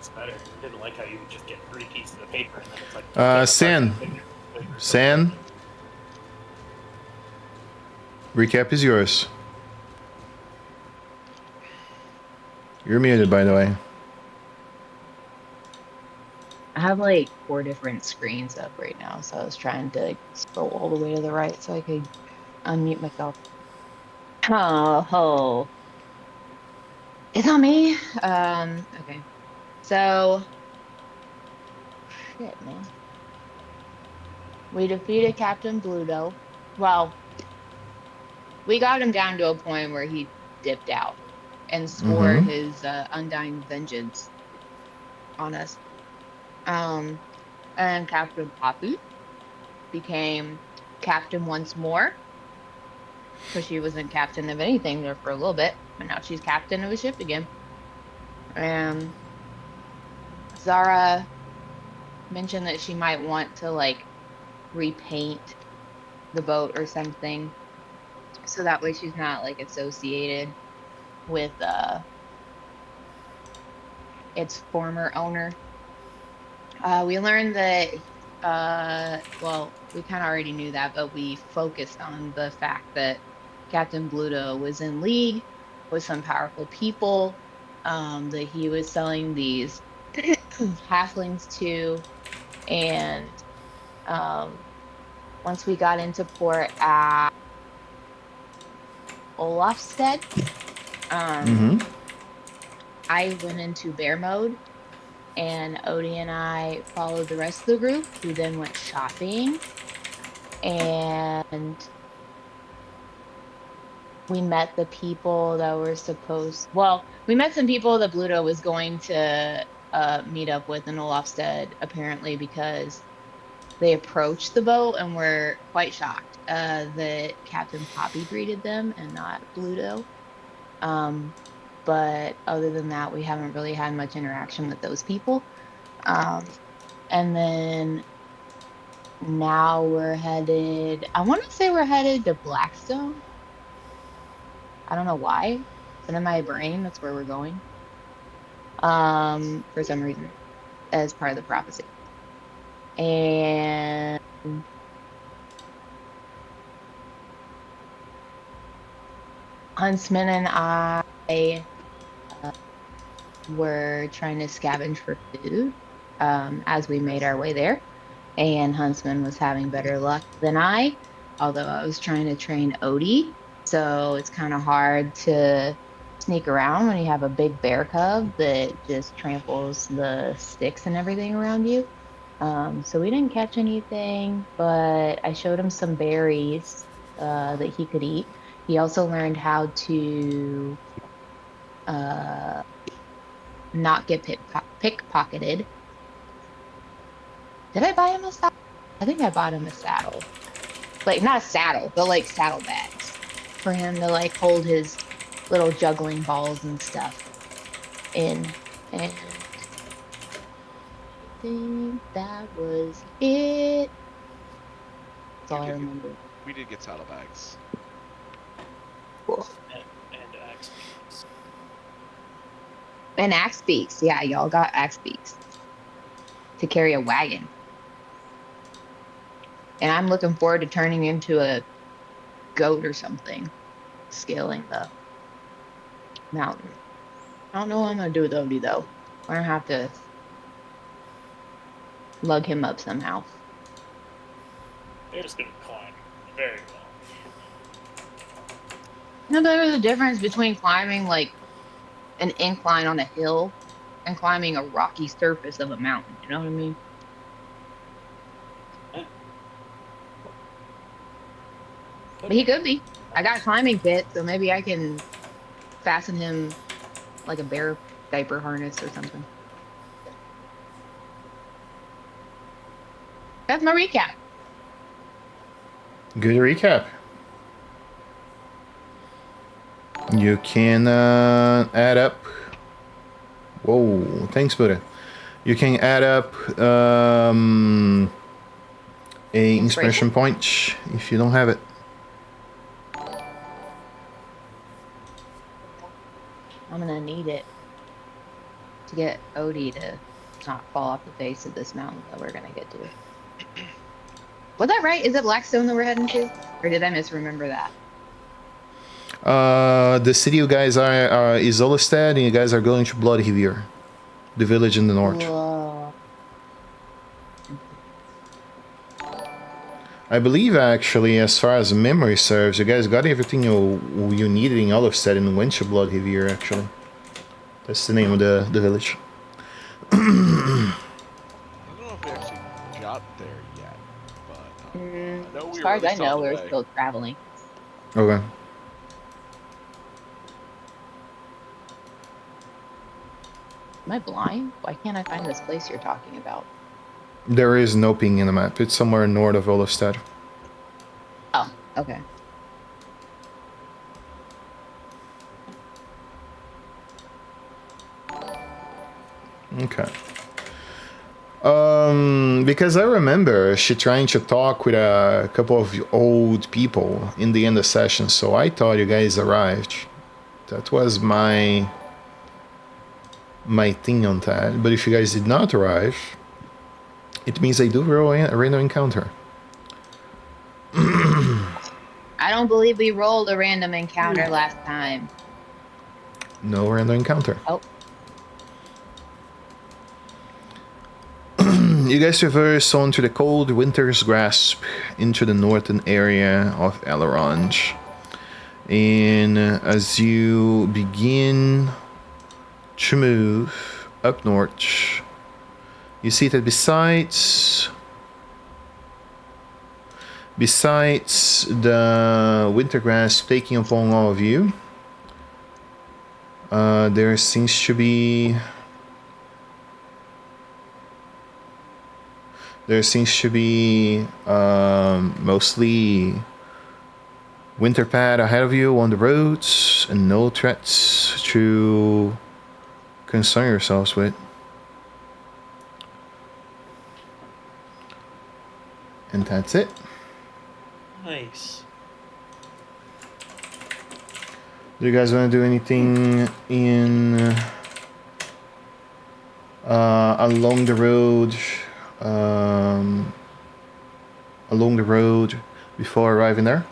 it's better. I didn't like how you would just get 3 pieces of paper and then it's like San. Recap is yours. You're muted, by the way. I have like 4 different screens up right now, so I was trying to scroll all the way to the right so I could unmute myself. Oh, it's on me. Okay. So, shit, man. We defeated Captain Bluto. Well, we got him down to a point where he dipped out and swore his undying vengeance on us. And Captain Poppy became captain once more because she wasn't captain of anything there for a little bit, but now she's captain of a ship again. And Zara mentioned that she might want to like repaint the boat or something, so that way she's not like associated with its former owner. We learned that well, we kind of already knew that, but we focused on the fact that Captain Bluto was in league with some powerful people, that he was selling these halflings to, and once we got into port at Olafstead, I went into bear mode, and Odie and I followed the rest of the group, who then went shopping, and we met the people that were we met some people that Bluto was going to meet up with in Olafstead, apparently, because they approached the boat and were quite shocked that Captain Poppy greeted them and not Bluto. But other than that, we haven't really had much interaction with those people. And then now we're headed, I want to say we're headed to Blackstone. I don't know why, but in my brain, that's where we're going. For some reason, as part of the prophecy. And Huntsman and I were trying to scavenge for food as we made our way there. And Huntsman was having better luck than I, although I was trying to train Odie. So it's kind of hard to sneak around when you have a big bear cub that just tramples the sticks and everything around you. So we didn't catch anything, but I showed him some berries that he could eat. He also learned how to not get pickpocketed. Did I buy him a saddle? I think I bought him a saddle. Like, not a saddle, but like saddlebags for him to like hold his little juggling balls and stuff in. And I think that was it. That's all I remember. We did get saddlebags. Cool. And axe beaks. And axe beaks. Yeah, y'all got axe beaks to carry a wagon. And I'm looking forward to turning into a goat or something, scaling the mountain. I don't know what I'm going to do with Odie, though. We're going to have to lug him up somehow. They're just going to climb very well. You know, there's a difference between climbing like an incline on a hill and climbing a rocky surface of a mountain. You know what I mean? But he could be. I got a climbing kit, so maybe I can fasten him like a bear diaper harness or something. That's my recap. Good recap. You can add up. Whoa, thanks, Buddha. You can add up a inspiration point if you don't have it. I'm gonna need it to get Odie to not fall off the face of this mountain that we're gonna get to. Was that right? Is it Blackstone that we're heading to? Or did I misremember that? The city you guys are is Olestad, and you guys are going to Bloodhaver, the village in the north. Whoa. I believe, actually, as far as memory serves, you guys got everything you needed in Olestad and went to Bloodhaver, actually. That's the name of the village. I don't know if we actually got there yet, but I know As we far were as at I least on know, the we're way. still traveling. Okay. Am I blind? Why can't I find this place you're talking about? There is no ping in the map. It's somewhere north of Olestad. Oh, okay. Okay. Because I remember she trying to talk with a couple of old people in the end of session, so I thought you guys arrived. That was my thing on that. But if you guys did not arrive, it means I do roll a random encounter. I don't believe we rolled a random encounter last time. No random encounter. Oh. You guys traverse on to the cold winter's grasp into the northern area of Elrond. And as you begin to move up north, you see that besides the winter grasp taking upon all of you, there seems to be mostly winter pad ahead of you on the roads and no threats to concern yourselves with. And that's it. Nice. Do you guys want to do anything in along the road before arriving there?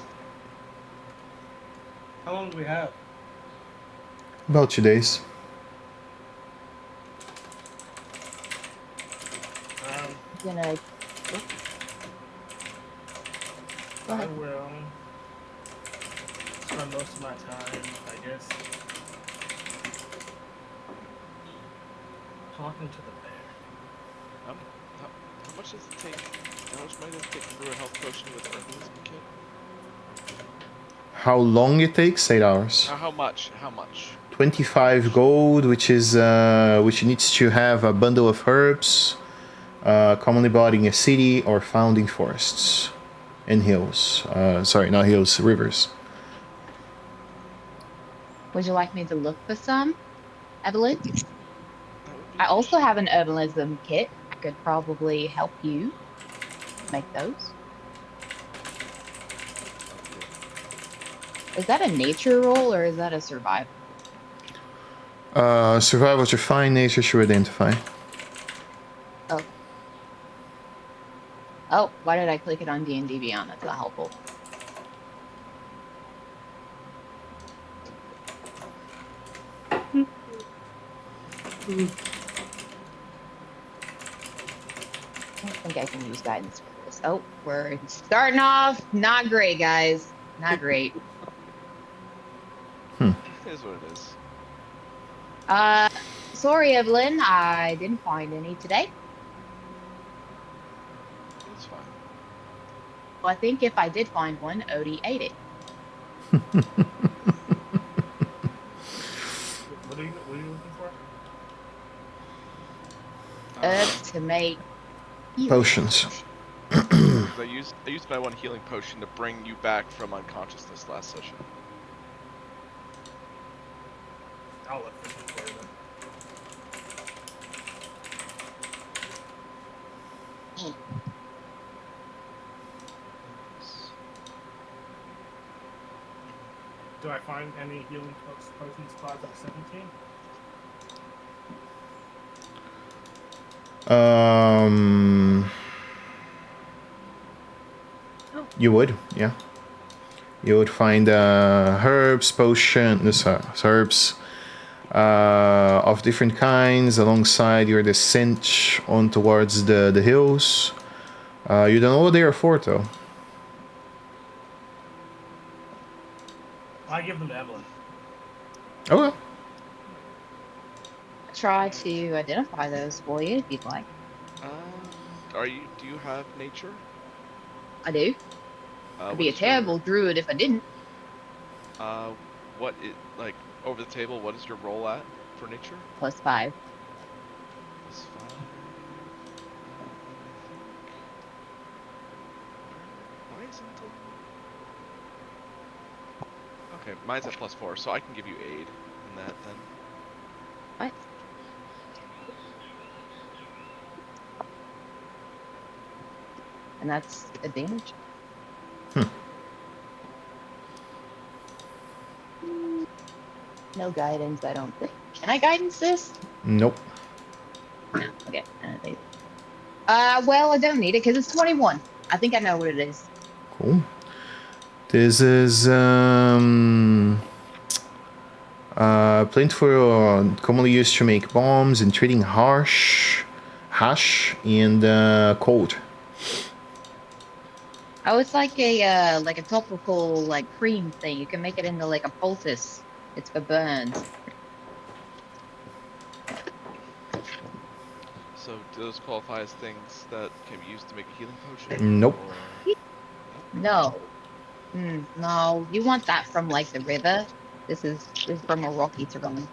How long do we have? About 2 days. Gonna. Go I ahead. will spend most of my time, I guess, talking to the bear. How much does it take? How much might it take to brew a health potion with herbalism kit? How long it takes? 8 hours. How much? How much? 25 gold, which needs to have a bundle of herbs, commonly bought in a city or found in forests and hills. Sorry, not hills, rivers. Would you like me to look for some, Evelyn? I also have an herbalism kit. I could probably help you make those. Is that a nature roll or is that a survival? Survival to find, nature to identify. Oh. Oh, why did I click it on D&D Beyond? That's not helpful. I don't think I can use guidance for this. Oh, we're starting off not great, guys. Not great. It is what it is. Sorry, Evelyn. I didn't find any today. It's fine. Well, I think if I did find one, Odie ate it. What are you looking for? Herbs to make healing Potions. I used my one healing potion to bring you back from unconsciousness last session. I'll look for some for you then. Do I find any healing potion supplies at 17? You would, yeah. You would find herbs, potions, herbs of different kinds alongside your descent on towards the hills. You don't know what they are for, though. I give them to Evelyn. Okay. Try to identify those for you if you'd like. Do you have nature? I do. I'd be a What's your, terrible druid if I didn't. what it like over the table? What is your roll at for nature? +5. +5. Why isn't it? Okay, mine's at +4, so I can give you aid in that then. What? And that's advantage. No guidance, I don't think. Can I guidance this? Nope. Okay. Well, I don't need it because it's 21. I think I know what it is. Cool. This is plentiful, commonly used to make bombs and treating hash and cold. Oh, it's like a topical like cream thing. You can make it into like a poultice. It's for burns. So do those qualify as things that can be used to make a healing potion? Nope. Or... No. No, you want that from like the river. This is from a rocky terrain.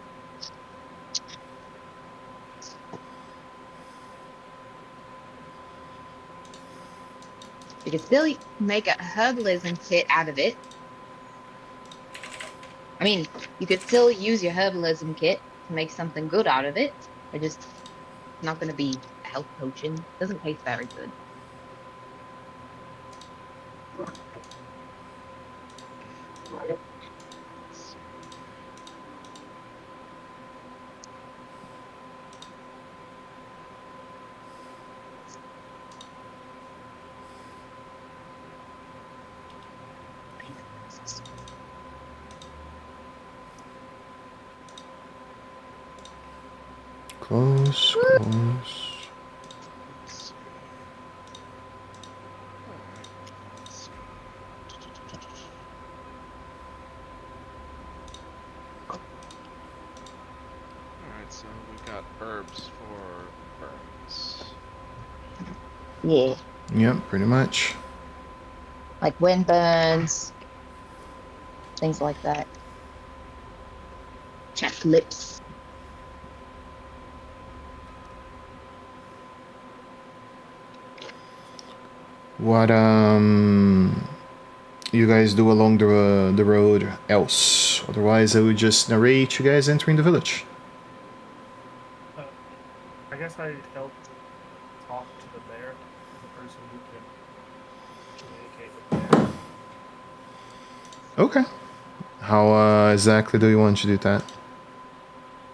You can still make a herbalism kit out of it. I mean, you could still use your herbalism kit to make something good out of it. It's just not going to be a health potion. Doesn't taste very good. Close. Alright, so we've got herbs for burns. Yeah. Yeah, pretty much. Like wind burns, things like that. Chapped lips. What you guys do along the road else? Otherwise, I would just narrate you guys entering the village. I guess I help talk to the bear, the person who can communicate with the bear. Okay. How exactly do you want to do that?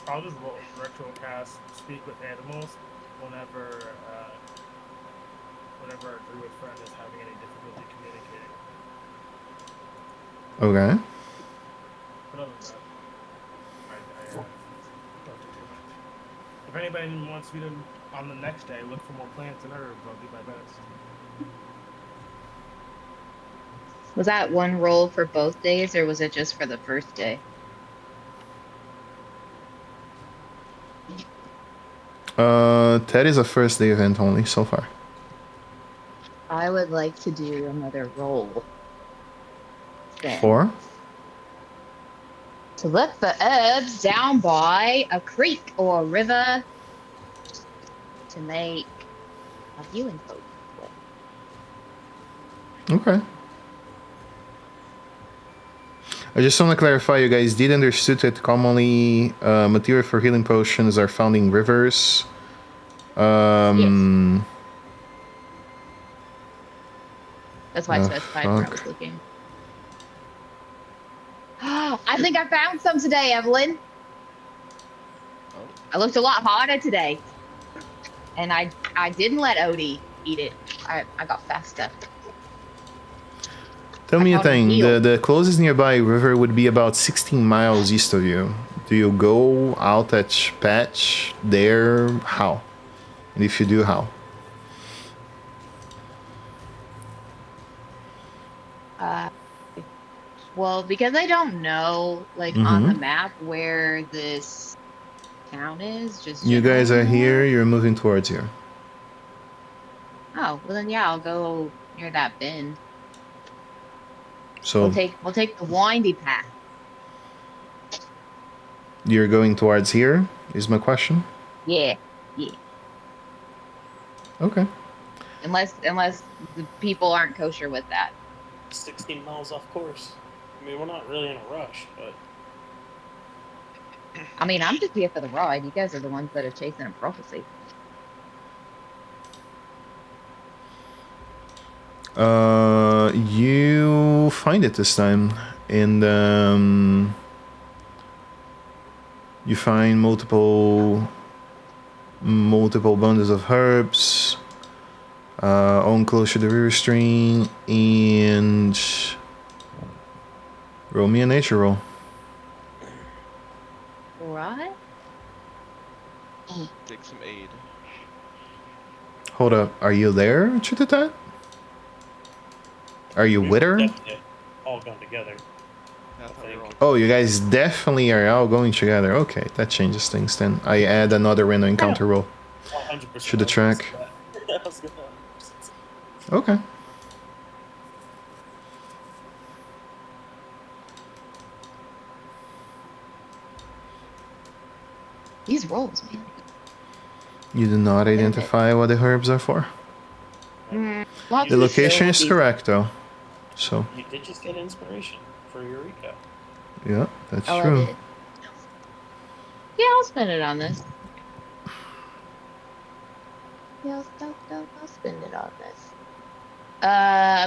I'll just retro cast speak with animals whenever our druid friend is having any difficulty communicating. Okay. But other than that, I don't do too much. If anybody wants me to, on the next day, look for more plants and herbs, I'll do my best. Was that one roll for both days, or was it just for the first day? That is a first day event only so far. I would like to do another roll. Then. 4? To look for herbs down by a creek or a river to make a healing potion with. Okay. I just want to clarify, you guys did understood that commonly material for healing potions are found in rivers. Yes. That's why I specified where I fuck. was looking. I think I found some today, Evelyn. Oh. I looked a lot harder today. And I didn't let Odie eat it. I got fast stuff. Tell I me a told him thing. heal. The closest nearby river would be about 16 miles east of you. Do you go out at patch there? How? And if you do, how? Well, because I don't know, like, on the Mm-hmm. map where this town is, just You guys generally are here. more. You're moving towards here. Oh, well then yeah, I'll go near that bend. So We'll take the windy path. you're going towards here, is my question. Yeah, yeah. Okay. Unless the people aren't kosher with that. 16 miles off course. I mean, we're not really in a rush, but I mean, I'm just here for the ride. You guys are the ones that are chasing a prophecy. You find it this time, and you find multiple bundles of herbs on close to the river stream, and roll me a nature roll. Right? Take some aid. Hold up, are you there, Chitatat? Are you with her? definitely all gone together. Yeah, I thought we were all Oh, you guys definitely are all going together. Okay, that changes things then. I add another random encounter roll 100%. to the track. I was gonna Okay. These rolls, man. You do not identify what the herbs are for. Lots The of location is silky- correct though. So, You did just get inspiration for Eureka. yeah, that's Oh, I true. did. Yeah, I'll spend it on this. Yeah, I'll spend it on this.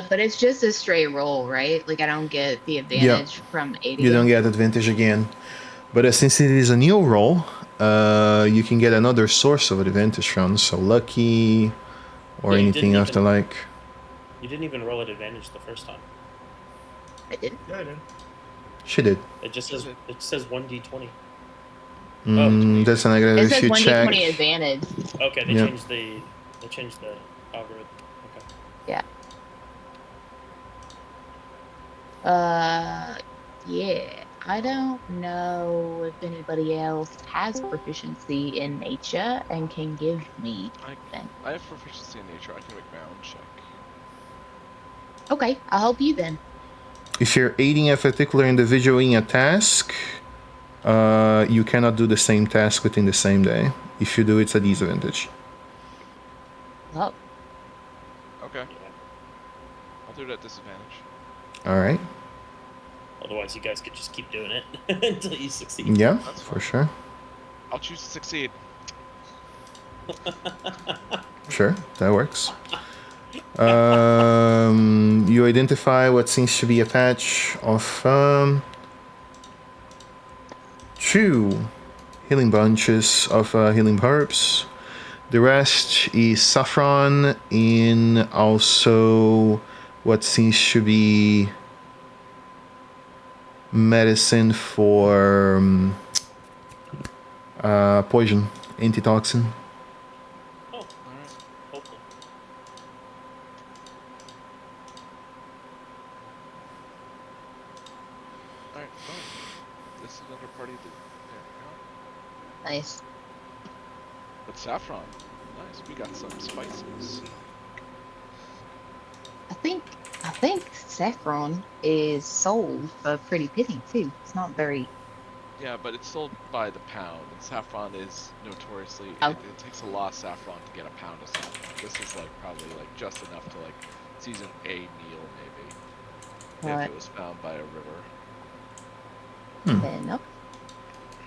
But it's just a straight roll, right? Like I don't get the advantage from 80. You don't get advantage again. But since it is a new roll, you can get another source of advantage from, so lucky or Yeah, you anything didn't of the even- like. You didn't even roll at advantage the first time. I didn't. Yeah, I did. She did. It just says 1d20. That's a negative. It says You 1d20 check. advantage. Okay, they Yep. changed the algorithm. Okay. Yeah. Yeah. I don't know if anybody else has proficiency in nature and can give me then. I have proficiency in nature. I can make my own check. Okay, I'll help you then. If you're aiding a particular individual in a task, you cannot do the same task within the same day. If you do, it's a disadvantage. Oh, Okay. I'll do it at disadvantage. All right. Otherwise, you guys could just keep doing it until you succeed. Yeah, That's for fine. sure. I'll choose to succeed. Sure, that works. You identify what seems to be a patch of 2 healing bunches of healing herbs. The rest is saffron and also what seems to be medicine for poison, antitoxin. Oh, Alright. hopefully. Alright, boom. This is another party that. There we go. nice. But saffron. Nice. We got some spices. I think saffron is sold for a pretty penny too. It's not very. Yeah, but it's sold by the pound, and saffron is notoriously. Oh. It takes a lot of saffron to get a pound of saffron. This is like probably like just enough to like season a meal maybe. If Right. it was found by a river. Enough.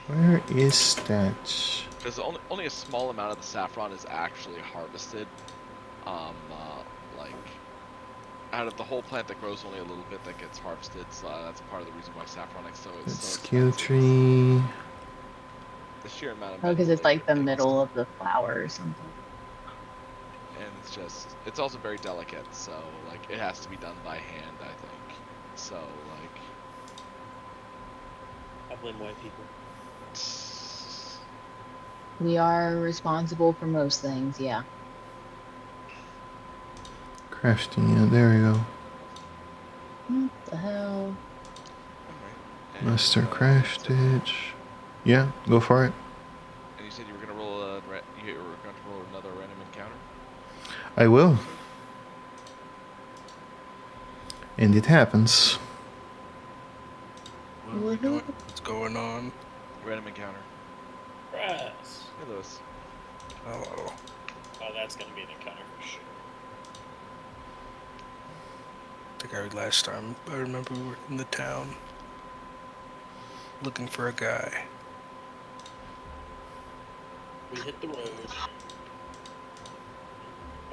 Where is that? Because only a small amount of the saffron is actually harvested. Like out of the whole plant that grows, only a little bit that gets harvested. So that's part of the reason why saffron is so That's expensive. tree. The sheer amount of Oh, because it's money like the that middle of the flower or something. it's also very delicate, so like it has to be done by hand, I think. So like, I blame white people. We are responsible for most things, yeah. Crafting, yeah, there you go. What the hell? alright. Master craftage. Yeah, go for it. And you said you were gonna roll you were going to roll another random encounter. I will. And it happens. What are we doing? What's going on? Random encounter. Brass. Hey, Lewis. Oh, Oh, that's gonna be an encounter for sure. I think last time I remember we were in the town looking for a guy. We hit the road.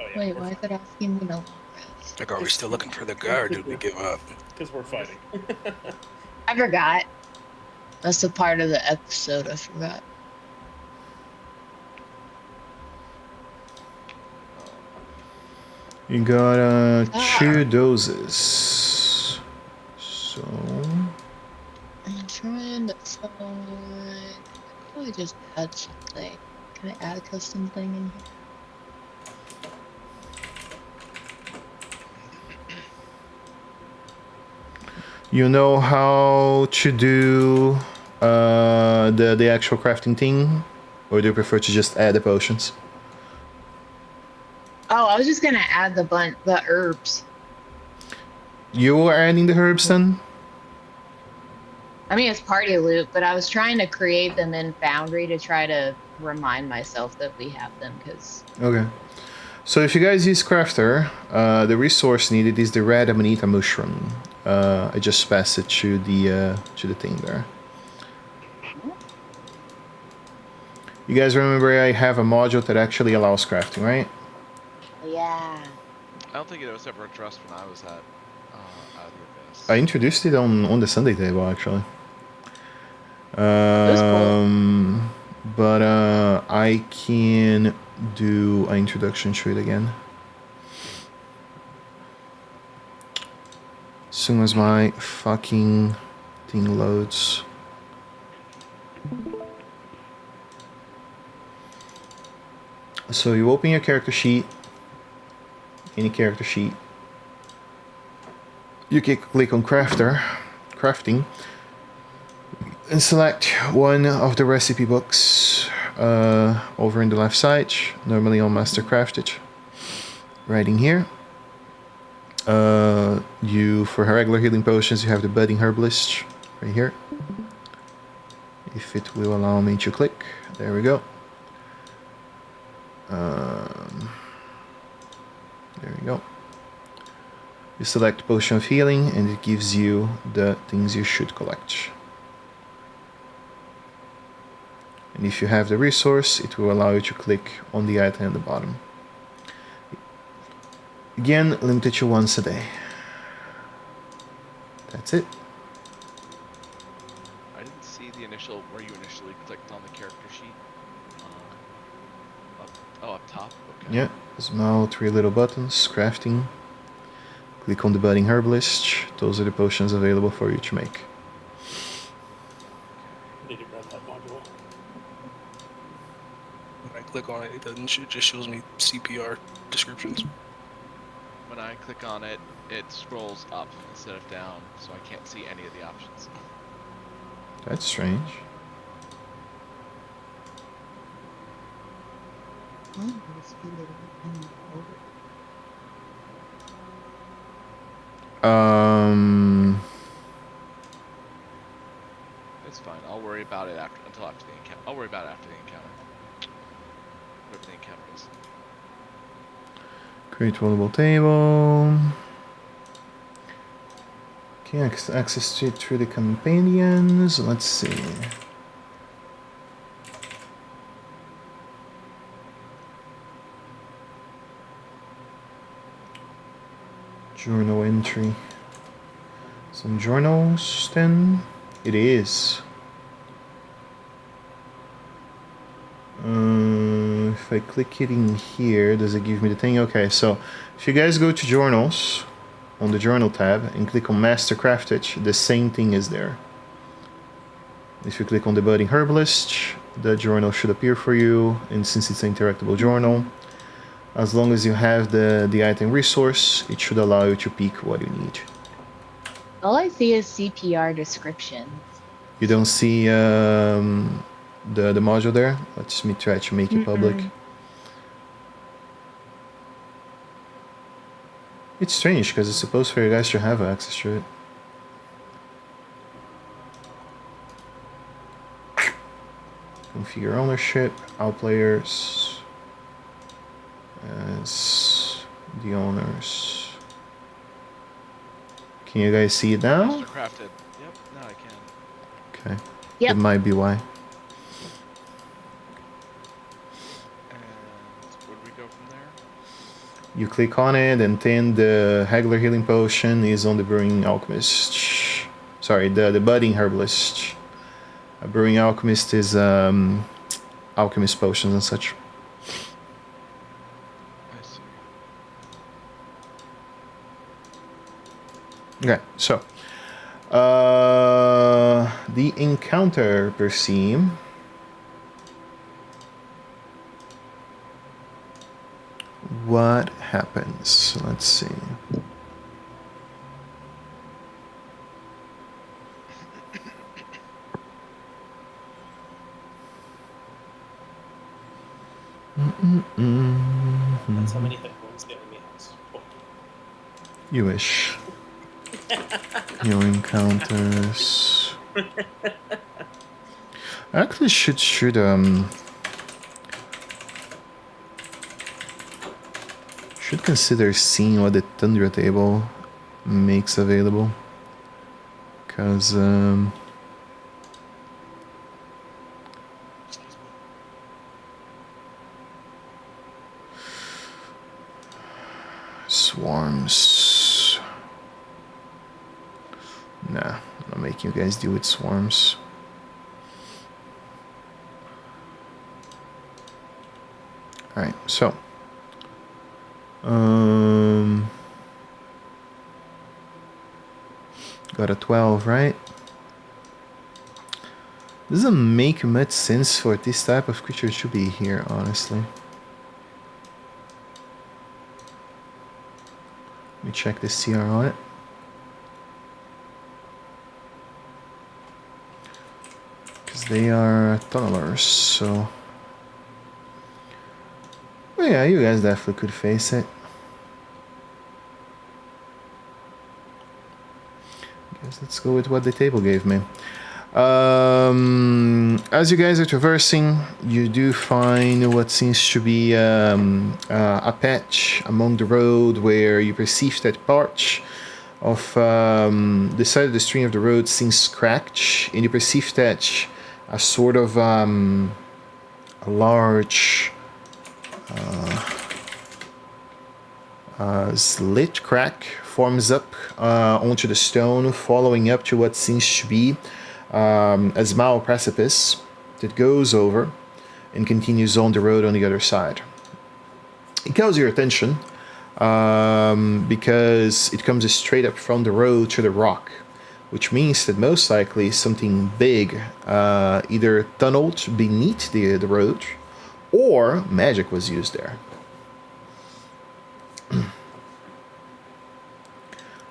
Oh yeah. Wait, why is it asking me to long rest? Like, are we still looking for the guy or did we give up? Because we're fighting. I forgot. That's a part of the episode I forgot. You got 2 doses. So I'm trying to find. Can I just add something? Can I add a custom thing in here? you know how to do the actual crafting thing, or do you prefer to just add the potions? Oh, I was just gonna add the herbs. You are adding the herbs then? I mean, it's party loot, but I was trying to create them in Foundry to try to remind myself that we have them, because... Okay. So if you guys use Crafter, the resource needed is the red amanita mushroom. I just passed it to the thing there. You guys remember I have a module that actually allows crafting, right? Yeah. I don't think it was ever addressed when I was at Out of the Abyss. I introduced it on the Sunday table actually. was cool. But I can do an introduction to it again. As soon as my fucking thing loads. So you open your character sheet, any character sheet. You can click on crafting, and select one of the recipe books over in the left side, normally on Master Craftage. Right in here. For regular healing potions, you have the Budding Herbalist right here. If it will allow me to click, there we go. There we go. You select Potion of Healing and it gives you the things you should collect. And if you have the resource, it will allow you to click on the item at the bottom. Again, limited to once a day. That's it. I didn't see the initial where you initially clicked on the character sheet. Up top. Okay. Yeah, there's now 3 little buttons. Crafting. Click on the Budding Herbalist. Those are the potions available for you to make. Need to grab that module. When I click on it, it doesn't. It just shows me CPR descriptions. When I click on it, it scrolls up instead of down, so I can't see any of the options. That's strange. It's fine. I'll worry about it until after the encounter. I'll worry about it after the encounter. Whatever the encounter is. Create rollable table. Okay, access to it through the companions. Let's see. Journal entry. Some journals then? It is. If if I click it in here, does it give me the thing? Okay, so if you guys go to journals on the journal tab and click on Master Craftage, the same thing is there. If you click on the Budding Herbalist, the journal should appear for you, and since it's an interactable journal, as long as you have the item resource, it should allow you to pick what you need. All I see is CPR descriptions. You don't see the module there? Let me try to make it public. It's strange because it's supposed for you guys to have access to it. Configure ownership, outplayers as the owners. Can you guys see it now? Mastercrafted. Yep, now I can. Okay. Yep. It might be why. And where do we go from there? You click on it, and then the Haggler Healing Potion is on the Brewing Alchemist. Sorry, the Budding Herbalist. A Brewing Alchemist is Alchemist Potions and such. I see. Okay, so the encounter per se. What happens? Let's see. That's how many hit points the enemy has. Oh. You wish. Your encounters. Actually, should consider seeing what the Tundra table makes available, because swarms. Nah, I'm not making you guys deal with swarms. Alright, so got a 12, right? Doesn't make much sense for this type of creature to be here, honestly. Let me check the CR on it. Because they are tunnelers, so... Well, yeah, you guys definitely could face it. Guess let's go with what the table gave me. As you guys are traversing, you do find what seems to be a patch among the road where you perceive that part of the side of the stream of the road seems cracked, and you perceive that a sort of a large slit crack forms up onto the stone, following up to what seems to be a small precipice that goes over and continues on the road on the other side. It calls your attention because it comes straight up from the road to the rock, which means that most likely something big either tunneled beneath the road or magic was used there.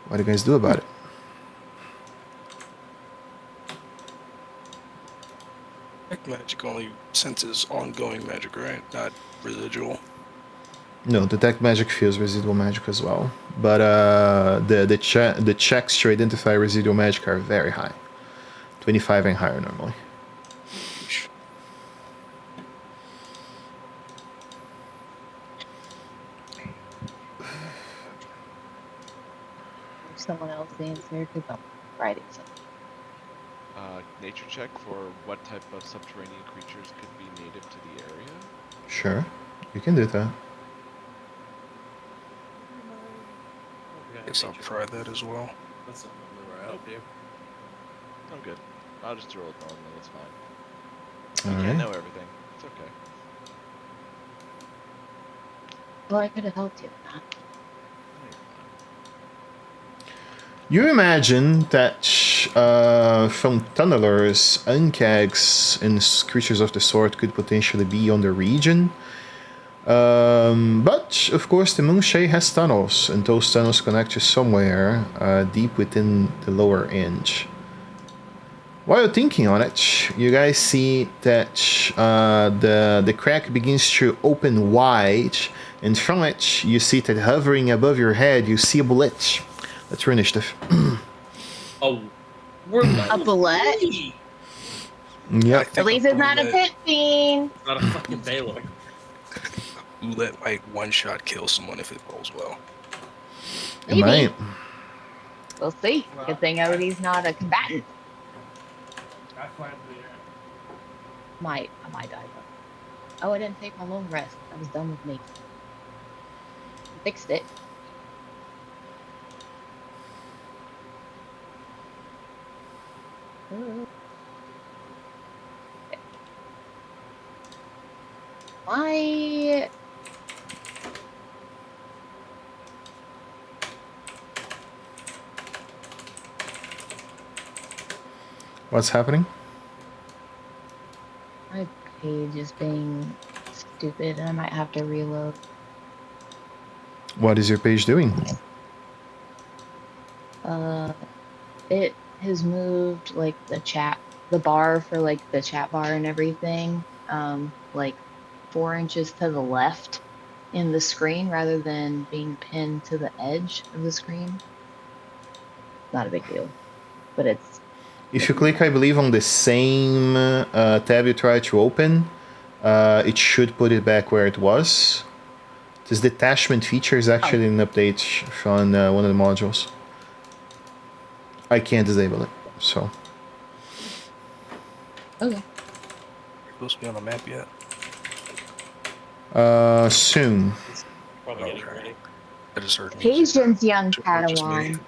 What do you guys do about it? Detect magic only senses ongoing magic, right? Not residual. No, detect magic feels residual magic as well, but the checks to identify residual magic are very high, 25 and higher normally. Someone else answer because I'm writing something. Nature check for what type of subterranean creatures could be native to the area. Sure, you can do that. Yeah, Guess I'll nature. try that as well. That's not really where I help you. I'm good. I'll just roll it normally. It's fine. All You can't right. know everything. It's okay. Well, I could have helped you. You imagine that from tunnelers, uncags, and creatures of the sort could potentially be on the region. But, of course, the Moonshaes has tunnels, and those tunnels connect to somewhere deep within the lower end. While thinking on it, you guys see that the crack begins to open wide, and from it, you see that hovering above your head, you see a bullet. Let's roll initiative. Oh, we're A bullet? Yep. At least it's not a pit fiend. Not a fucking Baylor. Roulette might one-shot kill someone if it rolls well. It Maybe. might. We'll see. Good thing Odie's not a combatant. I fly into the air. I might die though. Oh, I didn't take my long rest. That was done with me. Fixed it. Ooh. My What's happening? my page is being stupid, and I might have to reload. What is your page doing? It has moved like the bar for like the chat bar and everything, like 4 inches to the left in the screen rather than being pinned to the edge of the screen. Not a big deal, but it's. If you click, I believe, on the same tab you tried to open, it should put it back where it was. This detachment feature is actually an update from one of the modules. I can't disable it, so. Okay. Supposed to be on the map yet? Soon. Probably getting Okay. ready. I just heard. Patience, young So it's just me. Padawan.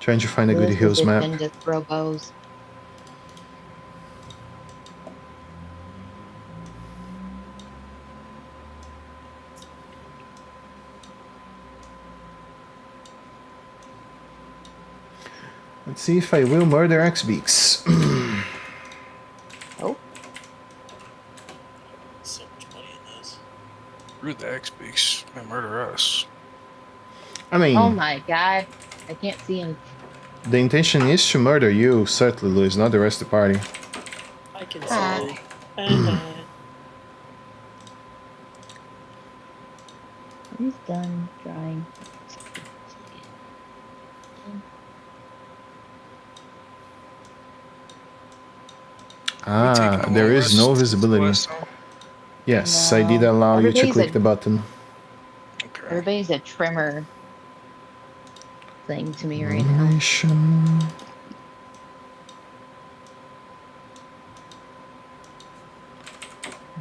Trying to find a Goody Hills map. To throw bows. Let's see if I will murder X-Beaks. Oh, So much money in this. Screw the X-Beaks. They murder us. I mean, oh my god. I can't see him. the intention is to murder you, certainly, Louis, not the rest of the party. I can Hi. say. He's done drying. Ah, there is no visibility. Yes, I did No. allow you to Everybody's click a- the button. Okay. Everybody's a trimmer thing to me right now. Animation.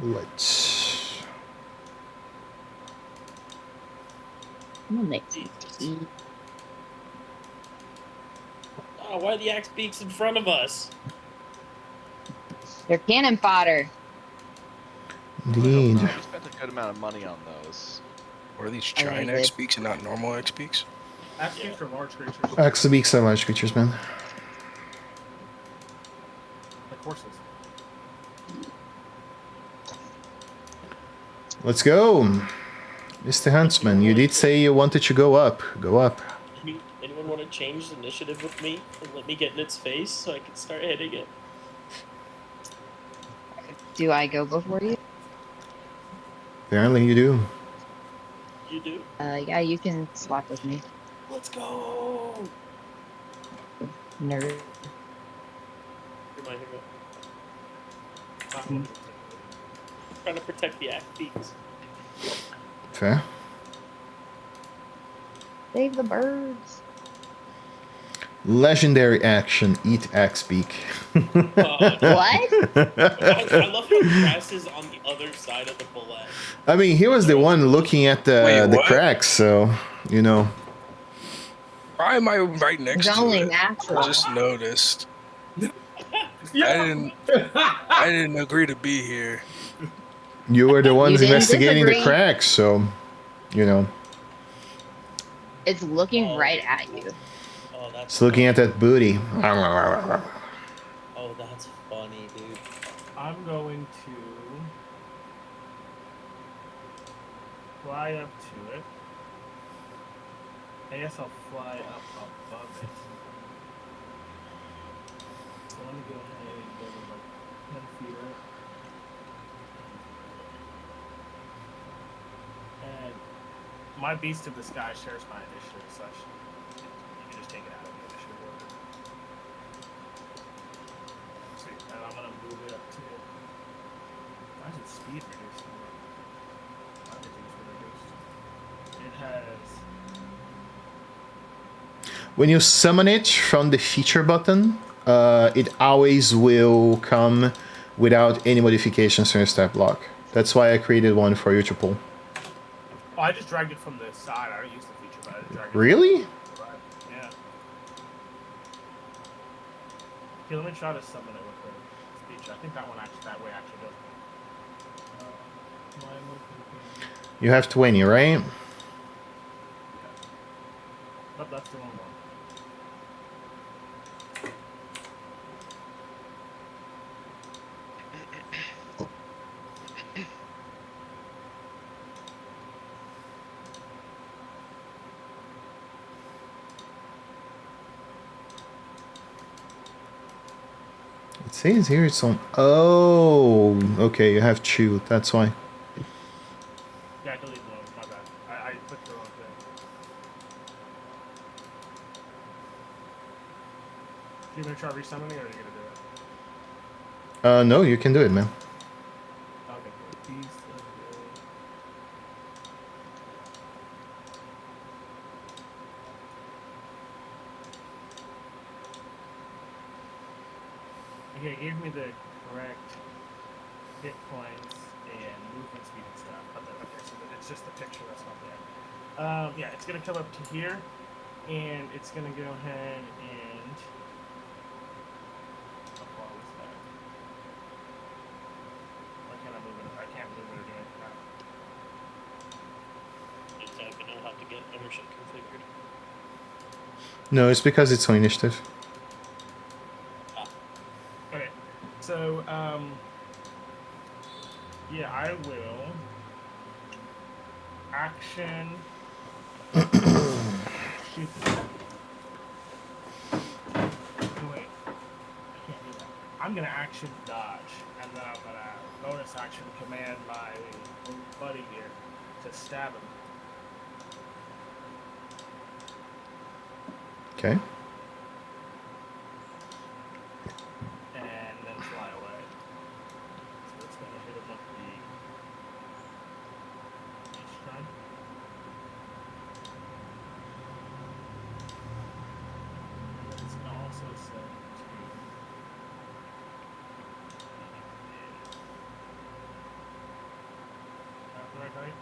Let's. I'm gonna make Jesus. tea. Oh, why are the axe beaks in front of us? They're cannon fodder. Indeed. We spent a good amount of money on those. What are these I like giant it. X-Beaks and not normal X-Beaks? X-Beaks are large creatures, X-Beaks are large creatures, man. like horses. Let's go. Mr. Huntsman, you did say you wanted to go up. Go up. Anyone want to change the initiative with me and let me get in its face so I can start hitting it? Do I go before you? Apparently you do. You do? Yeah, you can swap with me. Let's go! Nerd. Remind me. Trying to protect the axe beaks. Fair. Save the birds. Legendary action, eat X-Beak. What? I love how Grass is on the other side of the bullet. I mean, he was the one looking at Wait, the what? cracks, so, you know. Why am I right next It's to only it? natural. I just noticed. I didn't agree to be here. You were the ones didn't investigating the disagree. cracks, so you know. It's looking Oh. right at you. Oh, that's It's looking at funny. that booty. Oh, that's funny, dude. I'm going to fly up to it. I guess I'll fly up above it. So let me go ahead and go to like 10 feet up. And my Beast of the Sky shares my initiative as such. You can just take it out of the initiative order. Sweet. And I'm gonna move it up to. Why is it speed reduced? Everything's reduced. It has. When you summon it from the feature button, it always will come without any modifications to your stat block. That's why I created one for you to pull. Oh, I just dragged it from the side. I don't use the feature, but I just dragged it. Really? From the yeah. Okay, let me try to summon it with the speech. I think that one actually, that way actually does it. You have 20, right? Oh, that's the wrong one. It says here it's on. Oh, okay. You have two. That's why. Yeah, I deleted one. My bad. I clicked the wrong thing. You gonna try resummoning, or are you gonna do it? No, you can do it, man. Okay, cool. Beast of the... Okay, it gave me the correct hit points and movement speed and stuff. Okay, so it's just the picture that's not there. Yeah, it's gonna come up to here, and it's gonna go ahead and. How far was that? Why can't I move it? I can't move it or do anything now. Just typing out how to get ownership configured. No, it's because it's on initiative. Okay, so yeah, I will action shoot this. No, wait, I can't do that. I'm gonna action dodge, and then I'm gonna bonus action command my buddy here to stab him. Okay. And then fly away. So it's gonna hit him with the strike. And then it's gonna also set to right, right?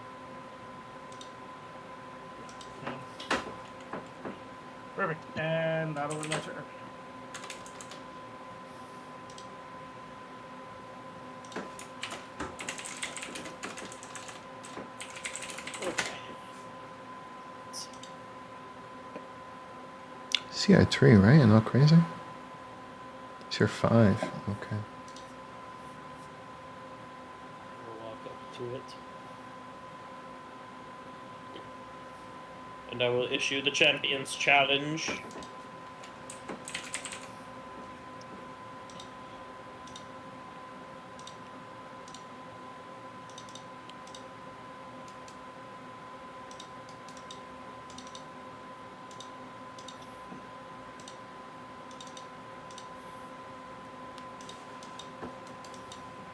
Yeah. Perfect. And that'll end my turn. Okay. CI3, right? I'm not crazy. Tier 5. Okay. We'll walk up to it. And I will issue the Champions Challenge.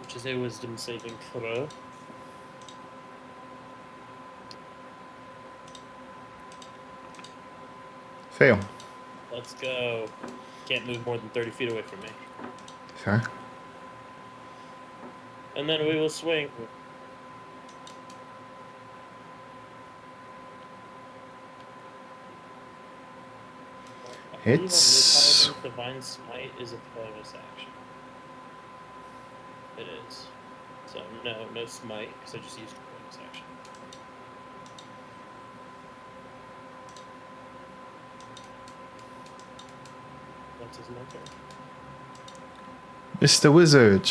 Which is a wisdom saving throw. Fail. Let's go. Can't move more than 30 feet away from me. Fair. And then we will swing. I believe on this It's island, Divine Smite is a bonus action. It is. So no smite because I just used the bonus action. That's his my turn. Mr. Wizard.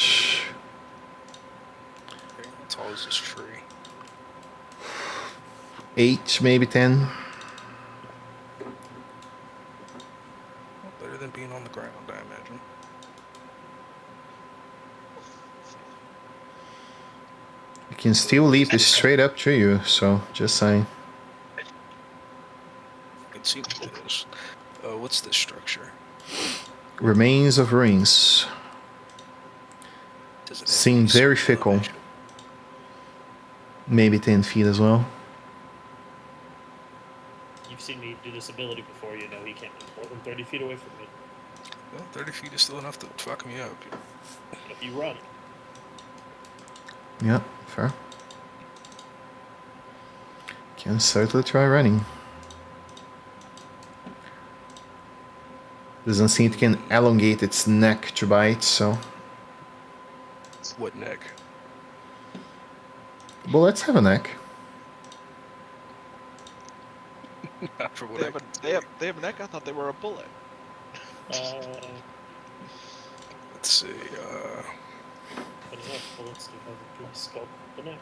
Okay, how tall is this tree? 8, maybe 10. Well, better than being on the ground, I imagine. You can still leap straight up to you, so just saying. It seems it is. What's this structure? Remains of ruins. Does it have Seem any very sort of fickle. elevation? Maybe 10 feet as well. You've seen me do this ability before. You know he can't be more than 30 feet away from me. Well, 30 feet is still enough to fuck me up. If you run, Yeah, fair. Can certainly try running. Doesn't seem it can elongate its neck to bite, so. What neck? Bullets have a neck. Not for what They I have a can they have see. they have a neck. I thought they were a bullet. Let's see. what is that? Bullets do have a pretty sculpt the neck.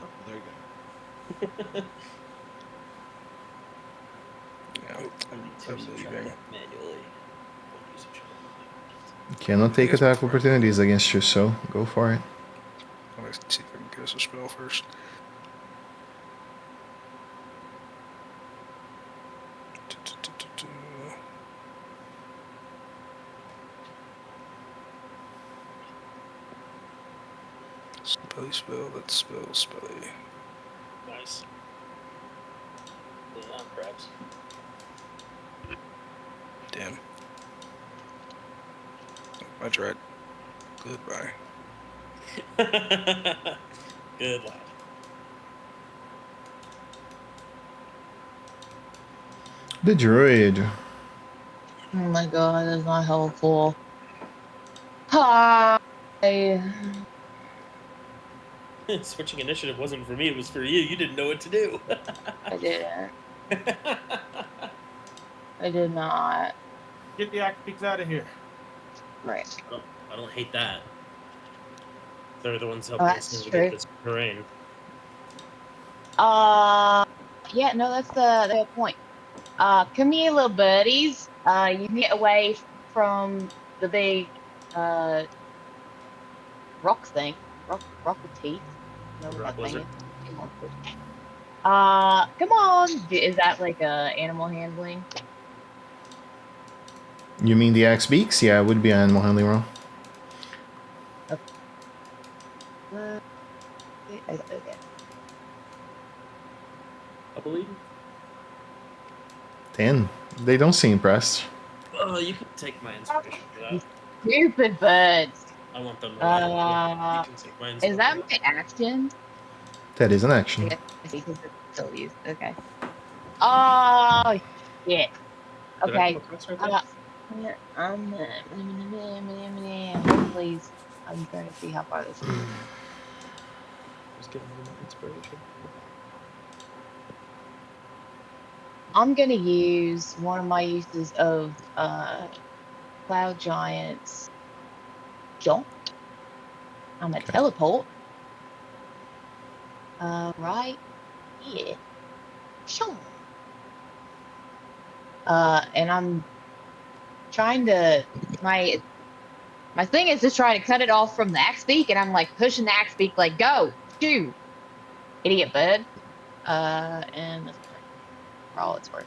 Oh, there you go. Yeah, I'm leaving. Manually. Cannot take attack opportunities against you, so go for it. I'm gonna see if I can cast a spell first. Spell, that's spelly. Nice. Yeah, perhaps. Damn. I tried. Goodbye. Good lad. The druid. Oh my god, that's not helpful. Hi. Switching initiative wasn't for me, it was for you. You didn't know what to do. I didn't. I did not. Get the axe beaks out of here. Right. I don't hate that. They're the ones Oh, helping us that's navigate true. this terrain. Yeah, no, that's the whole point. Come here, little buddies. You can get away from the big, rock thing. Rock with teeth. You know what Rock that thing lizard. is? Come on. Is that like animal handling? You mean the axe beaks? Yeah, it would be an animal handling roll. Okay. I believe. 10. They don't seem impressed. Oh, you can take my inspiration for that. Stupid birds. I want them. You Uh, can take my Is that inspiration. my action? That is an I action. guess because it's still used. Okay. Oh shit. Did I Okay. come across right there? Yeah, please. I'm trying to see how far this is. Just getting rid of my inspiration. I'm gonna use one of my uses of Cloud Giant's jump. I'm a Okay. teleport. Right here. Shoo. And I'm trying to my thing is just trying to cut it off from the axe beak, and I'm like pushing the axe beak like go, shoo, idiot bird. And that's for all it's worth.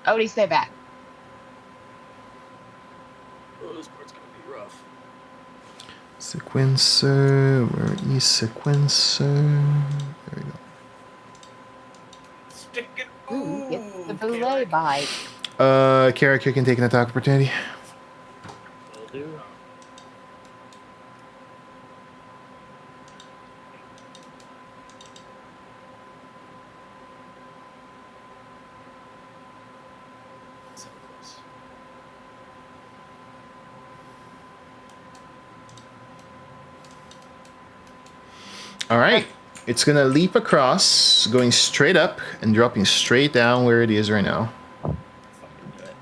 Odie, stay back. Oh, this part's gonna be rough. Sequencer. Where is sequencer? There we go. Stick it. Ooh, get the Ooh, boulet Carrick. bite. Carrick, you can take an attack opportunity. Will do. So close. All right. It's going to leap across, going straight up and dropping straight down where it is right now. Fucking do it.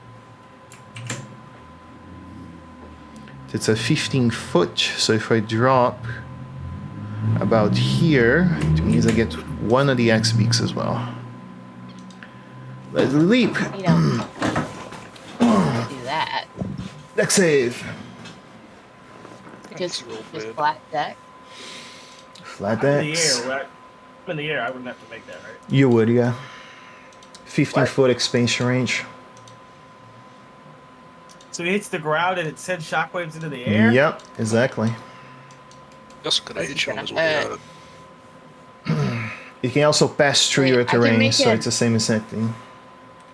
It's a 15-foot, so if I drop about here, it means I get one of the X beaks as well. Let's leap. You don't do that. Deck save. Just real just bad. flat deck. Flat Up in the decks. air. Up in the air, I wouldn't have to make that, right? You would, yeah. 15-foot expansion range. So he hits the ground and it sends shockwaves into the air? Yep, exactly. That's a good This is age gonna as well. hurt. You can also pass through Wait, your I can terrain, make so it- it's the same exact thing.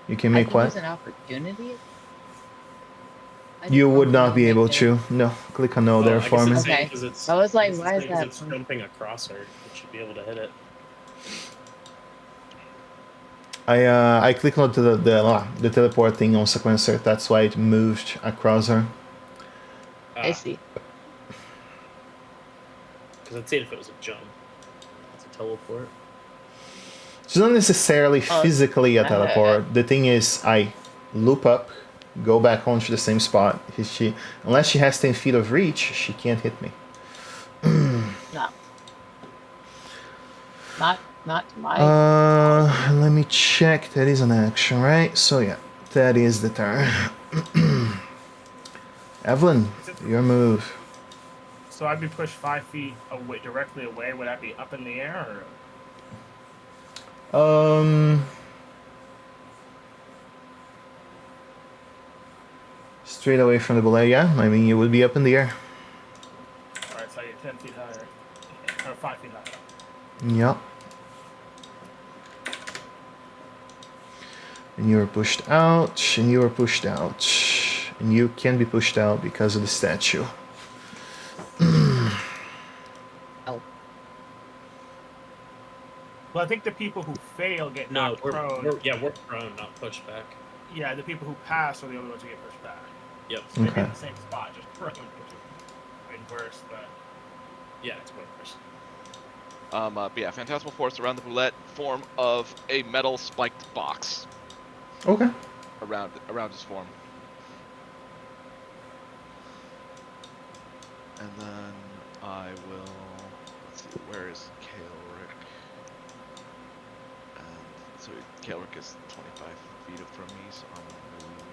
You can I make can what? use an opportunity. I You didn't would know not be you able could make to. No, click on no there I for guess me. it's Okay. saying 'cause it's, I was like, guess it's why is saying 'cause that It's fun? jumping across her. It should be able to hit it. I clicked on the teleport thing on sequencer. That's why it moved across her. I see. Because I'd say if it was a jump, it's a teleport. It's not necessarily Oh, physically a uh, teleport. The thing is, I loop up, go back onto the same spot. Unless she has 10 feet of reach, she can't hit me. No. Not to my. Let me check. That is an action, right? So yeah, that is the turn. Evelyn, your move. So I'd be pushed 5 feet away, directly away. Would that be up in the air or? Straight away from the belay, yeah. I mean, you would be up in the air. Alright, so I get 10 feet higher. Or 5 feet higher. Yep. And you are pushed out, and you are pushed out. And you can be pushed out because of the statue. Oh, Well, I think the people who fail get No, knocked we're prone. prone, not pushed back. Yeah, the people who pass are the only ones who get pushed back. Yep. So they'd be in Okay. the same spot, just prone, which is way worse, but Yeah, it's way worse. But yeah, Phantasmal Force around the boulette, form of a metal spiked box Okay. around his form. And then I will, let's see, where is Kaelric? And so Kaelric is 25 feet from me, so I'm gonna move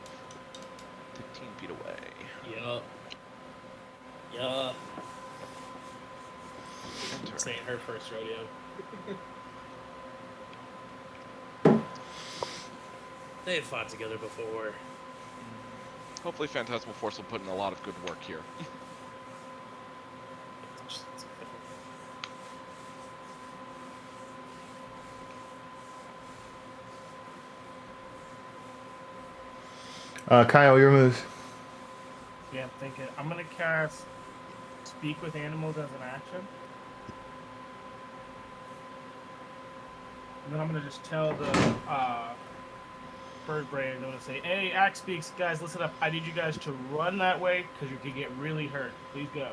15 feet away. Yup. Yup. Enter. This ain't her first rodeo. They had fought together before. Hopefully Phantasmal Force will put in a lot of good work here. Kyle, your move. yeah, I'm thinking I'm gonna cast Speak with Animals as an action. And then I'm gonna just tell the bird brain, I'm gonna say, hey, Axe Speaks, guys, listen up. I need you guys to run that way because you could get really hurt. Please go.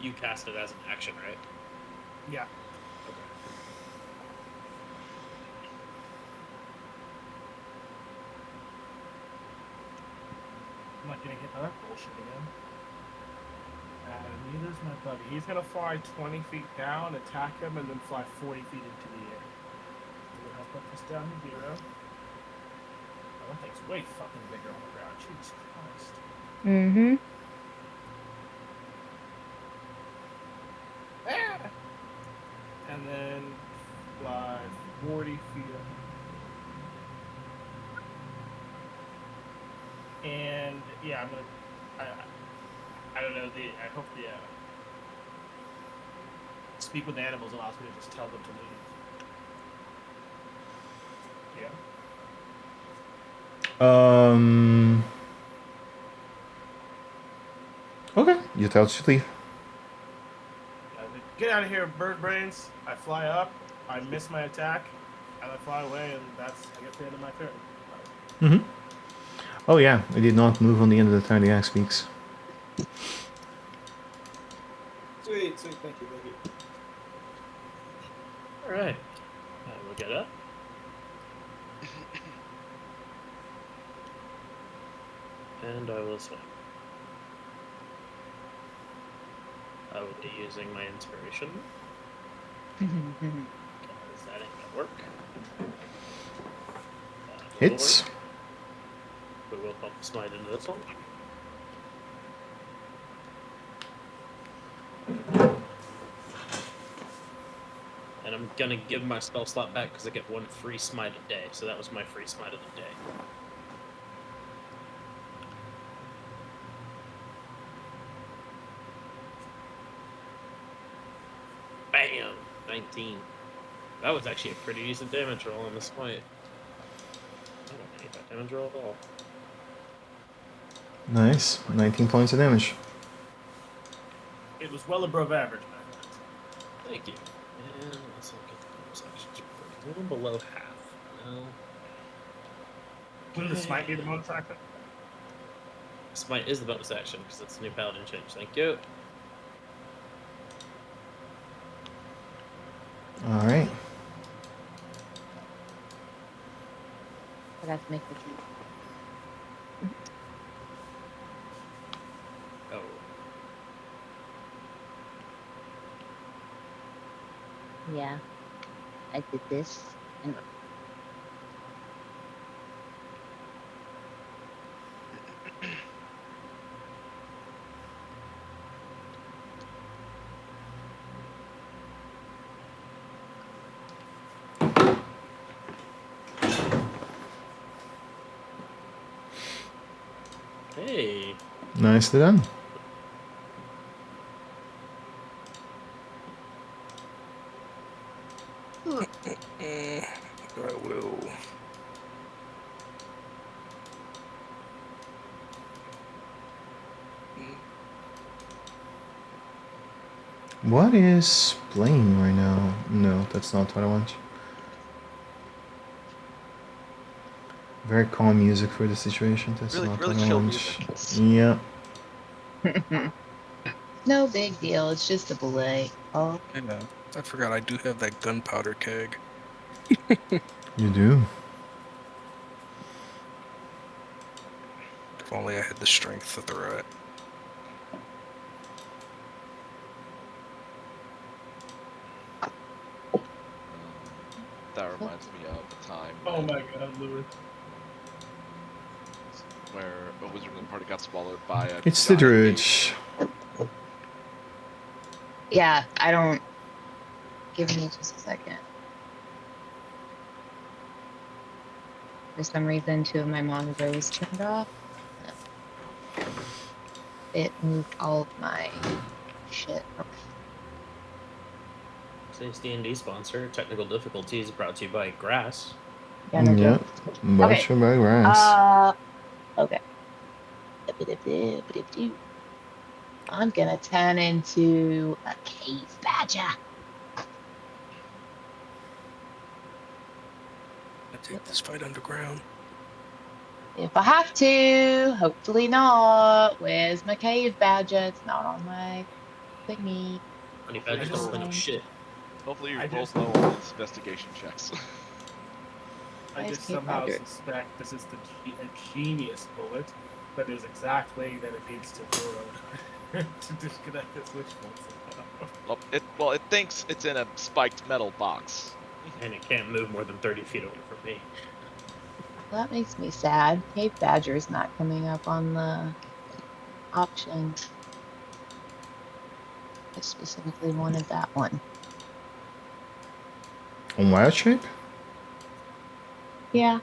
You cast it as an action, right? Yeah. Okay. I'm not gonna get that bullshit again. Neither's my buddy. He's gonna fly 20 feet down, attack him, and then fly 40 feet into the air. So we're gonna put this down to 0. Oh, that thing's way fucking bigger on the ground. Jesus Christ. Mm-hmm. Ah! And then fly 40 feet up. And yeah, I'm gonna. I don't know. I hope the Speak with Animals allows me to just tell them to leave. Yeah. Okay. You tell it to leave. Get out of here, bird brains! I fly up. I miss my attack, and I fly away, and that's I guess the end of my turn. Mm-hmm. Oh yeah, I did not move on the end of the turn the axe speaks. Sweet, thank you, thank you. All right. I will get up. And I will swing. I will be using my inspiration. Because that ain't gonna work. That will Hits. work. We will pump smite into this one. And I'm gonna give my spell slot back because I get 1 free smite a day. So that was my free smite of the day. Bam! 19. That was actually a pretty decent damage roll on this smite. I don't hate that damage roll at all. Nice. 19 points of damage. It was well above average, my friend. Thank you. And let's look at the bonus actions. A little below half. No. Wouldn't the smite be the most active? Smite is the bonus action because it's a new paladin change. Thank you. All right. Forgot to make the tea. Oh. Yeah. I did this and Hey. Nicely done. I will. What is playing right now? No, that's not what I want. Very calm music for the situation. That's Really, not really what I chill want. music. Yeah. no big deal. It's just a belay. Oh, Yeah, I forgot I do have that gunpowder keg. You do. If only I had the strength to throw it. That reminds me of a time Oh my god, Louis. where a wizard in the party got swallowed by a It's the giant druid. ape. yeah. I don't. Give me just a second. For some reason, 2 of my monitors turned off. It moved all of my shit. Today's D&D sponsor, Technical Difficulties, brought to you by Grass. Yeah, no Yeah. joke. Bunch of bad grass. Okay. I'm gonna turn into a cave badger. I take this fight underground. If I have to, hopefully not. Where's my cave badger? It's not on my thingy. Honey I badgers just- don't know shit. Hopefully you I roll just- low on these investigation checks. I Nice just cave somehow badger. suspect this is a genius bullet that is exactly that it needs to throw to disconnect the switchboard somehow. Well, it thinks it's in a spiked metal box. And it can't move more than 30 feet away from me. That makes me sad. Cave badger is not coming up on the options. I specifically wanted that one. On wild shape? Yeah.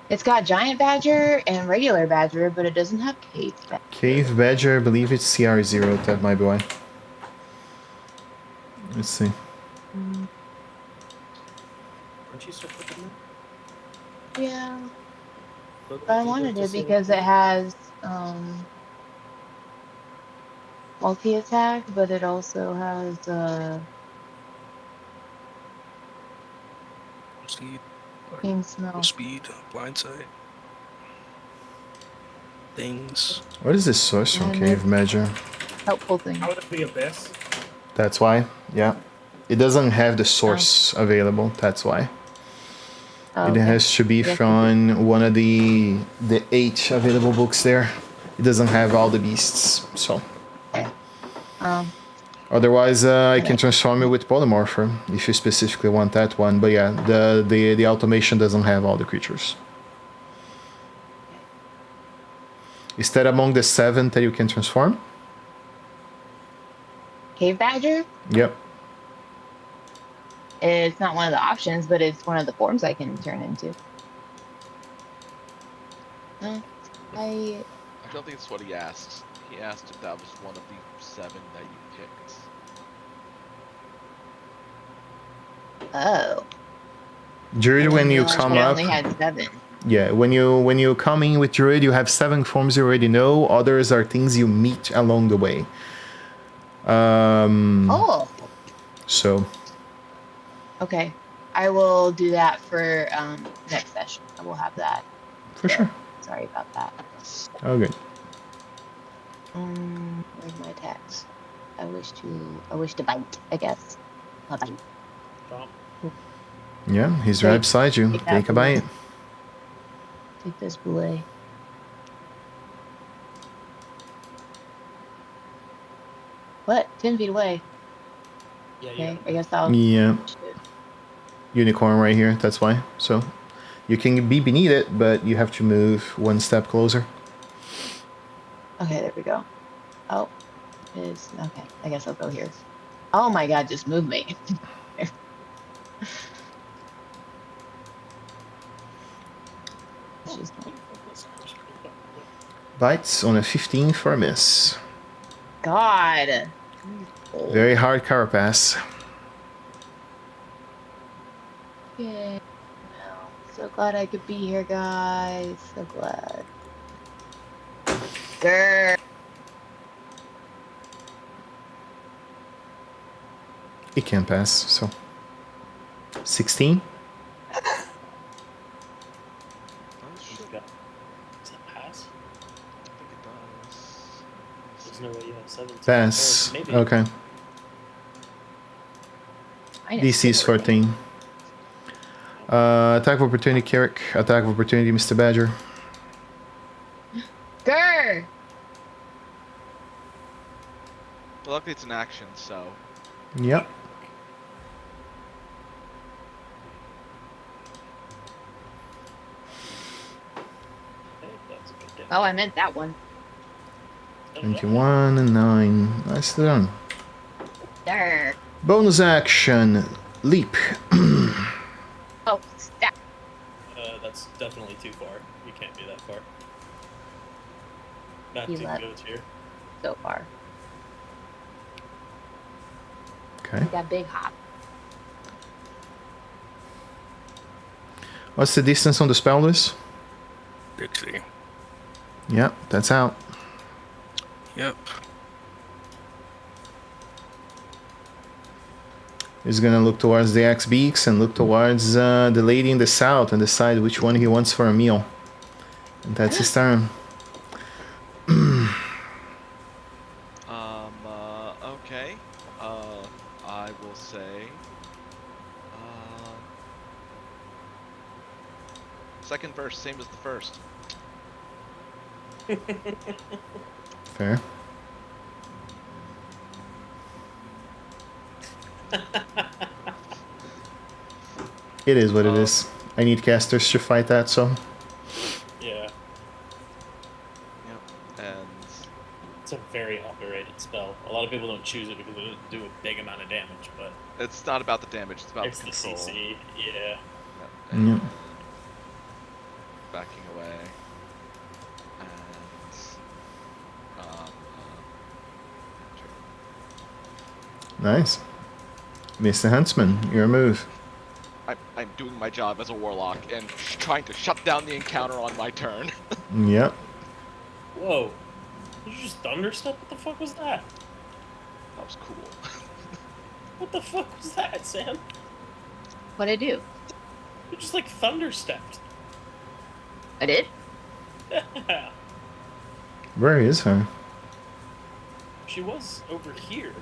It's got giant badger and regular badger, but it doesn't have cave badger. Cave badger, I believe it's CR0. That might be why. Let's see. Mm, Aren't you stuck with them? yeah. But I wanted it because it has multi-attack, but it also has See, Keen smell. Speed, blind sight. Things. What is this source from And Cave it's- Measure? Helpful thing. Out of the abyss. That's why. Yeah. It doesn't have the source available. That's why. Oh, It okay. has to be Yes, it from one of the 8 available books there. It doesn't have all the beasts, so. Otherwise, I can transform it with Polymorpher if you specifically want that one. But yeah, the automation doesn't have all the creatures. Is that among the 7 that you can transform? Cave badger? Yep. It's not one of the options, but it's one of the forms I can turn into. I I don't think it's what he asked. He asked if that was one of the 7 that you picked. oh. Druid, when you realized come I up, only had 7. yeah, when you come in with Druid, you have 7 forms you already know. Others are things you meet along the way. Oh, So okay. I will do that for next session. I will have that. for sure. Sorry about that. Oh, good. Where's my attacks? I wish to bite, I guess. I'll bite. Chomp. Yeah, he's Wait, right beside you. take that Take a bite. Take this boulet. What? 10 feet away. Yeah, Okay, I guess I'll. Yeah, Shoot. unicorn right here. That's why. So you can be beneath it, but you have to move 1 step closer. Okay, there we go. Oh, is okay. I guess I'll go here. Oh my God, just move me. It's just Bites on a 15 for a miss. God. Very hard carapace. Yeah. So glad I could be here, guys. So glad. Grr. It can pass. So 16. Oh, He's shit. got. Does that pass? I think it does. There's no way you have 17. Pass. Or maybe. Okay. I know. DC is 14. Attack of opportunity, Carrick. Attack of opportunity, Mr. Badger. Grr. Well, luckily it's an action, so. Yep. Hey, that's a good game. Oh, I meant that one. 21 and 9. Nicely done. Grr. Bonus action. Leap. Oh, stop. That's definitely too far. You can't be that far. Not You too left. good here. So far. Okay. You got big hop. What's the distance on the spell list? 60. Yep, that's out. Yep. He's gonna look towards the axe beaks and look towards the lady in the south and decide which one he wants for a meal. And that's his turn. Okay. I will say. Second verse, same as the first. Fair. It is what it is. I need casters to fight that, so. Yeah, Yep. And it's a very underrated spell. A lot of people don't choose it because it doesn't do a big amount of damage, but it's not about the damage, it's about it's the the control. CC. Yeah. Yep. And Yep. backing away. And Nice. Mr. Huntsman, your move. I'm doing my job as a warlock and trying to shut down the encounter on my turn. Yep. Whoa. Did you just thunderstep? What the fuck was that? That was cool. What the fuck was that, Sam? What'd I do? You just like thunder stepped. I did. Where is her? She was over here,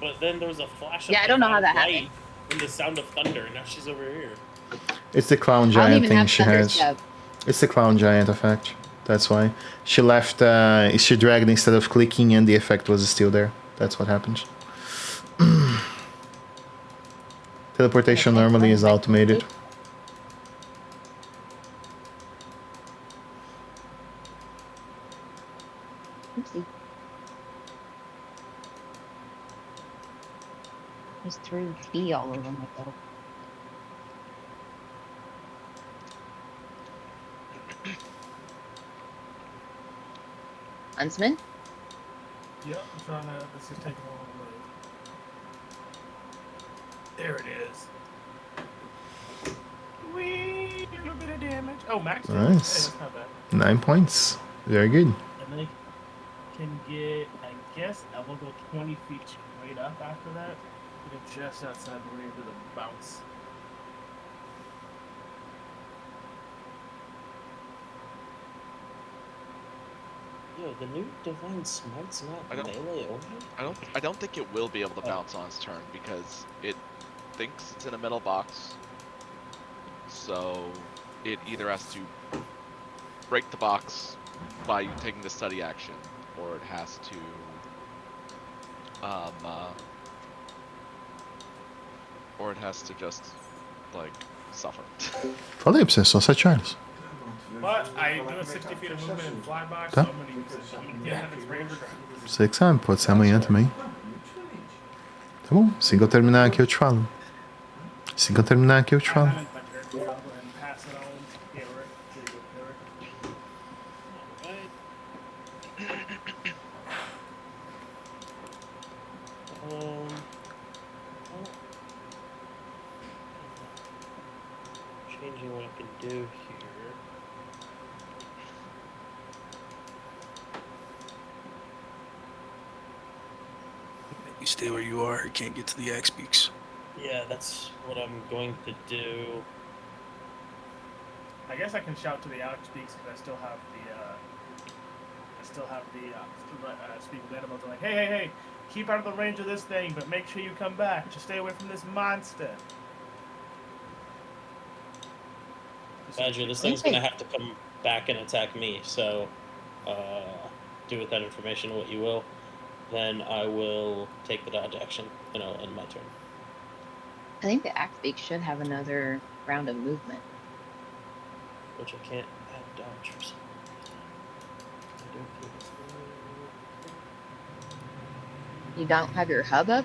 but then there was a flash of Yeah, I don't know how divine that light happened. and the sound of thunder, and now she's over here. It's the clown I don't giant even thing have she thunder has. step. It's the clown giant effect. That's why. She left, she dragged instead of clicking and the effect was still there. That's what happens. Teleportation Okay, normally well, is I- automated. Oopsie. Just threw tea all over myself. Huntsman? Yep, I'm trying to. This is taking a little load. There it is. Wee, a little bit of damage. Oh, max damage. Hey, Nice. that's not bad. 9 points. Very good. And they can get, I guess, I will go 20 feet straight up after that. Get just outside the range of the bounce. Yo, the new Divine Smite's not I don't- melee only? I don't think it will be able to bounce on its turn because it thinks it's in a metal box. So it either has to break the box by taking the study action, or it has to just like suffer. Fala só 7 horas. But I do a 60 feet of movement and fly box, Tá. so I'm going to use it. I'm going to get out of its range. Você que sabe, pode ser amanhã também. Tá bom, assim que eu terminar aqui eu te falo. Assim que eu terminar aqui eu te falo. I'm in my turn, so I'll go ahead and pass it on. Yeah, Rick. There you go, Rick. Alright. Well, changing what I can do here. You stay where you are. You can't get to the axe peaks. Yeah, that's what I'm going to do. I guess I can shout to the Alex Speaks because I still have the speak with animals. I'm like, hey, keep out of the range of this thing, but make sure you come back. Just stay away from this monster. Badger, this thing's gonna have to come back and attack me, so do with that information what you will. Then I will take the dodge action, and I'll end my turn. I think the axe beak should have another round of movement. Which I can't add dodge for some reason. I don't think it's You don't have your hub up,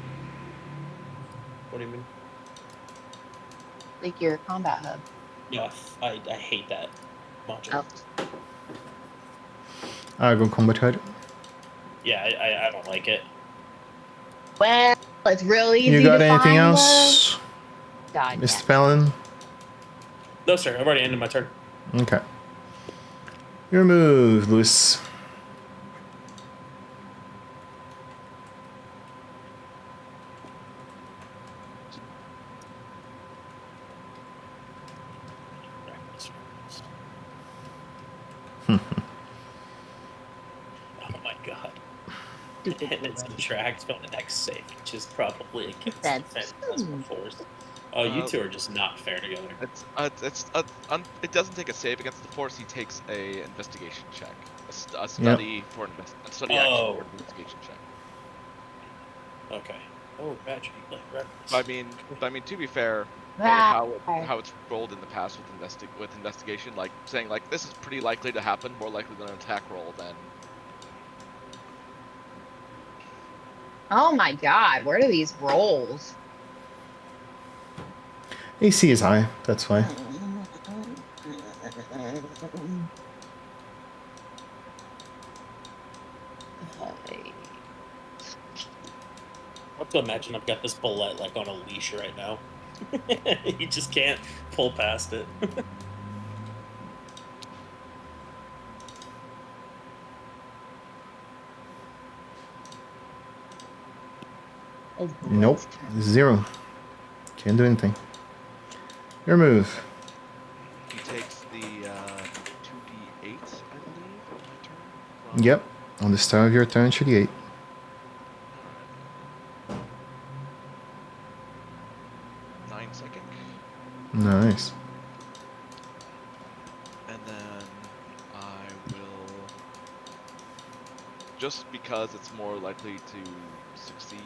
What do you mean? like your combat hub. Yeah, I hate that module. Oh, Argon Combat Hard. Yeah, I don't like it. well, it's real easy. You got to anything find else, the dodge Mr. action. Palin? No, sir. I've already ended my turn. Okay. Your move, Luis. Oh my god. And it's subtract on an X save, which is probably against That's- defense plus force. Oh, you two are just not fair together. It doesn't take a save against the force. He takes a investigation check, a study for a study action for an investigation check. Okay. Oh, Badger, you play reference. I mean, to be fair, Ah, how it's rolled in the past with investigation, like saying like this is pretty likely to happen, more likely than an attack roll, then oh my god, where are these rolls? AC is high, that's why. I have to imagine I've got this bullet like on a leash right now. You just can't pull past it. It's Nope. Blade's turn. 0. Can't do anything. Your move. He takes the 2d8, I believe, on my turn. From... Yep. On the start of your turn, 2d8. Alright. 9 psychic. Nice. And then I will, just because it's more likely to succeed,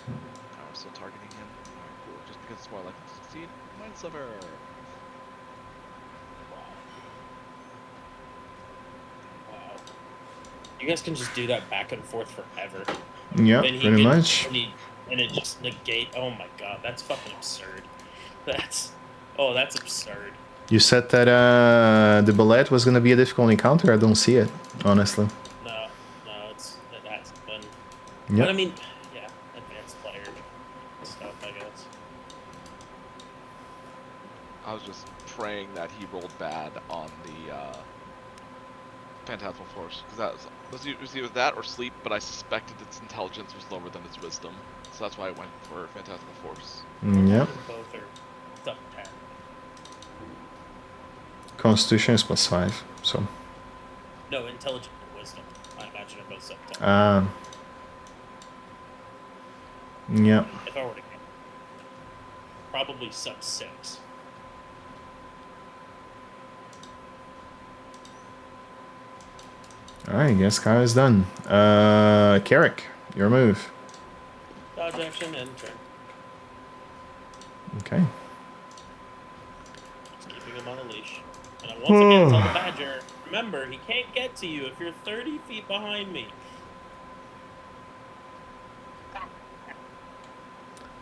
I'm still targeting him. Alright, cool. Just because it's more likely to succeed, Mind Sliver. Wow. You guys can just do that back and forth forever. Yep, And he pretty can- much. and it just negate. Oh my god, that's fucking absurd. That's absurd. You said that the bullet was gonna be a difficult encounter. I don't see it, honestly. No, it has been. Yep. But I mean, yeah, advanced player stuff, I guess. I was just praying that he rolled bad on the Phantasmal Force, because was either that or sleep, but I suspected its intelligence was lower than its wisdom, so that's why I went for Phantasmal Force. Yep. Both are stuff 10. Constitution is +5, so. No, intelligence and wisdom. I imagine it both sub 10. Yep. If I were to get probably sub 6. Alright, guess Kyle's done. Carrick, your move. Dodge action and turn. Okay. Just keeping him on a leash. And I once again tell the badger, remember, he can't get to you if you're 30 feet behind me.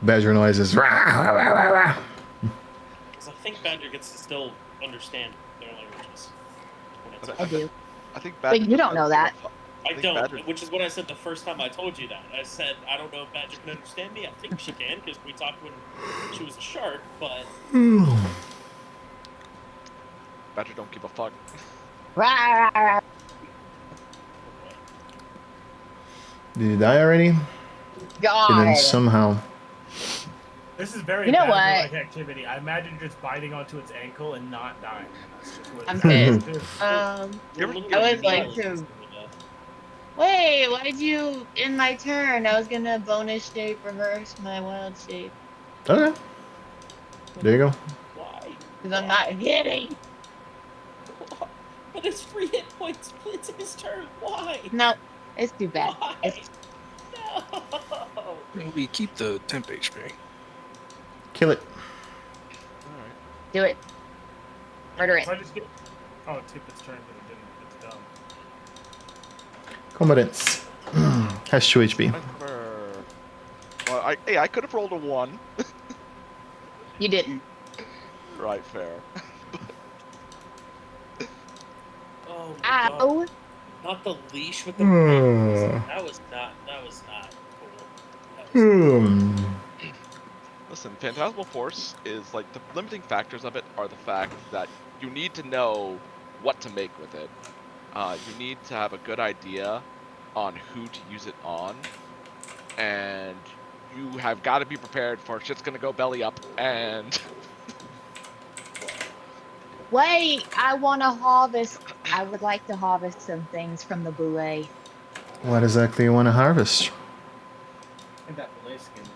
Badger noises. Rah, rah, rah, rah, rah. Because I think badger gets to still understand their languages. When it's I do. I think But you don't know that. I think don't, Badger- which is what I said the first time I told you that. I said, I don't know if Badger can understand me. I think she can, because we talked when she was a shark, but... Badger don't give a fuck. Rah, rah, rah. Did you die already? God. Didn't somehow. This is very You know badger-like activity. I imagine just biting onto its ankle and not dying. That's just what I'm it's pissed. I would like to- Wait, why'd you end my turn? I was gonna bonus shape reverse my wild shape. Okay. There you go. Why? Because I'm not hitting. But it's 3 hit points. It's his turn. Why? No, it's too bad. Why? It's, No. We keep the temp HP. Kill it. Alright. do it. Murder it. If I just get... Oh, it took its turn, but it didn't. It's dumb. Combatants. Has 2 HP. Well, I could have rolled a 1. You didn't. Right, fair. Oh my god. Ow. Not the leash with the rings. That was not cool. That was Listen, Phantasmal Force is like the limiting factors of it are the fact that you need to know what to make with it. You need to have a good idea on who to use it on, and you have got to be prepared for shit's gonna go belly up. And Wait, I want to harvest. I would like to harvest some things from the boulet. What exactly you want to harvest? And that belay skin would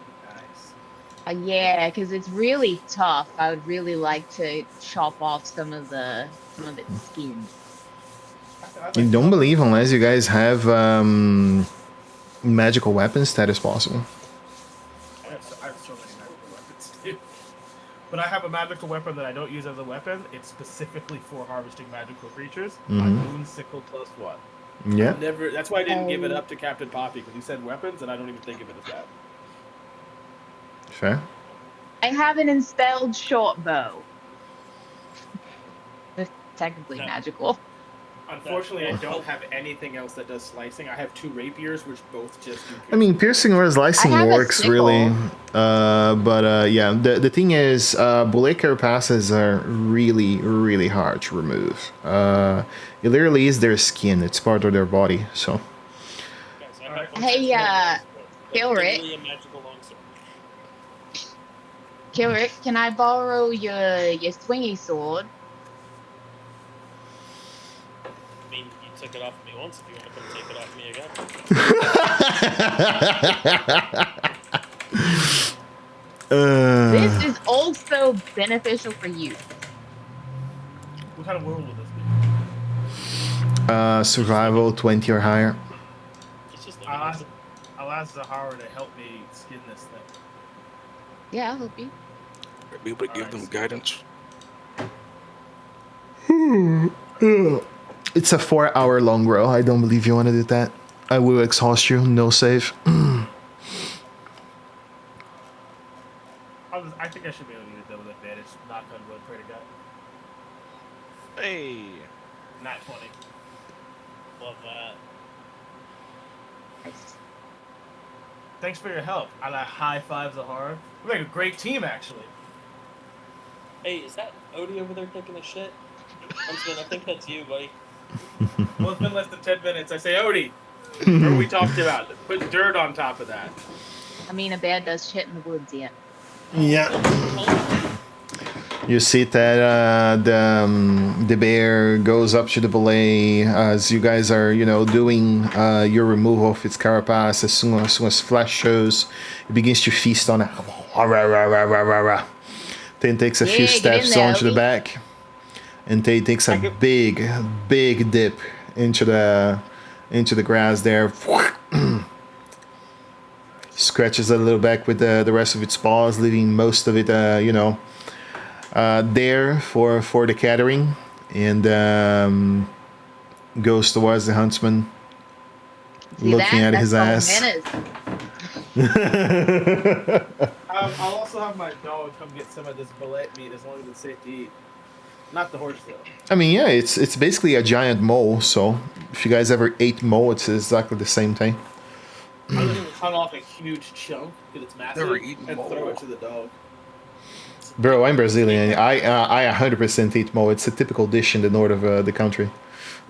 be nice. Yeah, because it's really tough. I would really like to chop off some of its skin. You don't believe unless you guys have magical weapons that is possible. I have so many magical weapons, too. But I have a magical weapon that I don't use as a weapon. It's specifically for harvesting magical creatures. My Moon Sickle +1. Yeah. Never. That's why I didn't give it up to Captain Poppy, because he said weapons, and I don't even think of it as that. Fair. I have an impelled short bow. It's technically No. magical. Unfortunately, I don't have anything else that does slicing. I have 2 rapiers, which both just do. I mean, piercing or slicing I have a works sickle. really. But yeah, the thing is, bullet passes are really, really hard to remove. It literally is their skin. It's part of their body. So Guys, I have one Hey, that's Kill Rick. literally a magical longsword. Rick, can I borrow your swingy sword? I mean, you took it off of me once. If you want to come take it off me again. This is also beneficial for you. What kind of world will this be? Survival 20 or higher. It's just I'll ask Zahara to help me skin this thing. Yeah, I'll help you. Be able to give them guidance. It's a 4-hour long row. I don't believe you want to do that. I will exhaust you. No save. I think I should be able to use double advantage. Knock on wood, pray to God. Hey. Not 20. Love that. Nice. Thanks for your help. I high five Zahara. We make a great team, actually. Hey, is that Odie over there taking a shit? Huntsman, I think that's you, buddy. Well, it's been less than 10 minutes. I say, Odie, what are we talked about? Put dirt on top of that. I mean, a bear does shit in the woods, yeah. Yeah. You see that the bear goes up to the belay as you guys are, doing your removal of its carapace. As soon as flesh shows, it begins to feast on it. Then takes a few steps onto the back, and Tay takes a big dip into the grass there. Scratches a little back with the rest of its paws, leaving most of it, there for the catering, and goes towards the huntsman, looking at his ass. I'll also have my dog come get some of this bullet meat as long as it's safe to eat. Not the horse, though. I mean, yeah, it's basically a giant mole, so if you guys ever ate mole, it's exactly the same thing. I'm going to cut off a huge chunk, because it's massive, Never eaten and mole. throw it to the dog. Bro, I'm Brazilian. I 100% eat mole. It's a typical dish in the north of the country.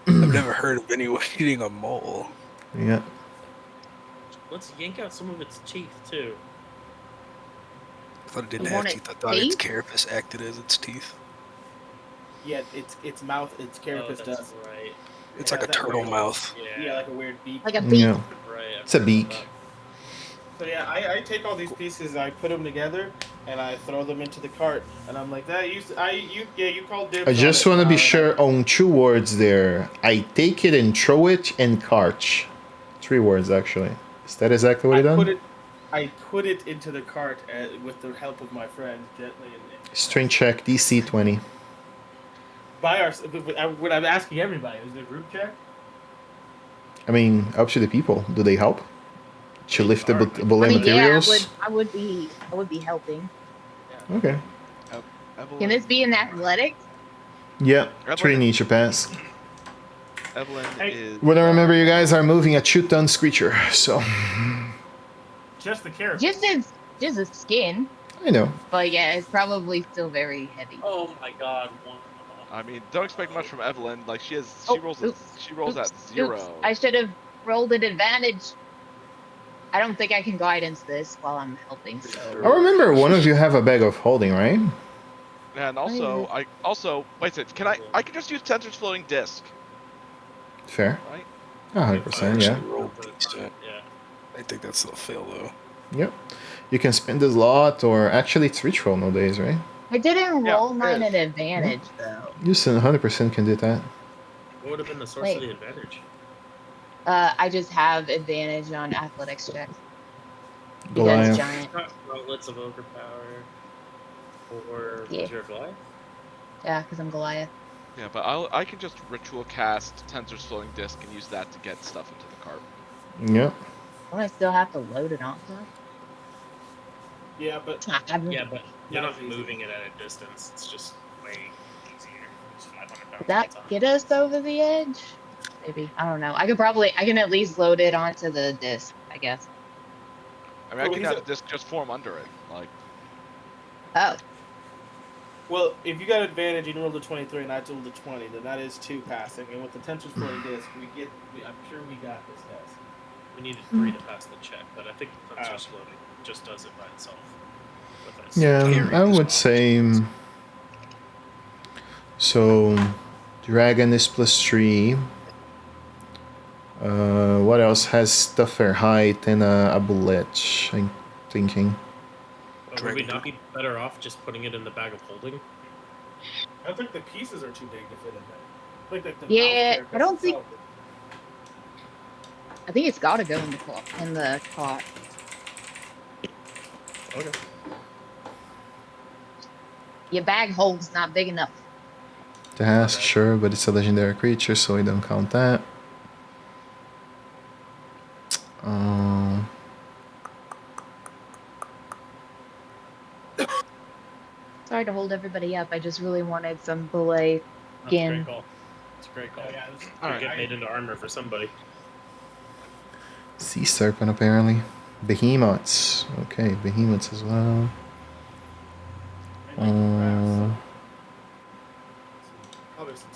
I've never heard of anyone eating a mole. Yeah. Let's yank out some of its teeth, too. I thought it didn't You have want teeth. I its thought its teeth? carapace acted as its teeth. Yeah, its mouth, its carapace that's does. right. It's It like a has that turtle weird- mouth. Yeah, like a weird beak. Like a beak. Yeah. Right. It's a beak. So yeah, I take all these pieces, I put them together, and I throw them into the cart, and I'm like, you called dibs. I just want to be sure on 2 words there. I take it and throw it and cart. 3 words, actually. Is that exactly what you done? I put it into the cart with the help of my friend, gently. Strength check, DC 20. When I'm asking everybody, is it a group check? I mean, up to the people. Do they help? To lift the belay I mean, materials? I would be helping. Okay. Evelyn, Can this be in athletics? Yeah, Evelyn- 3 need to pass. Evelyn is. Well, I remember you guys are moving a 2-ton creature, so Just the carrot. Just a skin, I know. but yeah, it's probably still very heavy. Oh my god. I mean, don't expect much from Evelyn. Like she rolls at Oops. 0. I should have rolled an advantage. I don't think I can guidance this while I'm helping. So. I remember one of you have a bag of holding, right? And also, wait a second. I can just use Tensor's floating disc, Fair. right? 100%, yeah. Roll decent. Yeah. I think that's still a fail though. Yep. You can spend a lot, or actually it's reach roll nowadays, right? I didn't Yeah, roll mine it at advantage though. You 100% can do that. What would have been the source Wait. of the advantage? I just have advantage on athletics checks. Because Goliath. giant. Gauntlets of Ogre Power. Or Yeah. was your Goliath? Yeah, because I'm Goliath. Yeah, but I can just ritual cast Tensor's floating disc and use that to get stuff into the cart. Yep. Don't I still have to load it on stuff? Yeah, but Yeah, but you're Not not easy. moving it at a distance. It's just way easier. It's 500 pounds. Would that get us over the edge? Maybe. I don't know. I can at least load it onto the disc, I guess. I mean, I Oh, can he's have a- the disc just form under it. Like, Oh, well, if you got advantage, you rolled a 23 and I rolled a 20, then that is 2 passing. And with the tensor's floating disc, I'm sure we got this test. We needed 3 to pass the check, but I think the Tensor's floating just does it by itself. with us. Yeah, Carry I this would on. say. So, dragon is +3. What else has tougher height and a bullet? I'm thinking. But would we Dragon not be better off just putting it in the bag of holding? I don't think the pieces are too big to fit in there. Like the Yeah, mouth I don't think. itself. I think it's got to go in the cot. Okay. Your bag hold's not big enough. The has, Okay. sure, but it's a legendary creature, so we don't count that. Um, Sorry to hold everybody up. I just really wanted some belay That's a skin. great call. It's a great call. Yeah, Could get made into armor for somebody. sea serpent, apparently. Behemoths. Okay, behemoths as well. Probably some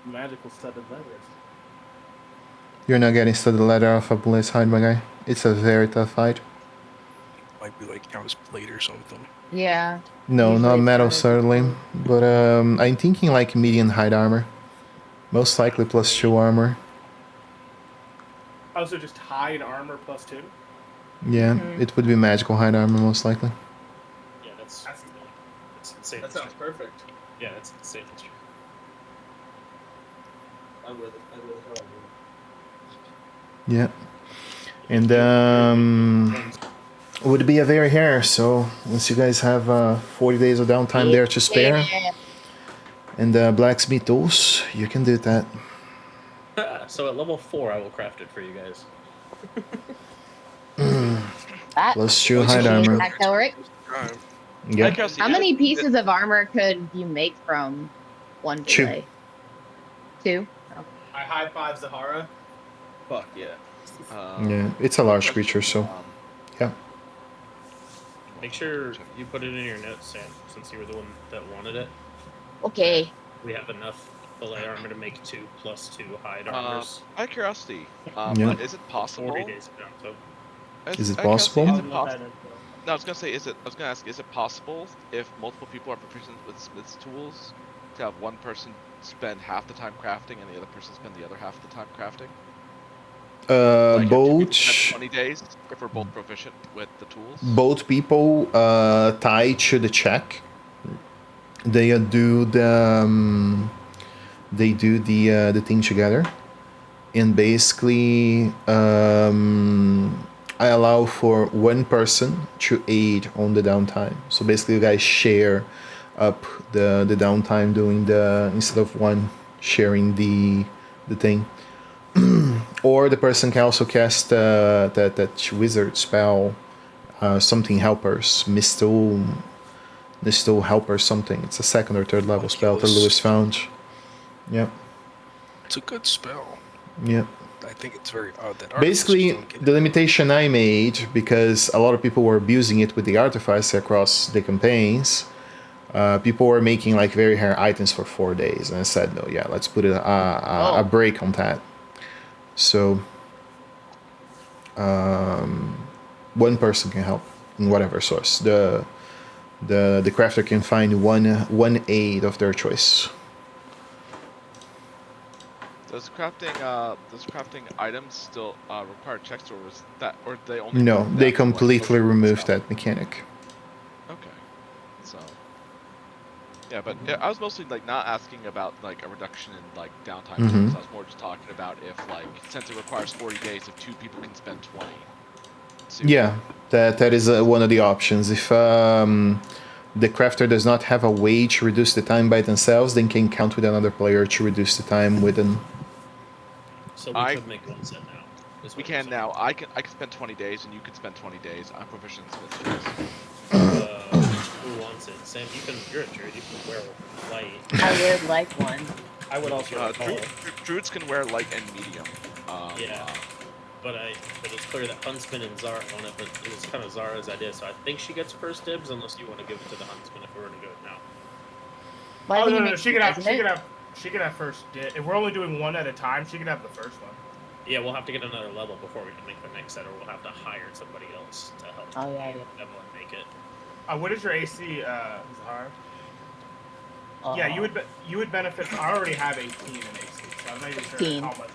magical studded leathers. You're not getting studded leather off a Bliss hide, my guy. It's a very tough fight. Might be like House Plate or something. Yeah. No, Usually not it's metal, better to certainly. hold. But I'm thinking like medium hide armor. Most likely +2 armor. Oh, so just hide armor +2? Yeah, Mhm. it would be magical hide armor, most likely. Yeah, that's insane. That sounds perfect. Yeah, that's insane. I'm with it. I'm with it. Yeah. And would be a very hair, so once you guys have 40 days of downtime there to spare Yeah. and blacksmith tools, you can do that. So at level 4, I will craft it for you guys. That +2 Like hide some armor. Back to Rick. Drive. Yeah. How many pieces of armor could you make from one 2. belay? 2? Oh. I high five Zahara. Fuck yeah. Yeah, it's a large creature, so yeah. Make sure you put it in your notes, Sam, since you were the one that wanted it. Okay. We have enough belay armor to make 2 + 2 hide armors. Out of curiosity, Yeah. is it possible? 40 days ago. So Is it out of curiosity, possible? Is it possible? No, I was gonna say, I was gonna ask, is it possible if multiple people are proficient with Smith's tools to have one person spend half the time crafting and the other person spend the other half of the time crafting? Like if 2 people spend 20 days if we're both proficient with the tools. Both people tied to the check. They do the thing together, and basically I allow for one person to aid on the downtime. So basically, you guys share up the downtime doing instead of one sharing the thing. Or the person can also cast that wizard spell, something helpers, Mistle helper something. It's a 2nd or 3rd level spell that Lewis found. Yep. It's a good spell. Yep. I think it's very odd that Basically, artificers don't get the it. limitation I made, because a lot of people were abusing it with the artificer across the campaigns, people were making like very rare items for 4 days, and I said no, yeah, let's put a break on that. So one person can help in whatever source. The crafter can find one aid of their choice. Does crafting items still require checks, or was that, or they only? No, remove they that for, like, completely social removed stuff? that mechanic. Okay, so yeah, but I was mostly like not asking about like a reduction in like downtime tools. I was more just talking about if like since it requires 40 days, if 2 people can spend 20. Yeah, that is one of the options. If the crafter does not have a way to reduce the time by themselves, they can count with another player to reduce the time with them. So we could make one set now. is We what you're can saying. now. I can spend 20 days, and you can spend 20 days. I'm proficient in Smith's tools. Who wants it? Sam, you're a druid. You can wear light. I would like one. I would also recall. Druids can wear light and medium. Yeah. But it's clear that Huntsman and Zara own it, but it was kind of Zara's idea, so I think she gets first dibs unless you want to give it to the Huntsman if we were to go now. Well, I Oh think it no, makes she sense, could doesn't it? have first. If we're only doing one at a time, she could have the first one. Yeah, we'll have to get another level before we can make the next set, or we'll have to hire somebody else to help Oh, yeah. Evelyn make it. What is your AC, Zahar? Uh, Yeah, you would benefit. I already have 18 in AC, so I'm not even sure 18. how much.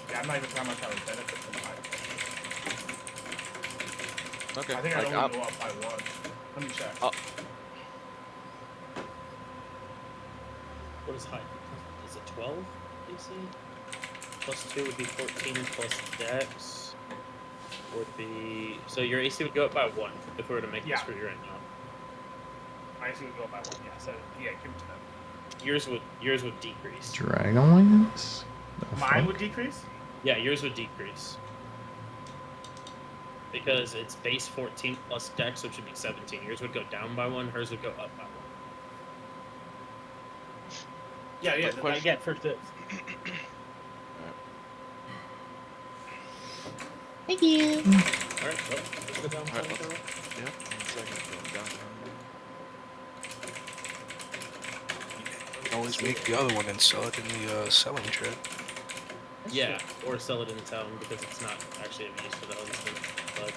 Yeah, I'm not even sure how much I would benefit from the high. Okay. I think I'd Like, only go up by 1. Let me check. What is high? Is it 12 AC? Plus 2 would be 14 plus dex. Would be... So your AC would go up by 1 if we were to make this for you right now. My AC would go up by 1, yeah. So, yeah, give it to them. Yours would decrease. Dragonlance? Mine would decrease? Yeah, yours would decrease. Because it's base 14 plus dex, so it should be 17. Yours would go down by 1, hers would go up by 1. Yeah, yeah, Quick I get first dibs. Thank you. Alright, well, let's go down. Alright, yeah, 1 second. Going down. You can always make the other one and sell it in the selling trade. Yeah, or sell it in town because it's not actually of use for the huntsman. But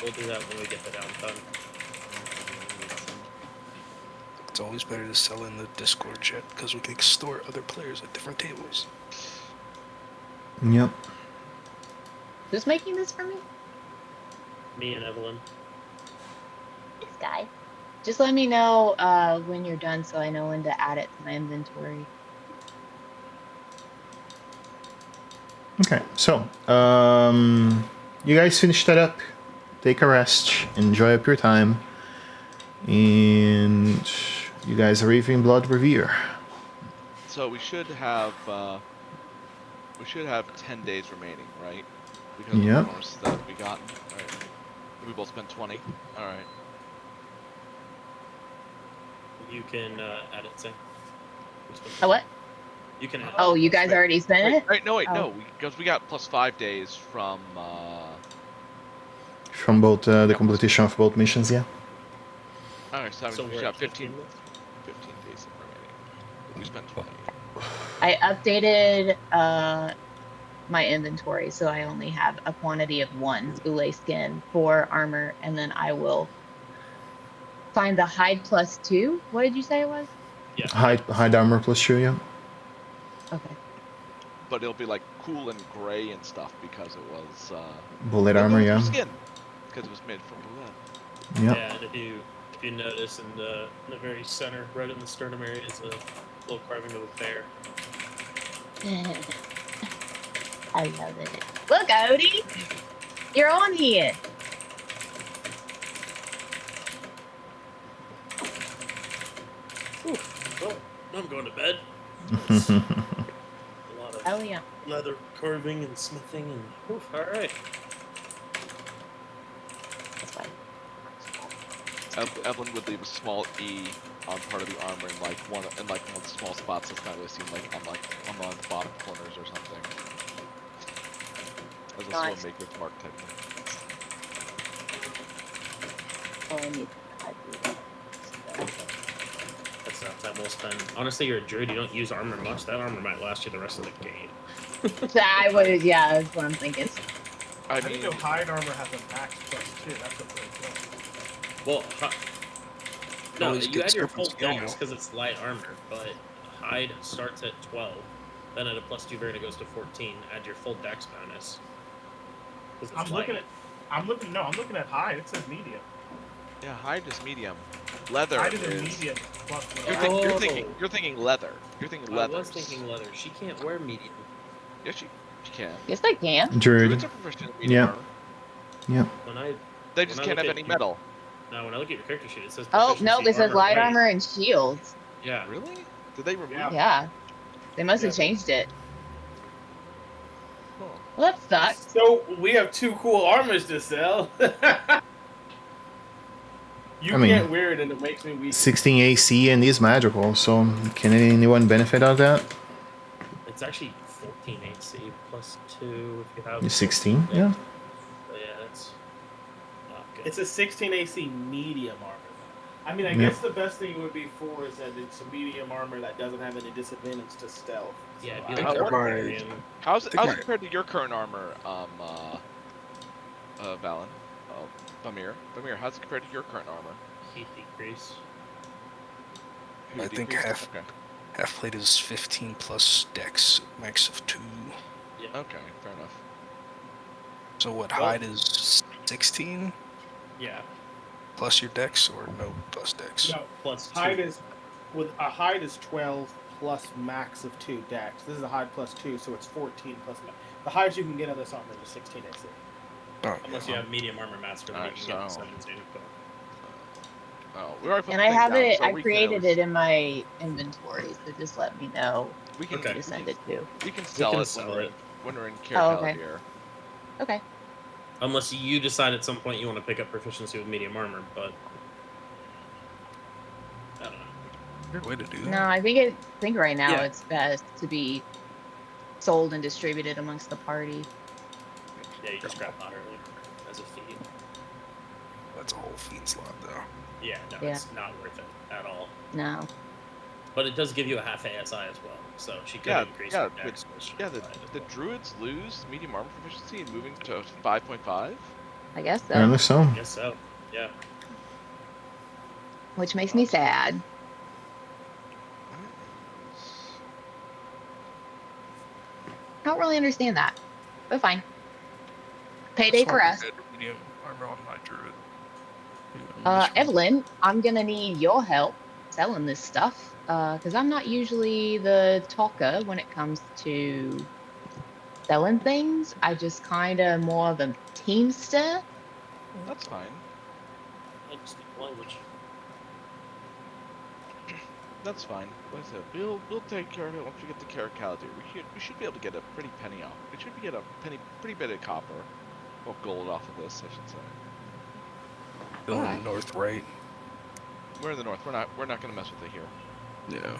we'll do that when we get the downtime. It's always better to sell in the Discord chat because we can extort other players at different tables. Yep. Who's making this for me? Me and Evelyn. This guy. Just let me know when you're done so I know when to add it to my inventory. Okay, so you guys finish that up. Take a rest. Enjoy up your time. And you guys are leaving Bloodhaver. So we should have 10 days remaining, right? Because Yep. of the more stuff we got. All right. We both spent 20. All right. You can add it, Sam. Oh, what? You can add Oh, it. you guys already spent it? Right, no, wait, Oh. no, because we got plus 5 days from. From both the completion of both missions, yeah. All right, so, So we we're should at have 15 left? days remaining. We spent 20. I updated my inventory, so I only have a quantity of 1 Ule skin, 4 armor, and then I will find the hide plus 2. What did you say it was? Yeah. Hide armor plus 2, yeah. Okay. But it'll be like cool and gray and stuff because it was. Bullet armor, yeah. Skin, because it was made from bullet. Yep. Yeah, and if you notice in the very center, right in the sternum area, is a little carving of a bear. I love it. Look, Odie! You're on here! Well, I'm going to bed. It's a lot of Oh, yeah. leather carving and smithing and alright. That's fine. Evelyn would leave a small E on part of the armor in like one of the small spots that's not really seen, like on the bottom corners or something. As a Nice. sword maker's mark type thing. Oh, I need to hide these. That's not time well spent. Honestly, you're a druid, you don't use armor much. That armor might last you the rest of the game. I would, yeah, that's what I'm thinking. I I mean, think the hide armor has a max plus 2. That's what it's Well, no, Always you get add your serpent's full gilmo. dex because it's light armor, but hide starts at 12. Then at a plus 2 variant it goes to 14. Add your full dex bonus. 'Cause it's I'm light. I'm looking at hide. It says medium. yeah, hide is medium. Leather Hide is is. a medium plus You're, whatever. you're thinking leather. You're thinking leather. I was thinking leather. She can't wear medium. Yes, she can. Yes, I can. Druid. Druids are proficient in medium Yeah. armor. Yep. They just When I can't look have at any your- metal. No, when I look at your character sheet, it says. Oh, no, proficiency it says light light. armor and shields. Yeah. Really? Did they remove? Yeah. Yeah. They must have Yeah. changed it. Oh. Well, that sucks. So we have 2 cool armors to sell. You I mean- can't wear it and it makes me weak. 16 AC and is magical, so can anyone benefit out of that? It's actually 14 AC plus 2 if you have. 16, yeah. But yeah, that's not good. It's a 16 AC medium armor. I mean, I Yeah. guess the best thing it would be for is that it's a medium armor that doesn't have any disadvantage to stealth. Yeah, So it'd be I like think a that might- barbarian. How's it think I- compared to your current armor, Valen? Bamir, how's it compared to your current armor? Heat decrease. I Heat think decrease? half plate is 15 plus dex, max of 2. Yeah. Okay, fair enough. So what? Well- Hide is 16 Yeah. plus your dex, or no plus dex? No, Plus 2. hide is with a hide is 12 plus max of 2 dex. This is a hide plus 2, so it's 14 plus max. The highest you can get on this armor is 16 AC. Oh, Unless you have medium armor master, then Alright, you can get so- 17. But we already put And the I thing have down, it. so I we can at created least- it in my inventory, so just let me know We can, Okay. who to send it to. we can sell can it sell when we're it. in Oh, okay. Kaer. Okay. unless you decide at some point you want to pick up proficiency with medium armor, but I don't know. good way to do that. No, I think right now Yeah. it's best to be sold and distributed amongst the party. Yeah, you just grab hot early as a feed. That's a whole feed slot, though. Yeah, no, Yeah. it's not worth it at all. No. But it does give you a half ASI as well, so she could Yeah, increase yeah, her dex. which Yeah, is fine as the well. druids lose medium armor proficiency and moving to 5.5. I guess so. Apparently so. I guess so. Yeah. Which makes me sad. I don't really understand that, but fine. Payday That's why for I us. did medium armor on my druid. Evelyn, I'm gonna need your help selling this stuff because I'm not usually the talker when it comes to selling things. I just kind of more of a teamster. That's fine. I just speak the language. That's fine. Like I said, we'll take care of it once we get to Kaer. We should be able to get a pretty penny off. We should get a pretty bit of copper, or gold off of this, I should say. Going Alright. north, right? We're in the north. We're not gonna mess with it here. Yeah.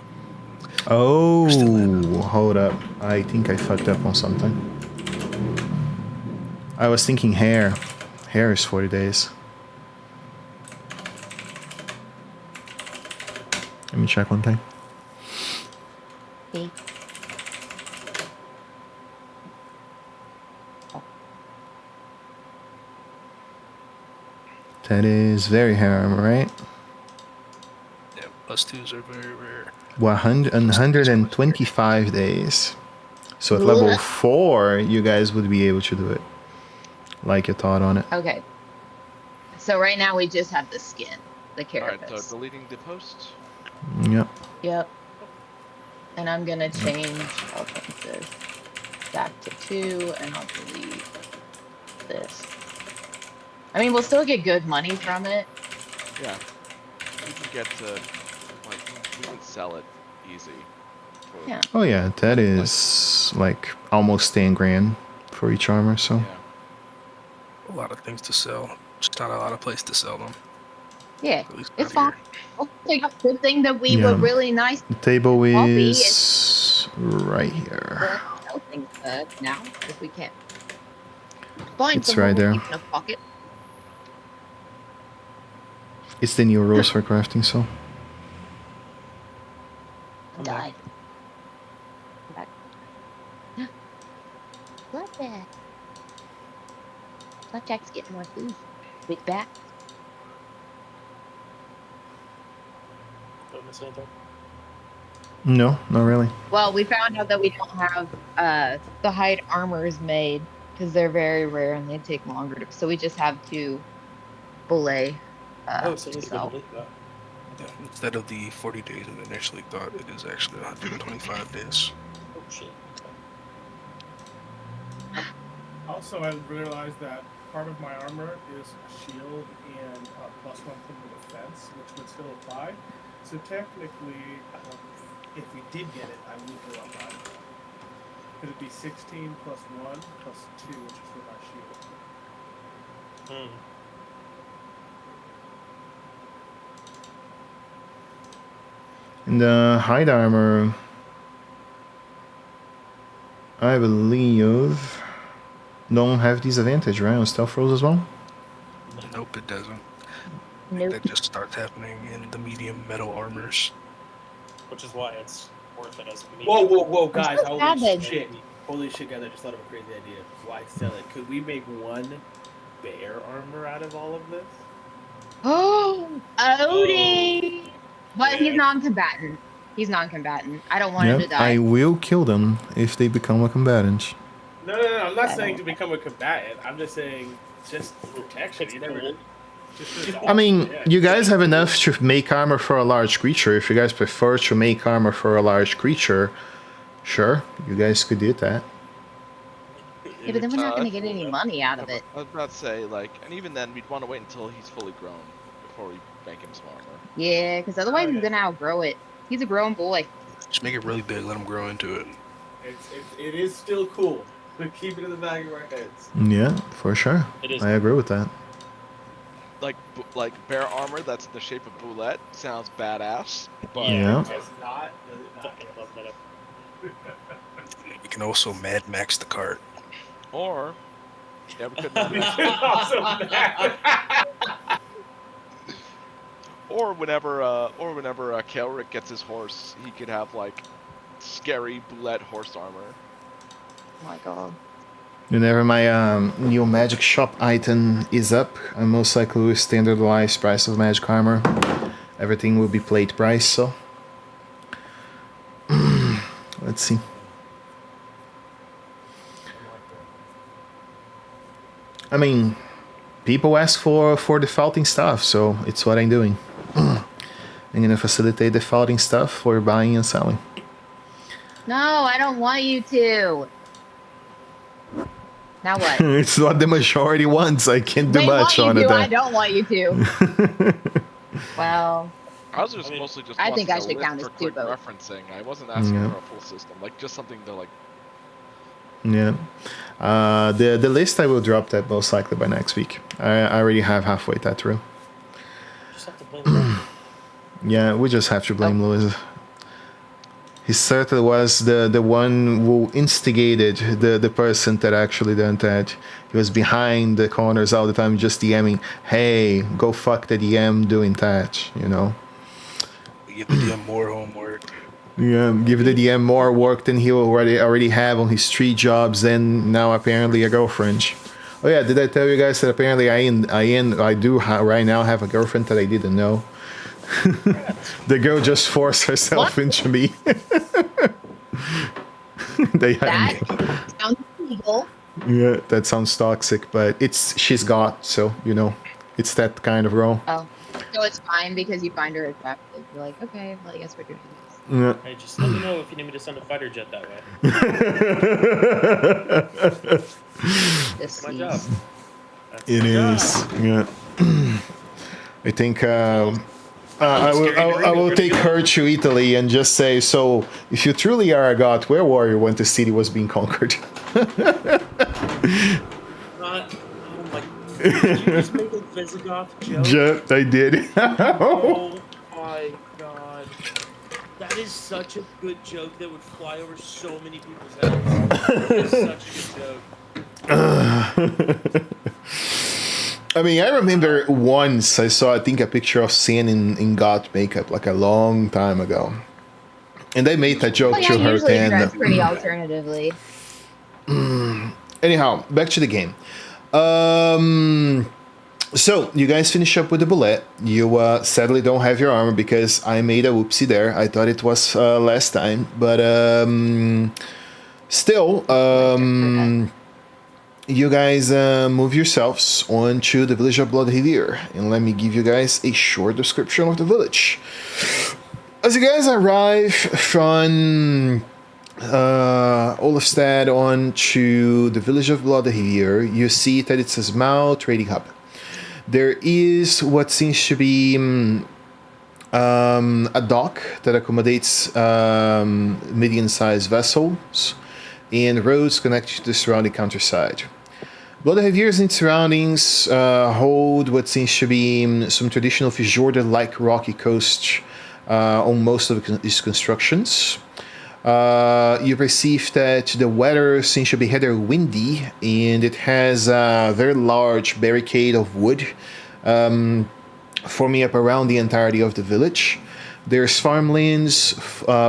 Oh, still in. hold up. I think I fucked up on something. I was thinking hair. Hair is 40 days. Let me check one thing. See? That is very hair armor, right? Yeah, plus 2s are very rare. 125 days. So at level Ugh. 4, you guys would be able to do it. Like your thought on it. Okay. So right now we just have the skin, the Alright, carapace. so deleting the post. Yep. Yep. And I'm gonna change all this back to 2, and I'll delete this. I mean, we'll still get good money from it. Yeah. We can get to like we can sell it easy. For, Yeah. Oh yeah, that is like almost 10 grand for each armor, so. Yeah. A lot of things to sell. Just not a lot of place to sell them. Yeah, At least it's not fine. Okay, good thing that we Yeah. were really nice. The table Coffee is right here. We'll sell things now if we can. Find It's someone right who'll there. keep in a pocket. It's the new rules for crafting, so. Died. Back. Bloodbath. Blackjack's getting more food. Big back. Don't miss anything. No, not really. Well, we found out that we don't have the hide armors made because they're very rare and they take longer to. So we just have 2 bullet. So to it's sell. good to that. Yeah, instead of the 40 days I initially thought, it is actually 125 days. Oh shit. Also, I realized that part of my armor is a shield and a +1 from the defense, which would still apply. So technically, if we did get it, I would go up by it. It'd be 16 plus 1 plus 2, which is for my shield. Hmm. And the hide armor, I believe, don't have disadvantage, right? On stealth rolls as well? Nope, it doesn't. Nope. That just starts happening in the medium metal armors. Which is why it's worth it as a Whoa, guys! so sad Holy that- shit! Holy shit, guys! I just thought of a crazy idea. Why sell it? Could we make one bear armor out of all of this? Oh, Odie! But he's Yeah. non-combatant. He's non-combatant. I don't want him to Yeah, I die. will kill them if they become a combatant. No. I'm not I saying don't- to become a combatant. I'm just saying just protection. You never. I mean, you guys have enough to make armor for a large creature. If you guys prefer to make armor for a large creature, sure, you guys could do that. Yeah, but then we're not going to get any money out of it. I was about to say, like, and even then, we'd want to wait until he's fully grown before we make him some armor. Yeah, because otherwise he's going to outgrow it. He's a grown boy. Just make it really big. Let him grow into it. It is still cool. But keep it in the back of our heads. Yeah, for sure. It is. I agree with that. Like bear armor that's in the shape of boulette sounds badass. But Yeah. It's not. Does it not? Fucking love that. You can also Mad Max the cart. Or yeah, we could We can also or whenever Kelric gets his horse, he could have like scary boulette horse armor. Oh my god. Whenever my new magic shop item is up, I most likely will standardize price of magic armor. Everything will be plate price, so let's see. I mean, people ask for defaulting stuff, so it's what I'm doing. I'm gonna facilitate defaulting stuff for buying and selling. No, I don't want you to. Now what? It's what the majority wants. I can't do They much want on you it. to, I don't want you to. Well, I was just I mean, mostly just I think wanting I a should list count for as quick two votes. referencing. I wasn't asking Yeah. for a full system, like just something to like. Yeah. The list I will drop that most likely by next week. I already have halfway that through. Just have to blame them. Yeah, we just have to blame Lewis. He certainly was the one who instigated the person that actually done that. He was behind the corners all the time, just DMing, hey, go fuck the DM doing that, you know? We give the DM more homework. Yeah, give the DM more work than he already have on his 3 jobs, and now apparently a girlfriend. Oh yeah, did I tell you guys that apparently I do right now have a girlfriend that I didn't know? The girl just forced herself into me. They that had, sounds illegal. yeah, that sounds toxic, but she's got, so you know, it's that kind of girl. Oh, so it's fine because you find her attractive. You're like, okay, well, I guess we're doing this. Yeah. Hey, just let me know if you need me to send a fighter jet that way. This That's my job. That's It my job. is, yeah. I think I will take her to Italy and just say, so if you truly are a god, where were you when the city was being conquered? Not. Oh my. Did you just make a Visigoth joke? Yeah, I did. Oh my god. That is such a good joke that would fly over so many people's heads. It is such a good joke. I mean, I remember once I saw, I think, a picture of Sin in god makeup, like a long time ago. And I made that joke Well, yeah, to her usually then. dress pretty alternatively. Anyhow, back to the game. So, you guys finish up with the bullet. You sadly don't have your armor because I made a whoopsie there. I thought it was last time. But still, you guys move yourselves on to the village of Bloodhaver. And let me give you guys a short description of the village. As you guys arrive from Olafstad on to the village of Bloodhaver, you see that it's a small trading hub. There is what seems to be a dock that accommodates medium-sized vessels and roads connect to the surrounding countryside. Bloodhaver and its surroundings hold what seems to be some traditional fjord-like rocky coast on most of its constructions. You perceive that the weather seems to be rather windy, and it has a very large barricade of wood forming up around the entirety of the village. There's farmlands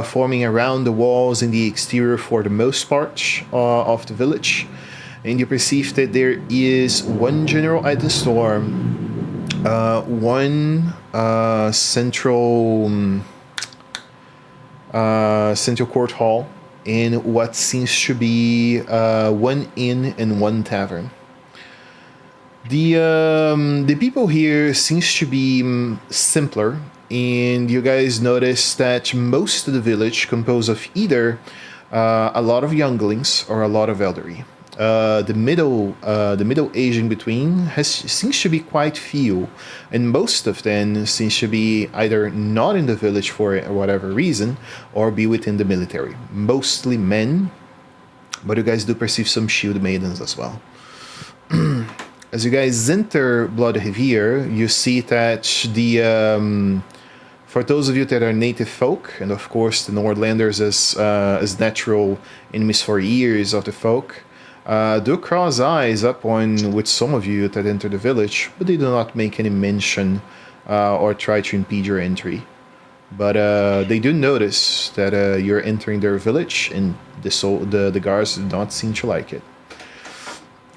forming around the walls in the exterior for the most part of the village. and you perceive that there is one general at the store, one central court hall, and what seems to be one inn and one tavern. The people here seems to be simpler, and you guys notice that most of the village composed of either a lot of younglings or a lot of elderly. The middle age in between seems to be quite few, and most of them seems to be either not in the village for whatever reason or be within the military. Mostly men, but you guys do perceive some shield maidens as well. As you guys enter Bloodhaver, you see that for those of you that are native folk, and of course the Nordlanders as natural enemies for years of the folk, do cross eyes up on with some of you that enter the village, but they do not make any mention or try to impede your entry. But they do notice that you're entering their village, and the guards do not seem to like it.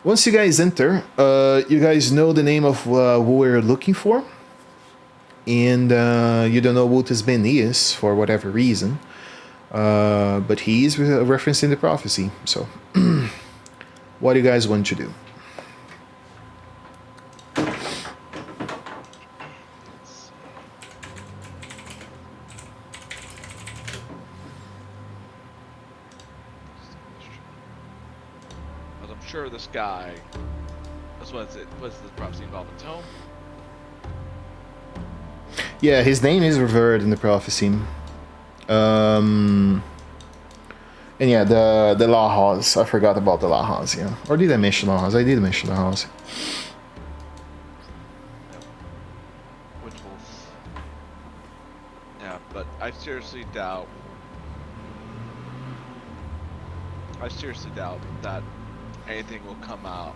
Once you guys enter, you guys know the name of who we're looking for, and you don't know what this man is for whatever reason, but he is referencing the prophecy. So, what do you guys want to do? Sure, this guy. Was this prophecy involved in tome? Yeah, his name is revered in the prophecy. And yeah, the Lahas. I forgot about the Lahas, yeah. Or did I mention Lahas? I did mention Lahas. Which will... Yeah, but I seriously doubt that anything will come out.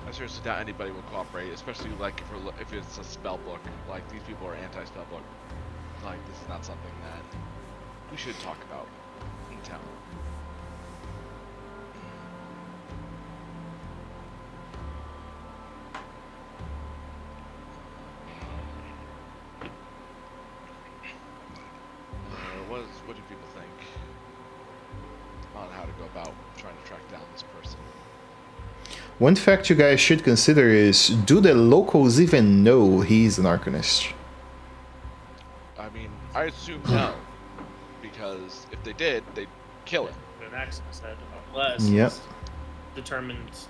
I seriously doubt anybody will cooperate, especially like if it's a spell book. Like, these people are anti-spell book. Like, this is not something that we should talk about in town. What do people think on how to go about trying to track down this person? One fact you guys should consider is, do the locals even know he's an Arcanist? I mean, I assume no, because if they did, they'd kill him. An access head, unless Yep. it's determined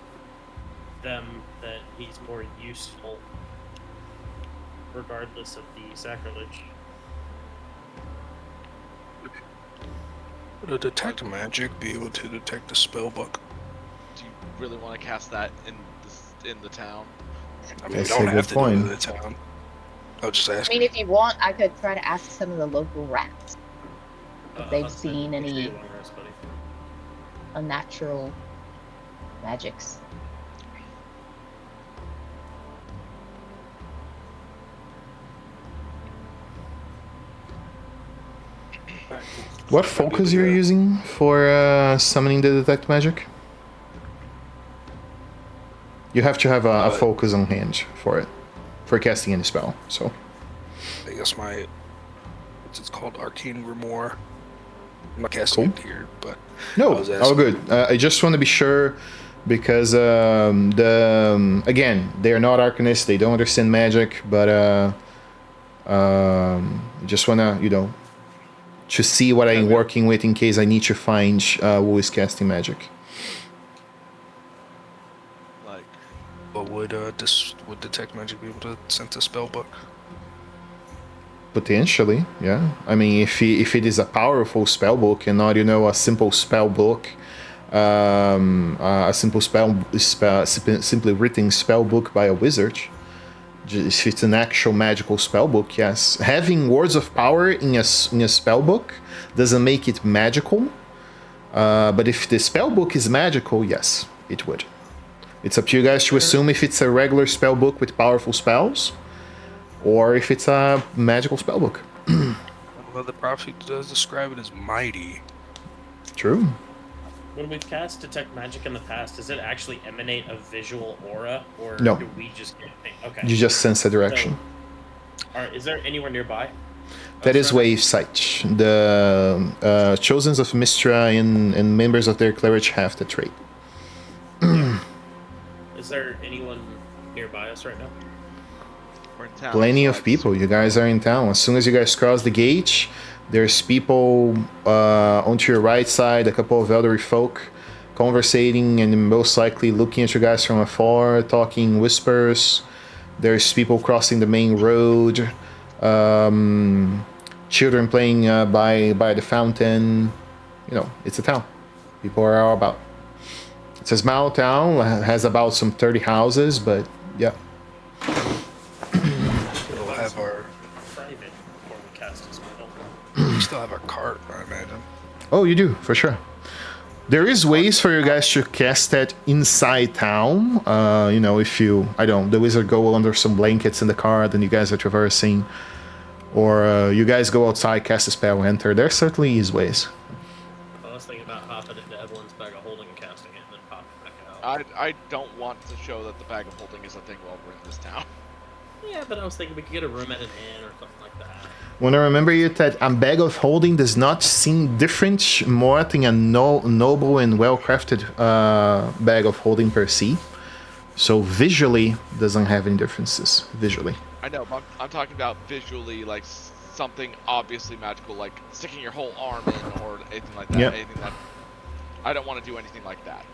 them that he's more useful, regardless of the sacrilege. Would a detect magic be able to detect a spell book? Do you really want to cast that in the town? I mean, That's we don't a have good to point. do it in the town. I was just I asking. mean, if you want, I could try to ask some of the local rats if they've Hudson, seen what do you any want, Rose, buddy? unnatural magics. What focus you're using for summoning the detect magic? You have to have a focus on hand for it, for casting any spell. So I guess what's it called? Arcane Grimoire. I'm not casting it here, but no, I was all asking. good. I just want to be sure because again, they are not arcanists. They don't understand magic, but just wanna to see what I'm working with in case I need to find who is casting magic. Like, But would detect magic be able to sense a spell book? Potentially, yeah. I mean, if it is a powerful spell book and not a simple spell book, a simple simply written spell book by a wizard. If it's an actual magical spell book, yes. Having words of power in a spell book doesn't make it magical. But if the spell book is magical, yes, it would. It's up to you guys to assume if it's a regular spell book with powerful spells, or if it's a magical spell book. Well, the prophecy does describe it as mighty. True. When we've cast detect magic in the past, does it actually emanate a visual aura, or No. do we just get okay? You just sense the direction. So, is there anywhere nearby? That is wave sight. The Chosens of Mystra and members of their clergy have the trait. Is there anyone nearby us right now? We're in town. Plenty so of I'd people. assume- You guys are in town. As soon as you guys cross the gate, there's people onto your right side, a couple of elderly folk conversating and most likely looking at you guys from afar, talking whispers. There's people crossing the main road. Children playing by the fountain. You know, it's a town. People are all about. It's a small town, has about some 30 houses, but yeah. We'll have our. Private before we cast a spell. We still have our cart, I imagine. Oh, you do, for sure. There is ways for you guys to cast that inside town. You know, if you, I don't know, the wizard go under some blankets in the cart and you guys are traversing. Or you guys go outside, cast a spell, enter. There certainly is ways. I was thinking about hopping into Evelyn's bag of holding and casting it, and then popping back out. I don't want to show that the bag of holding is a thing while we're in this town. Yeah, but I was thinking we could get a room at an inn or something like that. Want to remember you that a bag of holding does not seem different more than a noble and well-crafted bag of holding per se. So visually, doesn't have any differences. Visually. I know, but I'm talking about visually, like something obviously magical, like sticking your whole arm in or anything like that. Yep. Anything that I don't want to do anything like that.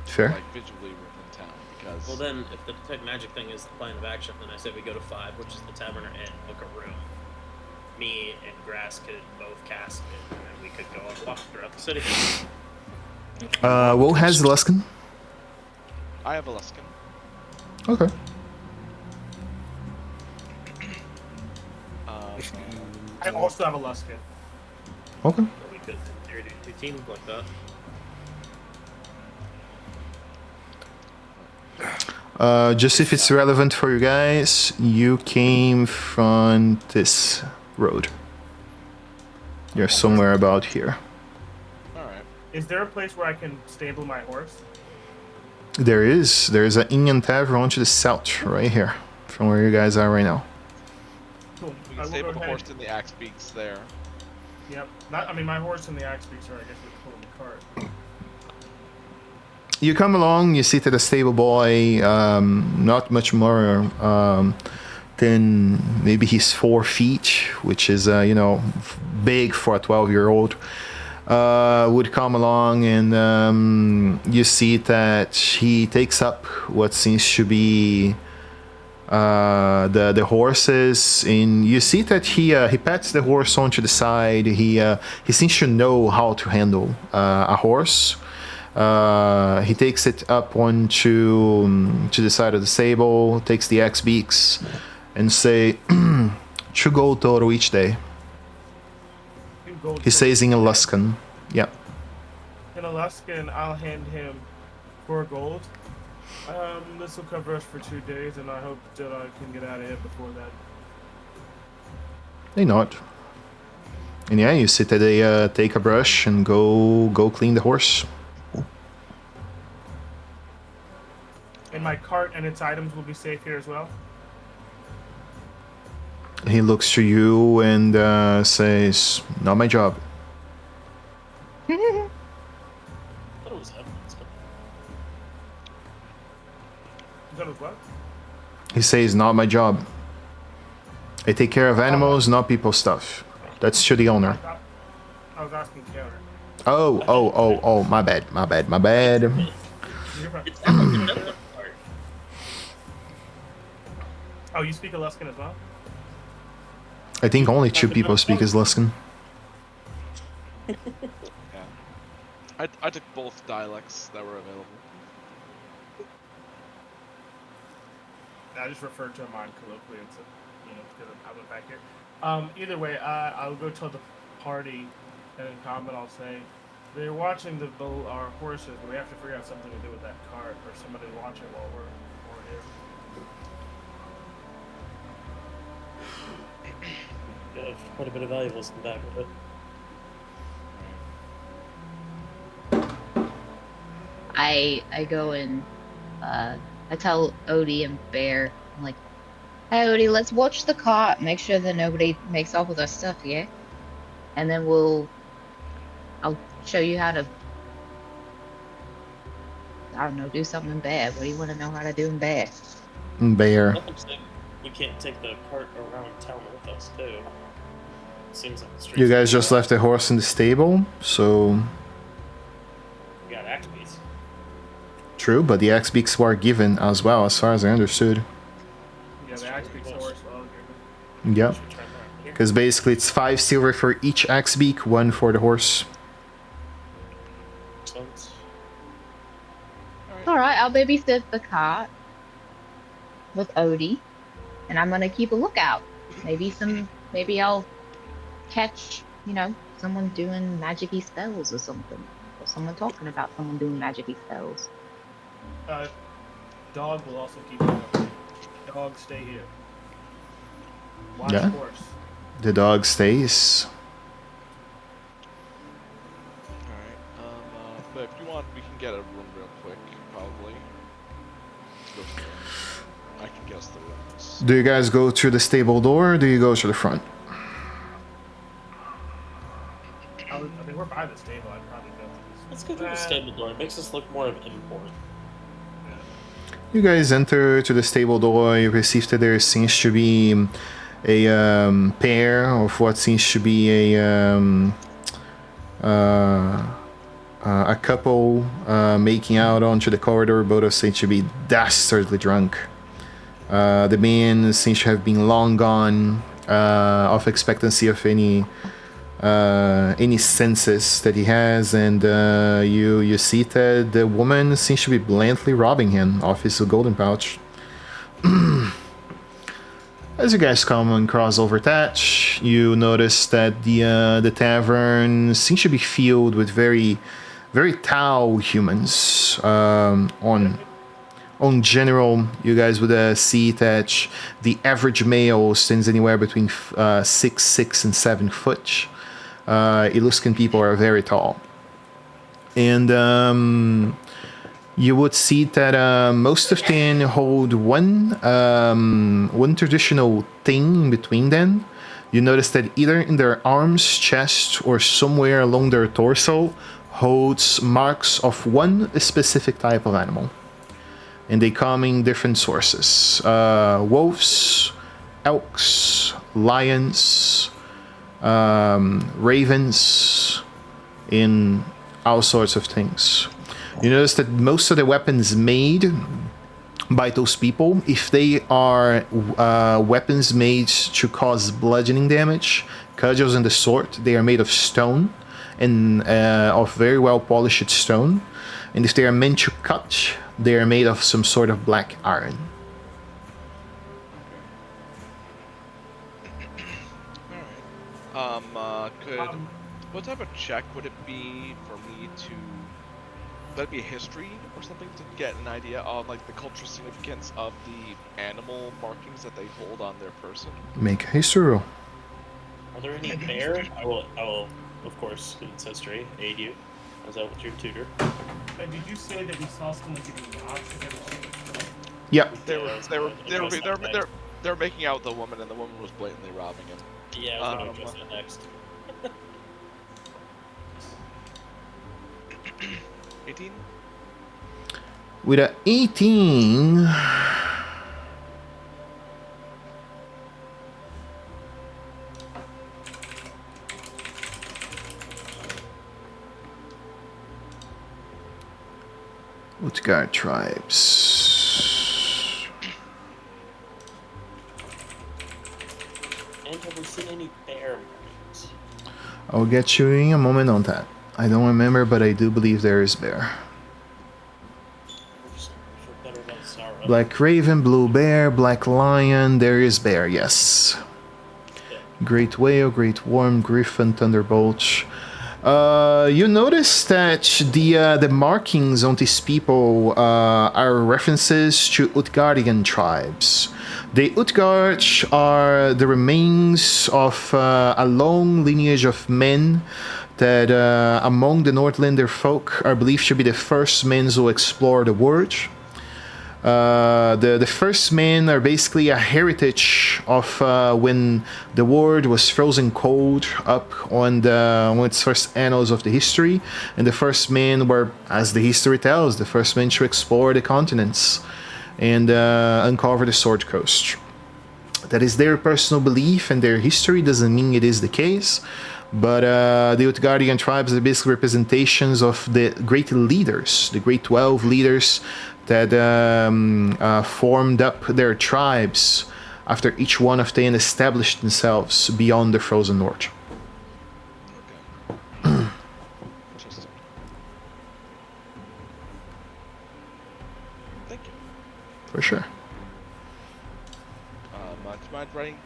Fair. Like visually we're in town because. Well, then, if the detect magic thing is the plan of action, then I say we go to 5, which is the tavern or inn, book a room. Me and Grass could both cast it, and then we could go on a walk throughout the city. What has Luskin? I have a Luskin. Okay. I also have a Luskin. Okay. So we could, in theory, do 2 teams like that. Just if it's relevant for you guys, you came from this road. You're somewhere about here. Alright. Is there a place where I can stable my horse? There's an inn and tavern to the south, right here, from where you guys are right now. Cool. We I can will stable go the ahead. horse in the axe beaks there. Yep. I mean, my horse and the axe beaks are, I guess, we pull in the cart. You come along, you see that a stable boy, not much more than maybe he's 4 feet, which is, you know, big for a 12-year-old, would come along and you see that he takes up what seems to be the horses, and you see that he pats the horse onto the side. He seems to know how to handle a horse. He takes it up onto to the side of the stable, takes the axe beaks, and say, 2 gold total each day. 2 gold He for says in a each day. Luskan. Yeah. In a Luskin, I'll hand him 4 gold. This will cover us for 2 days, and I hope that I can get out of here before that. They nod. And yeah, you see that they take a brush and go clean the horse. And my cart and its items will be safe here as well. He looks to you and says, "Not my job." I thought it was Evelyn's. Is that as well? He says, "Not my job. I take care of animals, not people's stuff. That's to the owner." I was asking Taylor. Oh, my bad. You're right. It's Evelyn's part. Oh, you speak Alaskan as well? I think only 2 people speak as Luskan. Yeah. I took both dialects that were available. I just referred to mine colloquially, and said, you know, because I went back here. Either way, I'll go tell the party, and in comment I'll say, they're watching our horses, but we have to figure out something to do with that cart, or somebody to watch it while we're here. Got quite a bit of valuables in the back of it. I go and I tell Odie and Bear, I'm like, hey Odie, let's watch the cart, make sure that nobody makes off with our stuff, yeah? And then I'll show you how to, I don't know, do something in Bear. What do you want to know how to do in Bear? Bear. Nothing saying we can't take the cart around town with us too. Seems like the streets. You guys just left the horse in the stable, so We got axe beats. true, but the axe beaks were given as well, as far as I understood. Yeah, the axe beaks horse. Well, Yeah, Should we try that here? because basically it's 5 silver for each axe beak, 1 for the horse. Excellent. All right, I'll babysit the cart with Odie, and I'm gonna keep a lookout. Maybe I'll catch, someone doing magic-y spells or something, or someone talking about someone doing magic-y spells. Dog will also keep an eye. Dog, stay here. Watch Yeah. horse. The dog stays. Alright, but if you want, we can get a room real quick, probably. Let's go through. I can guess the rooms. Do you guys go through the stable door, or do you go to the front? I mean, we're by the stable. I'd probably go to this. Let's go to the stable door. It makes us look more of import. You guys enter to the stable door. You perceive that there seems to be a pair of what seems to be a couple making out onto the corridor. Both seem to be dastardly drunk. The man seems to have been long gone, of expectancy of any senses that he has, and you see that the woman seems to be bluntly robbing him of his golden pouch. As you guys come and cross over that, you notice that the tavern seems to be filled with very, very tall humans. On general, you guys would see that the average male stands anywhere between 6 and 7 foot. Eluskan people are very tall. And you would see that most of them hold one traditional thing in between them. You notice that either in their arms, chest, or somewhere along their torso holds marks of one specific type of animal. And they come in different sources. Wolves, elks, lions, ravens, in all sorts of things. You notice that most of the weapons made by those people, if they are weapons made to cause bludgeoning damage, cudgels and the sort, they are made of stone, and of very well polished stone. And if they are meant to cut, they are made of some sort of black iron. What type of check would it be for me to... Would that be a history or something to get an idea of like the cultural significance of the animal markings that they hold on their person? Make a history roll. Are there any bear? I will, of course, it's history, aid you. Is that what your tutor? Did you say that we saw someone getting robbed? Yep. They were making out with the woman, and the woman was blatantly robbing him. Yeah, I was going to address that next. 18? With a 18... Utgard tribes. And have we seen any bear markings? I'll get you in a moment on that. I don't remember, but I do believe there is bear. Black raven, blue bear, black lion, there is bear, yes. Great whale, great worm, griffin, thunderbolt. You notice that the markings on these people are references to Utgardian tribes. The Utgard are the remains of a long lineage of men that among the Nordlander folk are believed to be the first men who explore the world. The first men are basically a heritage of when the world was frozen cold up on its first annals of the history, and the first men were, as the history tells, the first men to explore the continents and uncover the Sword Coast. That is their personal belief, and their history doesn't mean it is the case. But the Utgardian tribes are basically representations of the great leaders, the great 12 leaders that formed up their tribes after each one of them established themselves beyond the frozen north. Okay. Interesting. Thank you. For sure. Do you mind writing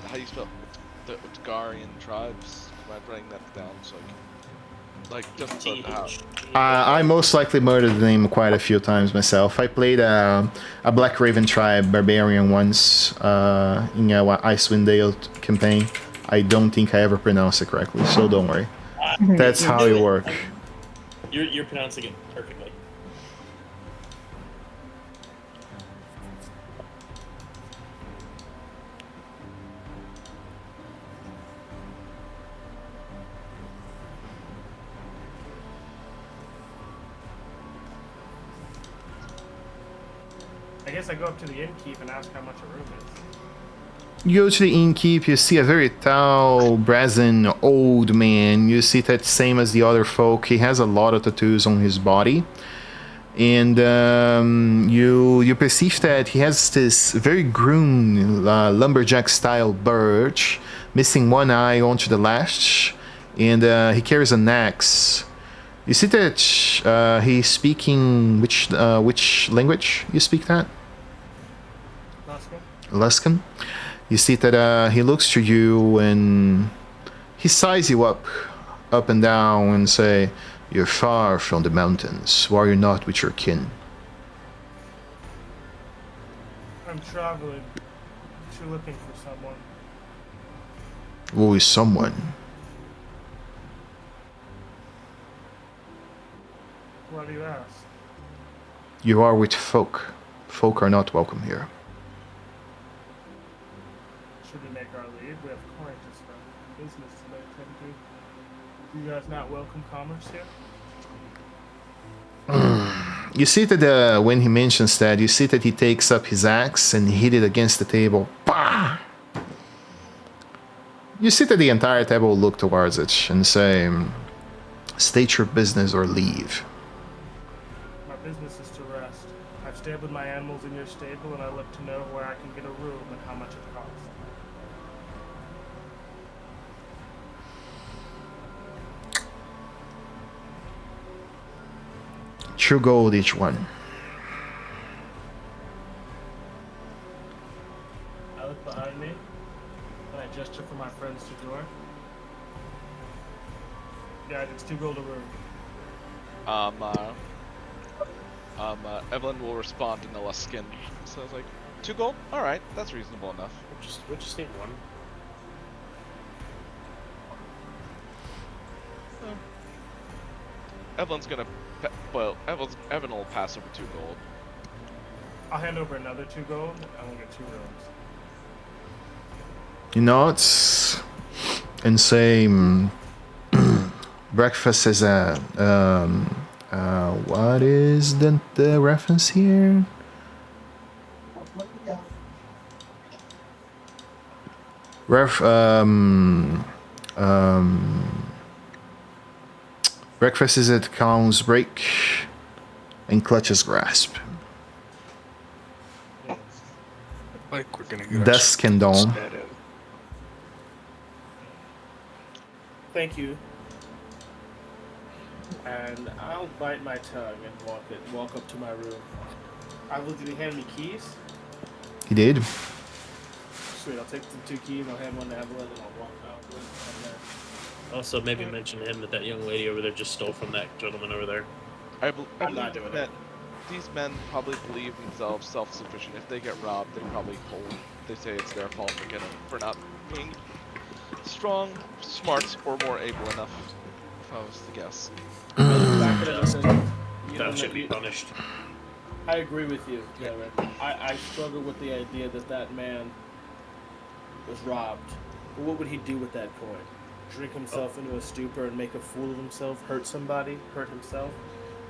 how you spell the Utgarian tribes? Do you mind writing that down so I can, like, just so how? I most likely murdered the name quite a few times myself. I played a Black Raven tribe barbarian once in a Icewind Dale campaign. I don't think I ever pronounced it correctly, so don't worry. That's how it works. You're pronouncing it perfectly. I guess I go up to the innkeep and ask how much a room is. You go to the innkeep, you see a very tall, brazen, old man. You see that same as the other folk. He has a lot of tattoos on his body. And you perceive that he has this very groomed lumberjack-style birch, missing one eye onto the left, and he carries an axe. You see that he's speaking which language you speak that? Luskan. You see that he looks to you and he sighs you up and down and say, "You're far from the mountains. Why are you not with your kin?" I'm traveling. You're looking for someone. Who is someone? Why do you ask? You are with folk. Folk are not welcome here. Should we make our leave? We have quite a business to attend to. Do you guys not welcome commerce here? You see that when he mentions that, you see that he takes up his axe and hit it against the table. Bah! You see that the entire table will look towards it and say, "State your business or leave." My business is to rest. I've stabled my animals in your stable, and I look to know where I can get a room and how much it costs. True gold each one. I look behind me, and I gesture for my friends to join. Guys, it's 2 gold a room. Evelyn will respond in the Luskan. So it's like, 2 gold? Alright, that's reasonable enough. We'll just need one. Evelyn's gonna, Evan will pass over 2 gold. I'll hand over another 2 gold, and we'll get 2 rooms. He nods and say, breakfast is a what is the reference here? Breakfast is at Calm's break and Clutch's grasp. Like we're gonna get Dusk and dawn. Thank you. And I'll bite my tongue and walk up to my room. Did he hand me keys? He did. Sweet, I'll take the 2 keys, I'll hand one to Evelyn, and I'll walk out with them. Also, maybe mention to him that young lady over there just stole from that gentleman over there. I I'm not doing that it. these men probably believe themselves self-sufficient. If they get robbed, they say it's their fault for not being strong, smart, or more able enough. If I was to guess. Back it up and say, you That don't should know- be you- punished. I agree with you, Gavin. I struggle with the idea that man was robbed. But what would he do with that coin? Drink himself into a stupor and make a fool of himself? Hurt somebody? Hurt himself?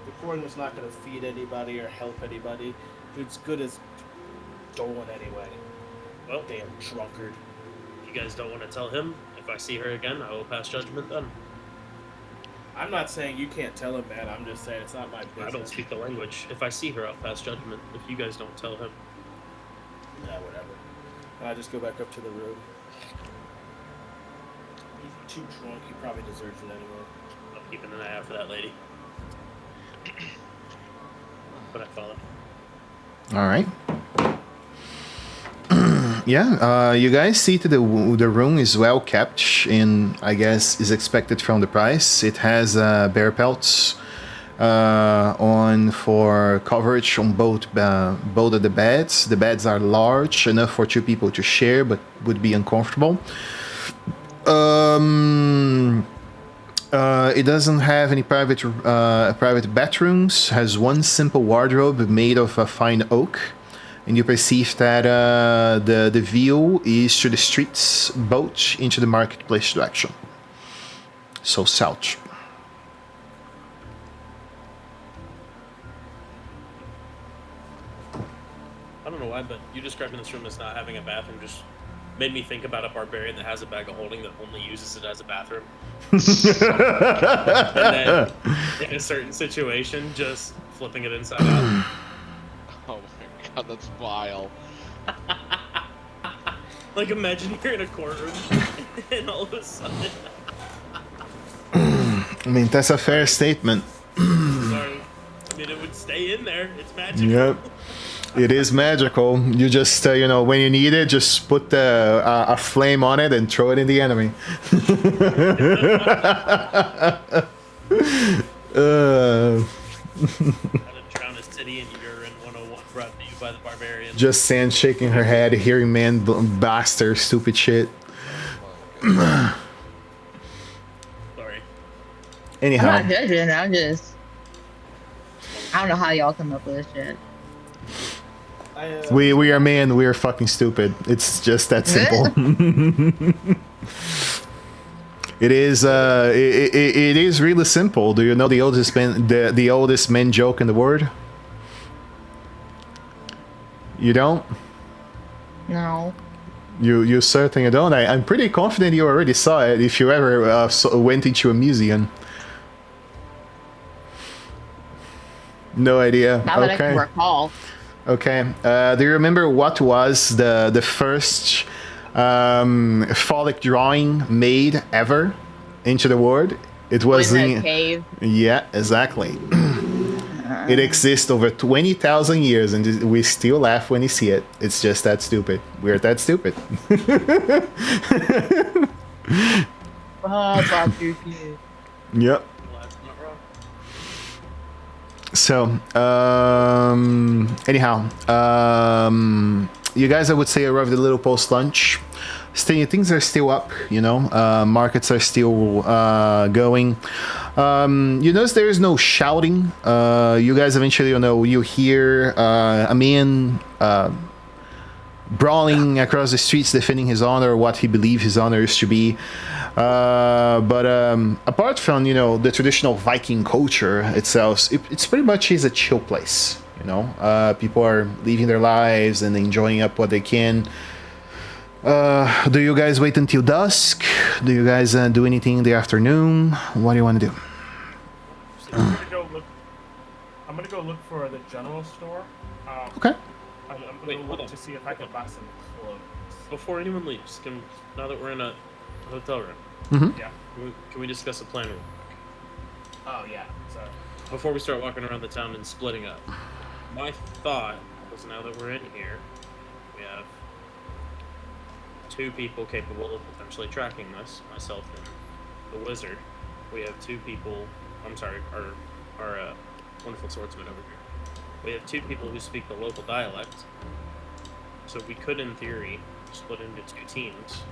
The coin was not going to feed anybody or help anybody. It's good as stolen anyway. Well, Damn drunkard. you guys don't want to tell him. If I see her again, I will pass judgment then. I'm not saying you can't tell him, man. I'm just saying it's not my business. I don't speak the language. If I see her, I'll pass judgment. If you guys don't tell him. Yeah, whatever. And I just go back up to the room. He's too drunk. He probably deserves it anyway. I'm keeping an eye out for that lady. But I follow. All right. Yeah, you guys see that the room is well kept, and I guess is expected from the price. It has bear pelts on for coverage on both of the beds. The beds are large enough for 2 people to share, but would be uncomfortable. It doesn't have any private bathrooms. Has one simple wardrobe made of fine oak. And you perceive that the view is to the streets, both into the marketplace direction. So south. I don't know why, but you describing this room as not having a bathroom just made me think about a barbarian that has a bag of holding that only uses it as a bathroom. And then, in a certain situation, just flipping it inside out. Oh my god, that's vile. Like, imagine you're in a courtroom and all of a sudden... I mean, that's a fair statement. Sorry. I mean, it would stay in there. It's magical. Yep. It is magical. You just, when you need it, just put a flame on it and throw it in the enemy. Drown his titty in urine 101 brought to you by the barbarian. Just Sand shaking her head, hearing man blast her stupid shit. Sorry. Anyhow. I'm not judging. I don't know how y'all come up with this shit. We are man, we are fucking stupid. It's just that simple. It is it is really simple. Do you know the oldest man joke in the world? You don't? No. You certainly don't. I'm pretty confident you already saw it if you ever went into a museum. No idea. Not that I can recall. Okay. Do you remember what was the first phallic drawing made ever into the world? It was in that cave. Yeah, exactly. It exists over 20,000 years, and we still laugh when you see it. It's just that stupid. We're that stupid. Yep. So, anyhow, you guys, I would say, arrived a little post-lunch. Things are still up, markets are still going. You notice there is no shouting. You guys eventually, you hear a man brawling across the streets, defending his honor, what he believes his honor is to be. But apart from the traditional Viking culture itself, it's pretty much is a chill place. People are living their lives and enjoying up what they can. Do you guys wait until dusk? Do you guys do anything in the afternoon? What do you want to do? So I'm gonna go look for the general store. Okay. I'm gonna go look to see if I can buy some clothes. Before anyone leaves, now that we're in a hotel room, Yeah. can we discuss a plan real quick? Oh yeah. So Before we start walking around the town and splitting up, my thought was now that we're in here, we have 2 people capable of potentially tracking us, myself and the wizard. We have 2 people, I'm sorry, our wonderful swordsman over here. We have 2 people who speak the local dialect. So we could, in theory, split into 2 teams.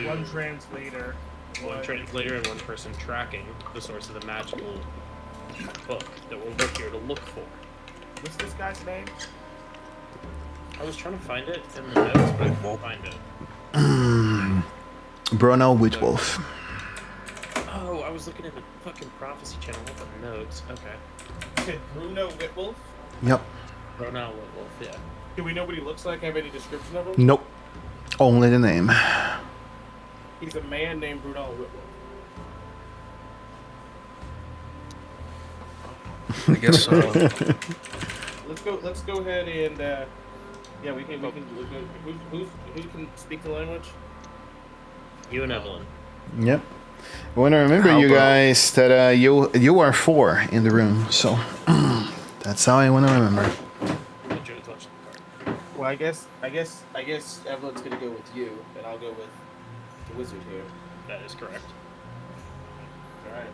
One translator. One translator and one person tracking the source of the magical book that we're here to look for. What's this guy's name? I was trying to find it in the notes, but I couldn't find it. Bruno Witwolf. Oh, I was looking at the fucking prophecy channel, not the notes. Okay. Okay, Bruno Whitwolf. Yep. Bruno Wolf, yeah. Do we know what he looks like? Have any description of him? Nope. Only the name. He's a man named Bruno Whitwolf. I guess so. Let's go ahead and yeah, we can who can speak the language? You and Evelyn. Yep. I want to remember How you about- guys that you are 4 in the room, so that's how I want to remember. Did you touch the card? Well, I guess Evelyn's gonna go with you, and I'll go with the wizard here. That is correct. All right.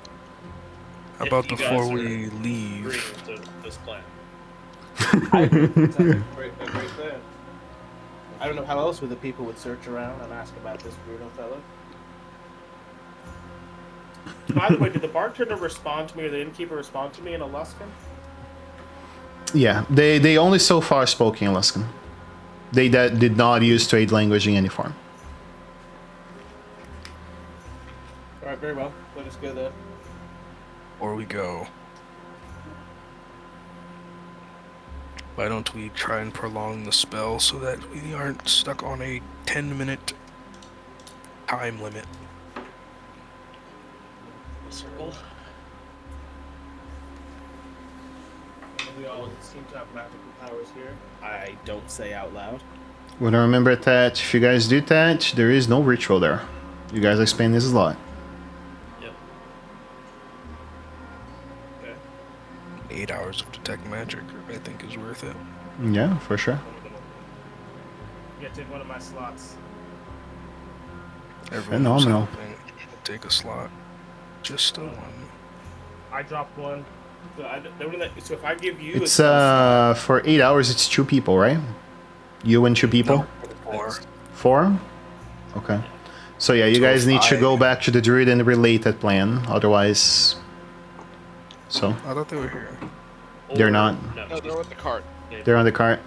How If about you before guys we Agreeing leave? to this plan. I agree. Sounds like a great plan. I don't know how else the people would search around and ask about this Bruno fellow. By the way, did the bartender respond to me or the innkeeper respond to me in Aluskan? Yeah, they only so far spoke in Alaskan. They did not use trade language in any form. All right, very well. Let us go there. Or we go. Why don't we try and prolong the spell so that we aren't stuck on a 10-minute time limit? Circle. We all seem to have magical powers here. I don't say out loud. Want to remember that if you guys do that, there is no ritual there. You guys explain this a lot. Yep. Okay. 8 hours of detect magic, I think, is worth it. Yeah, for sure. You gotta take one of my slots. Everyone knows Phenomenal. something. Take a slot. Just a one. I dropped one. So if I give you It's a for 8 hours. It's 2 people, right? You and 2 people. Or 4. Okay. So yeah, you So guys need to 5. go back to the druid and relate that plan. Otherwise, so I thought they were here. They're not. No, No, they're with the cart. they're on the cart.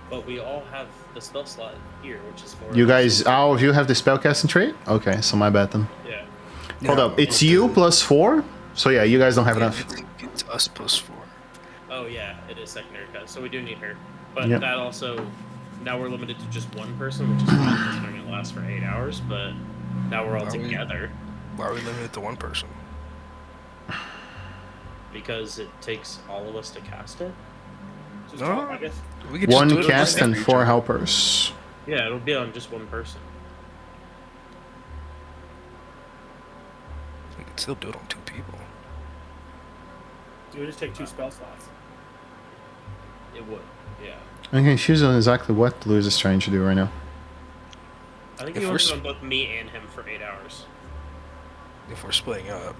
but we all have the spell slot here, which is for You guys, all of you have the spellcasting trait. Okay, so my bad then. Yeah. Hold up, it's you plus 4. So yeah, you guys don't have enough. It's us plus 4. Oh yeah, it is secondary cut, so we do need her. But Yep. that also, now we're limited to just one person, which is fine considering it lasts for 8 hours. But now we're all Are we? together Why are we limited to one person? because it takes all of us to cast it. just No. talk, I guess. We could just One do it on cast and stage. 4 helpers. Yeah, it'll be on just one person. We could still do it on 2 people. You would just take 2 spell slots. It would. Yeah. I'm confused on exactly what Lewis is trying to do right now. I think If he we're wants s- on both me and him for 8 hours. If we're splitting up.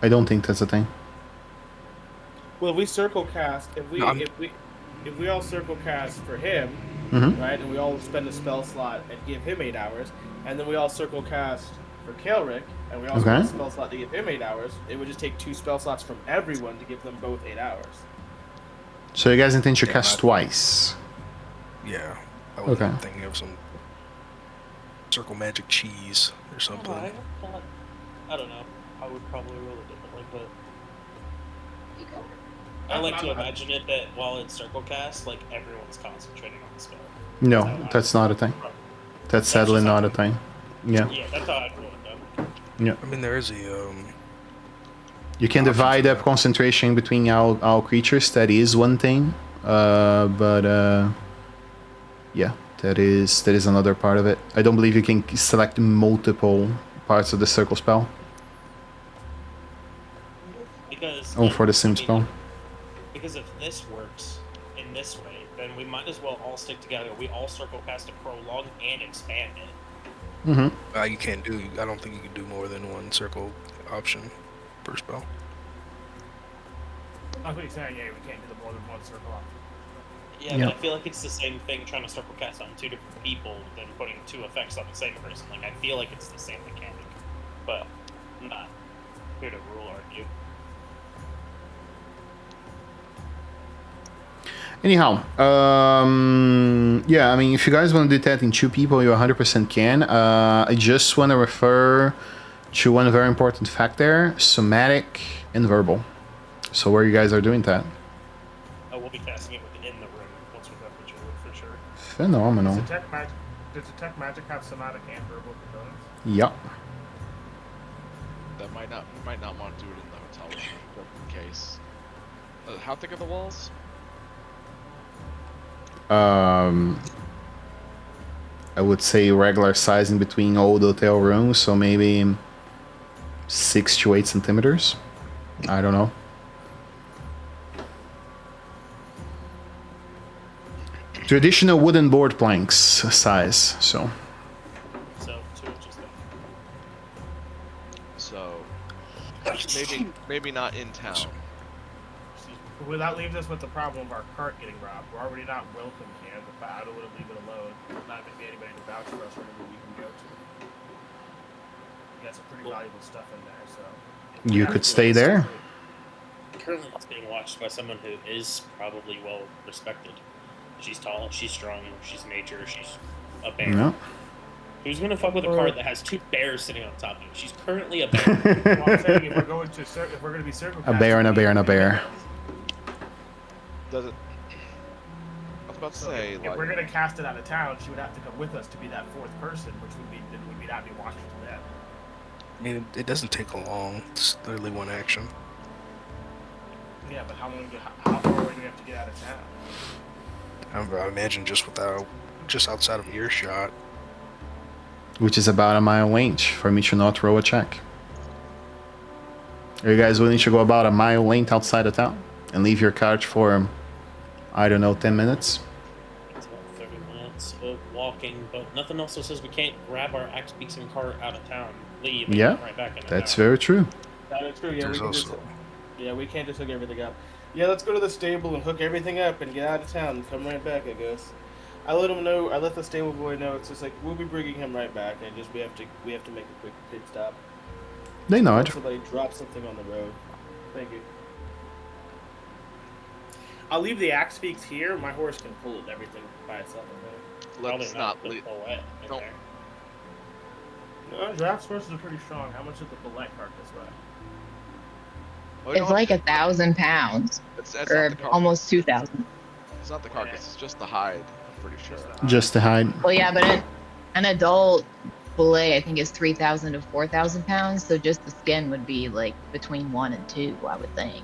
I don't think that's a thing. Well, if we circle cast, if we No, I'm- if we all circle cast for him, Mm-hmm. right, and we all spend a spell slot and give him 8 hours, and then we all circle cast for Kelric, and we all spend a Okay. spell slot to give him 8 hours, it would just take 2 spell slots from everyone to give them both 8 hours. So you guys intend to Yeah, cast I- twice. Yeah. I was Okay. thinking of some circle magic cheese or something. I don't know. I would probably roll it differently, but I I'm- like to I'm- imagine it that while it's circle cast, like everyone's concentrating on the spell. No, that's not a thing. That's sadly just not how- a thing. Yeah. Yeah, that's how I'd roll it though. I mean, there is a You can divide up concentration between all creatures. That is one thing. Yeah, that is another part of it. I don't believe you can select multiple parts of the circle spell. Because Oh, for the sim I mean, spell. Because if this works in this way, then we might as well all stick together. We all circle cast to prolong and expand it. Mm-hmm. you can't do. I don't think you can do more than one circle option per spell. That's what he's saying. Yeah, we can't do the more than one circle off. Yeah, Yeah. but I feel like it's the same thing trying to circle cast on two different people than putting two effects on the same person. Like, I feel like it's the same mechanic, but I'm not here to rule argue. Anyhow, yeah, I mean, if you guys want to do that in two people, you 100% can. I just want to refer to one very important fact there, somatic and verbal. So where you guys are doing that. We'll be casting it within the room once we're done with your room for sure. Phenomenal. Does detect magic have somatic and verbal components? Yep. That might not want to do it in the hotel room, just in case. How thick are the walls? I would say regular size in between old hotel rooms, so maybe 6 to 8 centimeters. I don't know. Traditional wooden board planks size, so. So 2 inches thick. So maybe not in town. Well, that leaves us with the problem of our cart getting robbed. We're already not welcome here. But I don't want to leave it alone. There's not going to be anybody to vouch for us wherever we can go to. We got some pretty valuable stuff in there, so. You could stay there. Currently, it's being watched by someone who is probably well respected. She's tall, she's strong, she's nature, she's a bear. No. Who's gonna fuck with a cart that has 2 bears sitting on top of it? She's currently a bear. Well, I'm saying if we're going to be circle A bear and a bear and a bear. Does it? I was about to say, if like, we're gonna cast it out of town, she would have to come with us to be that 4th person, which would not be watching to them. I mean, it doesn't take long. It's literally one action. Yeah, but how far away do we have to get out of town? I imagine just outside of earshot. Which is about a mile range for me to not roll a check. Are you guys willing to go about a mile length outside of town? And leave your couch for, I don't know, 10 minutes? It's about 30 minutes of walking, but nothing else that says we can't grab our axe beaks and cart out of town, leave, and Yeah, come right back in. that's very true. That is true. Yeah, There's we can also we can't just hook everything up. Yeah, let's go to the stable and hook everything up and get out of town and come right back, I guess. I let him know. I let the stable boy know. It's just like we'll be bringing him right back, and just we have to make a quick pit stop. They nod. Somebody drop something on the road. Thank you. I'll leave the axe beaks here. My horse can pull it everything by itself. let's not the leave. Bullet in Don't- there. Draft's horses are pretty strong. How much is the bullet cart this way? Oh, you It's know like what? 1,000 pounds, It's not or the carcass. almost 2,000. It's not the carcass. It's just the hide. I'm pretty sure. Just to hide. Well, yeah, but an adult fillet, I think, is 3,000 to 4,000 pounds. So just the skin would be like between 1 and 2, I would think.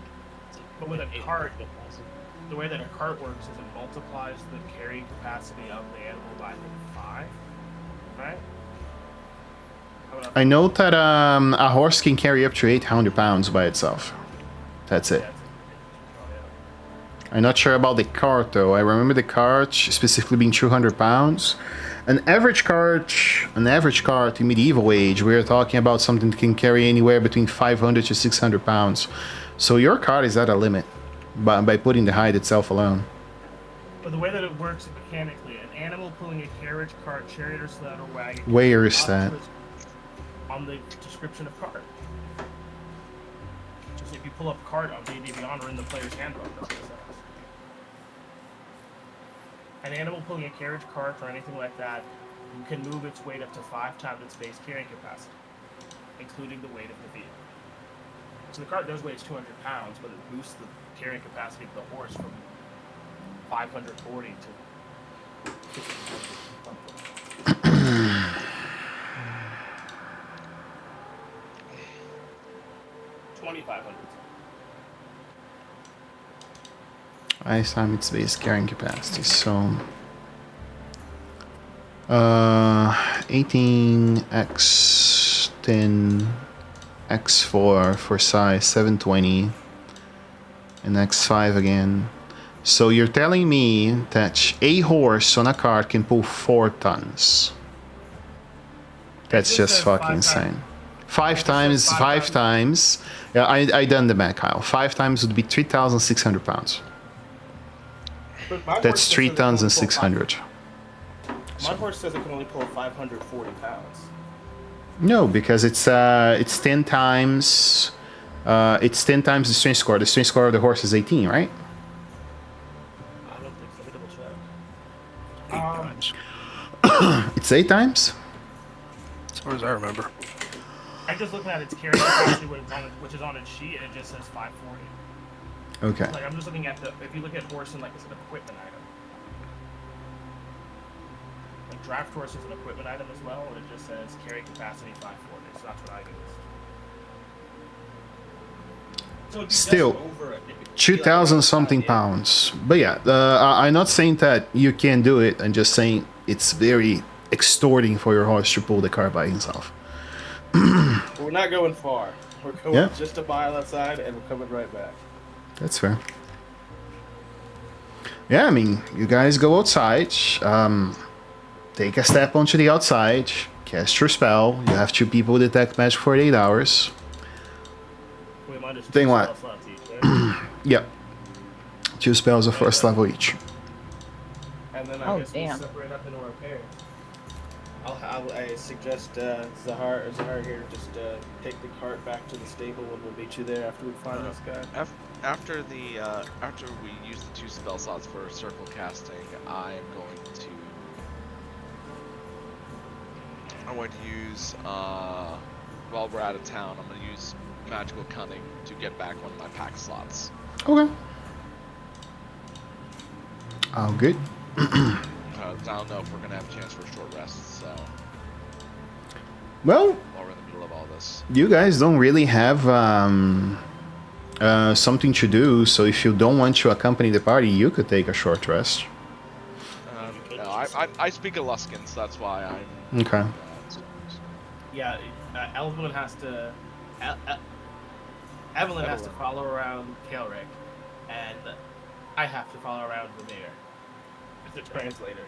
But with a cart, the way that a cart works is it multiplies the carrying capacity of the animal by 5, right? I know that a horse can carry up to 800 pounds by itself. That's it. I'm not sure about the cart though. I remember the cart specifically being 200 pounds. An average cart in medieval age, we're talking about something that can carry anywhere between 500 to 600 pounds. So your cart is at a limit by putting the hide itself alone. But the way that it works mechanically, an animal pulling a carriage, cart, chariot, or sled or wagon. Where is that? On the description of cart. Just if you pull up cart on D&D Beyond or in the player's handbook, that's what it says. An animal pulling a carriage, cart, or anything like that can move its weight up to 5 times its base carrying capacity, including the weight of the vehicle. So the cart does weigh 200 pounds, but it boosts the carrying capacity of the horse from 540 to 1,500. 2,500. Ice time its base carrying capacity. So 18x10 x4 for size 720 and x5 again. So you're telling me that a horse on a cart can pull 4 tons? That's It just says fucking 5 times- insane. 5 times, 5 times. Yeah, I done the math, Kyle. 5 times would be 3,600 pounds. But my That's horse 3 says it can tons only and pull 600. My horse says it can only pull 540 pounds. No, because it's 10 times. It's 10 times the strength score. The strength score of the horse is 18, right? I don't think so. Let me double check. 8 times. It's 8 times. As far as I remember. I'm just looking at its carrying capacity, which is on its sheet, and it just says 540. Okay. Like I'm just looking at if you look at horse and like it's an equipment item. Like draft horse is an equipment item as well, and it just says carrying capacity 540. So that's what I used. So it'd be Still, just over it. It'd be 2,000 like something yeah. pounds. But yeah, I'm not saying that you can't do it. I'm just saying it's very extorting for your horse to pull the car by himself. We're not going far. We're going just a mile outside, and we're coming right back. That's fair. Yeah, I mean, you guys go outside, take a step onto the outside, cast your spell. You have 2 people with detect magic for 8 hours. We might just Thing do what? spell slots each, right? Yep. 2 spells of first level each. And then Oh, I guess damn. we'll separate up into our pairs. I suggest Zahar here just take the cart back to the stable, and we'll meet you there after we find this guy. After we use the 2 spell slots for circle casting, I am going to use while we're out of town, I'm going to use magical cunning to get back one of my pack slots. Okay. Oh, good. I don't know if we're going to have a chance for a short rest, so Well, while we're in the middle of all this. you guys don't really have something to do, so if you don't want to accompany the party, you could take a short rest. No, I speak Aluskan, so that's why I'm... Okay. Yeah, Evelyn has to. Evelyn has to follow around Kaelric, and I have to follow around Vermeer as the translator.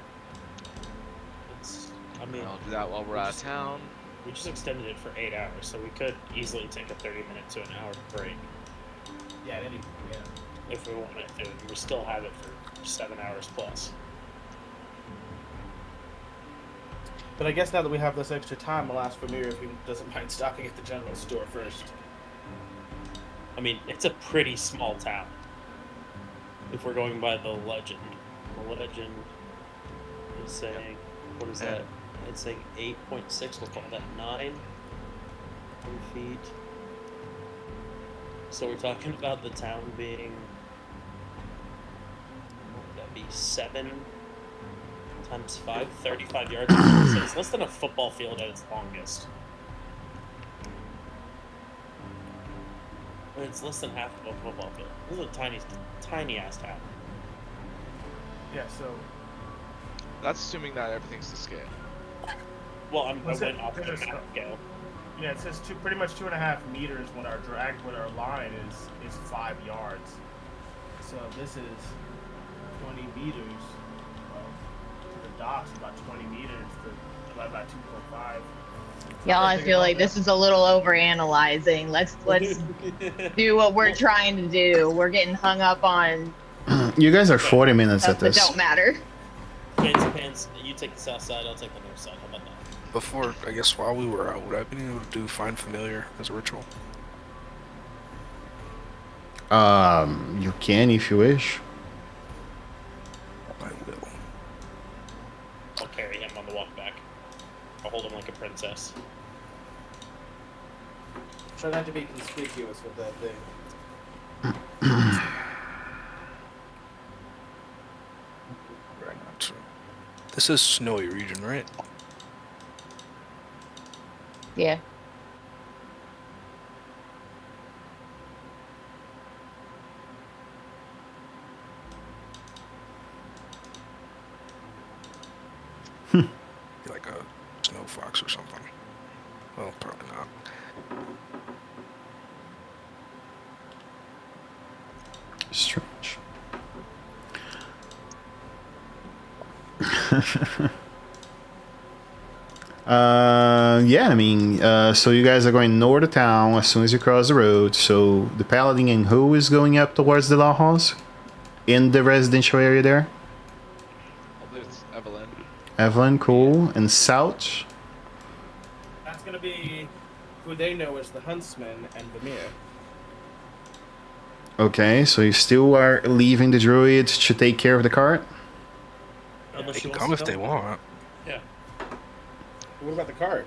I mean, I'll do that while we're out of town. we just extended it for 8 hours, so we could easily take a 30-minute to an hour break Yeah, if we wanted to. And we still have it for 7 hours plus. But I guess now that we have this extra time, I'll ask Vermeer if he doesn't mind stopping at the general store first. I mean, it's a pretty small town. If we're going by the legend. The legend is saying, what is that? It's saying 8.6, we'll call that 9 feet. So we're talking about the town being, what would that be, 7 times 5, 35 yards. So it's less than a football field at its longest. And it's less than half of a football field. This is a tiny ass town. Yeah, so That's assuming that everything's to scale. Well, I What's went it? off the There's map scale. yeah, it says pretty much 2.5 meters when our line is 5 yards. So this is 20 meters. To the docks, about 20 meters to about 2.5. Y'all, I feel like this is a little over analyzing. Let's do what we're trying to do. We're getting hung up on You guys are 40 minutes stuff at that this. don't matter. Pans, you take the south side, I'll take the north side. How about that? Before, I guess while we were out, would I have been able to do Find Familiar as a ritual? You can if you wish. I will. I'll carry him on the walk back. I'll hold him like a princess. Try not to be conspicuous with that thing. Right now, too. This is snowy region, right? Yeah. Like a snow fox or something. Well, probably not. Strange. Yeah, I mean, so you guys are going north of town as soon as you cross the road. So the paladin and who is going up towards the law halls in the residential area there? I believe it's Evelyn. Evelyn, cool. And south? That's gonna be who they know as the Huntsman and Vamir. Okay, so you still are leaving the druid to take care of the cart? Unless They she can wants come to if they want. Yeah. What about the cart?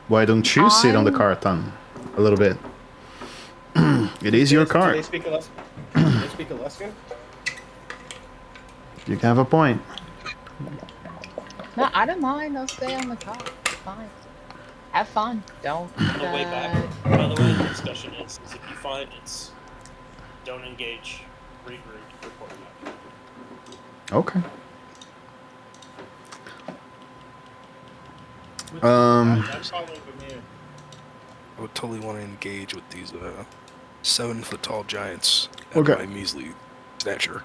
Why don't you sit on the I'm- cart then? A little bit. It is your Do they cart. speak Do they speak Alaskan? You have a point. No, I don't mind. I'll stay on the car. It's fine. Have fun. Don't. On the way back, by the way, the discussion is if you find it's don't engage, regroup, report back. Okay. I'm following Vamir. I would totally want to engage with these 7-foot tall giants at Okay. my measly stature.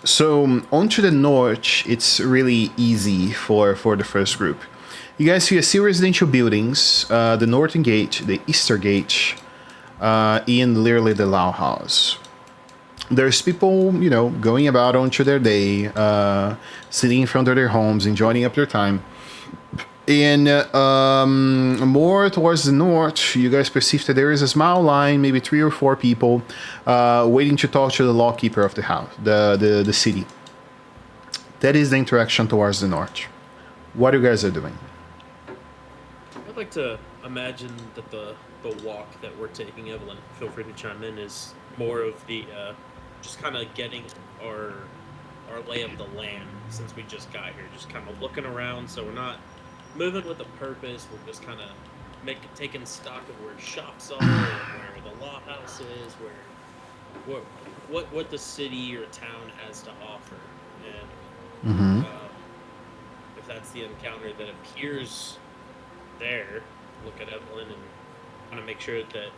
So onto the north, it's really easy for the first group. You guys see a few residential buildings, the northern gate, the eastern gate, and literally the Lao House. There's people, you know, going about onto their day, sitting in front of their homes, enjoying up their time. And more towards the north, you guys perceive that there is a small line, maybe 3 or 4 people, waiting to talk to the lawkeeper of the house, the city. That is the interaction towards the north. What you guys are doing? I'd like to imagine that the walk that we're taking, Evelyn, feel free to chime in, is more of the just kind of getting our lay of the land since we just got here. Just kind of looking around, so we're not moving with a purpose. We're just kind of taking stock of where shops are, and where the law house is, where what the city or town has to offer, and Mm-hmm. if that's the encounter that appears there, look at Evelyn and kind of make sure that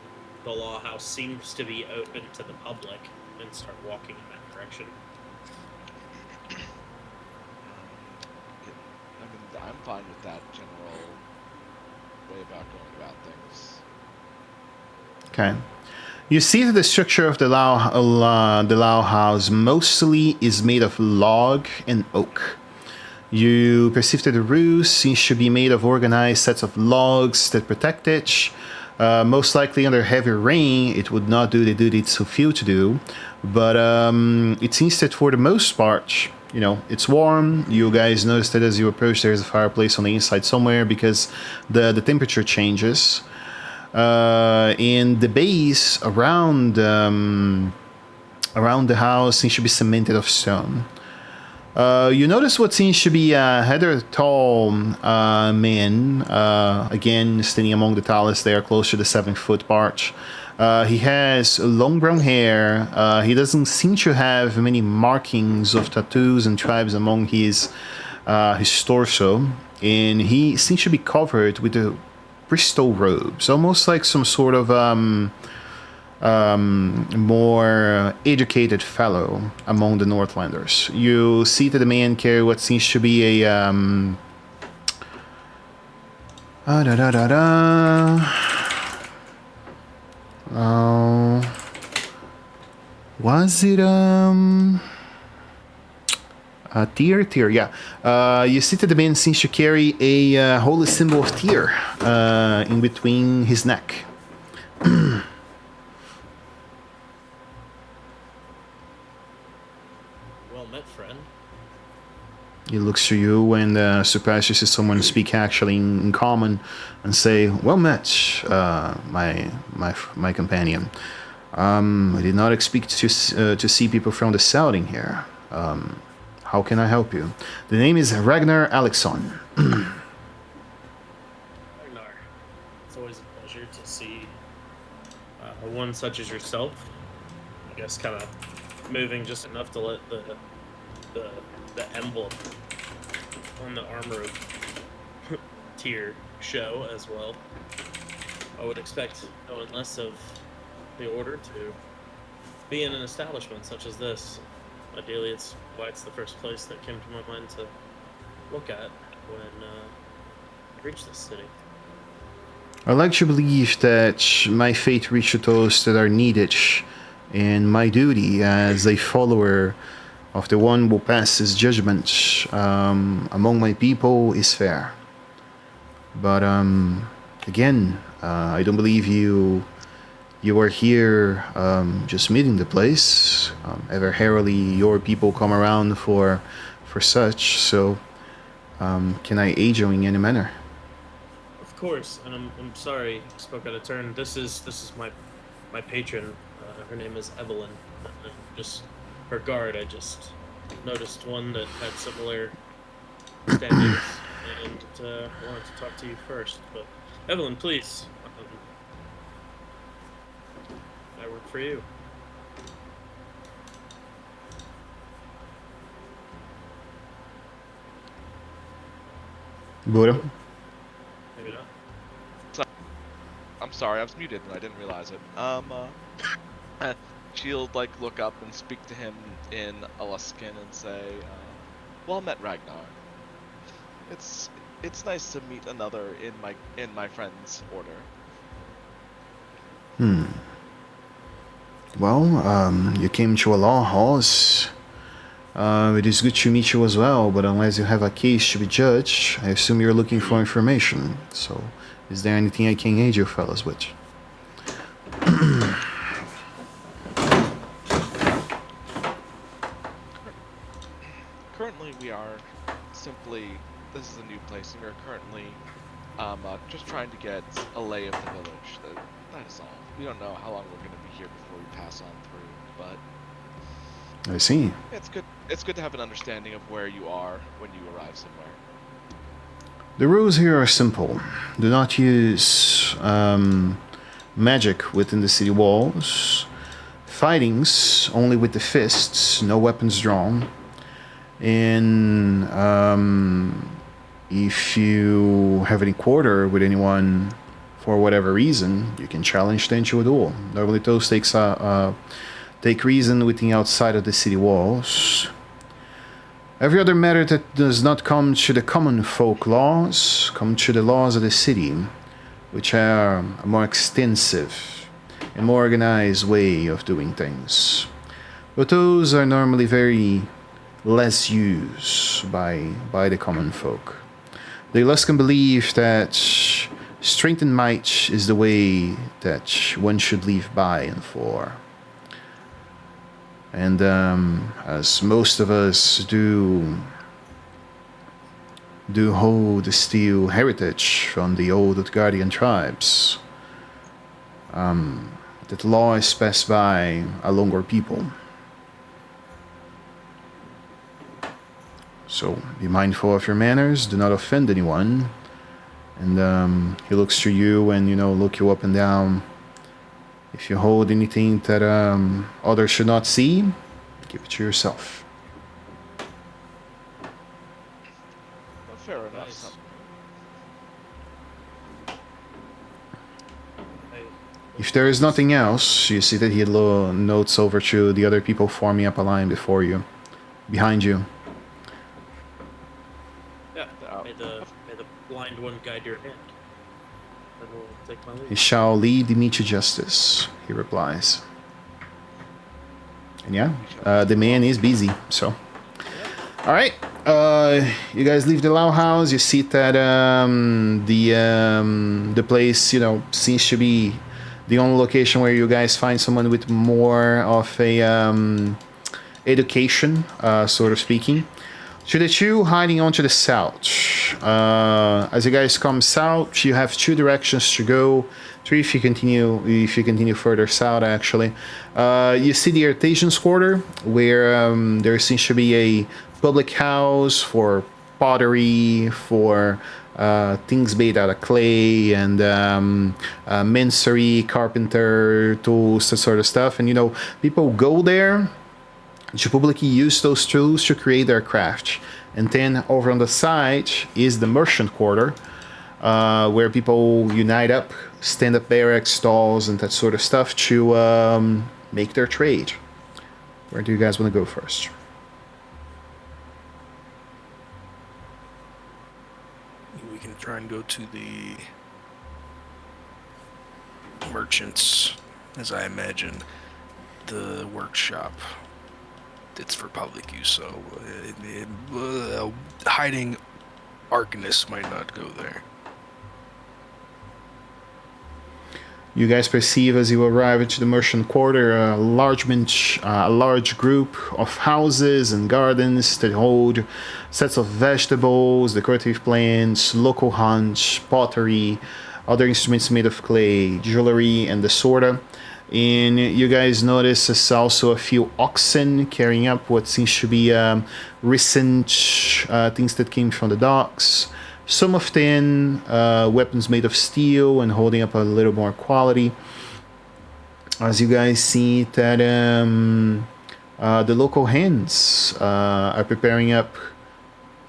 the law house seems to be open to the public and start walking in that direction. I mean, I'm fine with that general way about going about things. Okay. You see that the structure of the Lao house mostly is made of log and oak. You perceive that the roof seems to be made of organized sets of logs that protect it. Most likely under heavy rain, it would not do the duty it's so few to do. But it seems that for the most part, you know, it's warm. You guys notice that as you approach, there's a fireplace on the inside somewhere because the temperature changes. And the base around the house seems to be cemented of stone. You notice what seems to be a rather tall man, again standing among the tallest there, close to the 7-foot mark. He has long brown hair. He doesn't seem to have many markings of tattoos and tribes among his torso, and he seems to be covered with a bristol robes, almost like some sort of more educated fellow among the Northlanders. You see that the man carry what seems to be a was it a Tyr, yeah. You see that the man seems to carry a holy symbol of Tyr in between his neck. Well met, friend. He looks to you and surprised to see someone speak actually in common and say, "Well met, my companion. I did not expect to see people from the south in here. How can I help you? The name is Ragnar Alexson." Ragnar, it's always a pleasure to see one such as yourself. I guess kind of moving just enough to let the emblem on the armor of Tyr show as well. I would expect no one less of the order to be in an establishment such as this. Ideally, it's the first place that came to my mind to look at when reach this city? I like to believe that my fate reached those that are needed, and my duty as a follower of the one who passes judgment among my people is fair. But again, I don't believe you are here just meeting the place. Ever rarely your people come around for such. So can I aid you in any manner? Of course, and I'm sorry I spoke out of turn. This is my patron. Her name is Evelyn. And just her guard. I just noticed one that had similar standings, and wanted to talk to you first. But Evelyn, please. I work for you. Buddha? Maybe not. I'm sorry, I was muted and I didn't realize it. She'll like look up and speak to him in Aluskan and say, "Well met, Ragnar. It's nice to meet another in my friend's order." Well, you came to a law house. It is good to meet you as well, but unless you have a case to be judged, I assume you're looking for information. So, is there anything I can aid you fellas with? Currently, we are simply. This is a new place, and we're currently just trying to get a lay of the village. That is all. We don't know how long we're going to be here before we pass on through, but I see. it's good. It's good to have an understanding of where you are when you arrive somewhere. The rules here are simple. Do not use magic within the city walls. Fightings only with the fists, no weapons drawn. And if you have any quarter with anyone for whatever reason, you can challenge them to a duel. Normally those take reason within outside of the city walls. Every other matter that does not come to the common folk laws, come to the laws of the city, which are a more extensive and more organized way of doing things. But those are normally very less used by the common folk. The Aluskan believe that strength and might is the way that one should live by and for. And as most of us do hold the steel heritage from the old Utgardian tribes, that law is passed by along our people. So be mindful of your manners, do not offend anyone. And he looks to you and, look you up and down. If you hold anything that others should not see, keep it to yourself. Well, fair enough. Nice. If there is nothing else, you see that he notes over to the other people forming up a line before you, behind you. Yeah, may the blind one guide your hand. Then we'll take my He leave. shall lead me to justice, he replies. And yeah, the man is busy, so. Alright, you guys leave the Lao house. You see that the place, seems to be the only location where you guys find someone with more of a education, sort of speaking. To the two hiding onto the south. As you guys come south, you have two directions to go. Three if you continue further south, actually. You see the artisan's quarter, where there seems to be a public house for pottery, for things made out of clay, and mansery, carpenter tools, that sort of stuff. And people go there to publicly use those tools to create their craft. And then over on the side is the merchant quarter, where people unite up, stand up barracks, stalls, and that sort of stuff to make their trade. Where do you guys want to go first? We can try and go to the merchants, as I imagine the workshop. It's for public use, so hiding arcanist might not go there. You guys perceive as you arrive into the merchant quarter a large group of houses and gardens that hold sets of vegetables, decorative plants, local hunts, pottery, other instruments made of clay, jewelry, and the sorta. And you guys notice there's also a few oxen carrying up what seems to be recent things that came from the docks. Some of them weapons made of steel and holding up a little more quality. As you guys see that the local hands are preparing up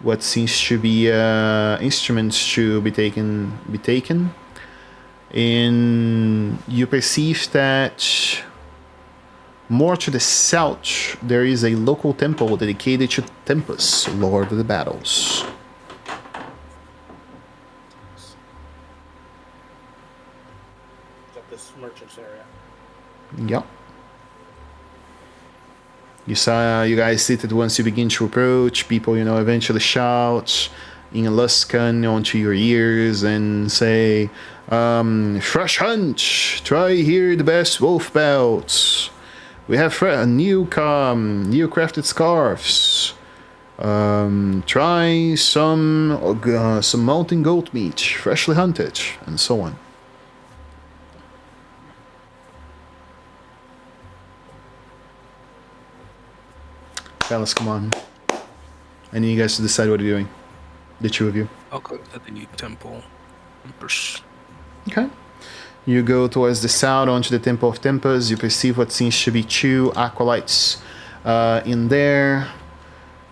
what seems to be instruments to be taken. And you perceive that more to the south there is a local temple dedicated to Tempus, Lord of the Battles. This merchant's area. Yep. You guys see that once you begin to approach, people, eventually shout in Aluskan onto your ears and say, fresh hunt, try here the best wolf belts. We have new crafted scarves. Try some mountain goat meat, freshly hunted, and so on. Fellas, come on. I need you guys to decide what you're doing. The two of you. I'll go to the temple. Okay. You go towards the south onto the Temple of Tempus. You perceive what seems to be two acolytes in there.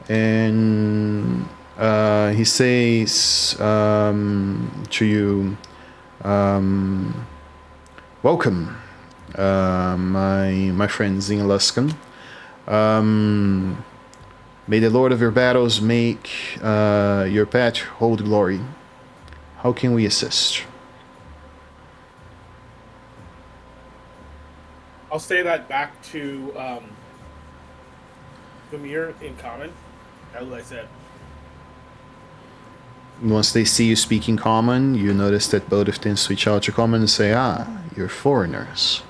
And he says to you, welcome, my friends in Aluskan. May the Lord of your battles make your path hold glory. How can we assist? I'll say that back to Vamir in common, as I said. Once they see you speaking common, you notice that both of them switch out to common and say, you're foreigners.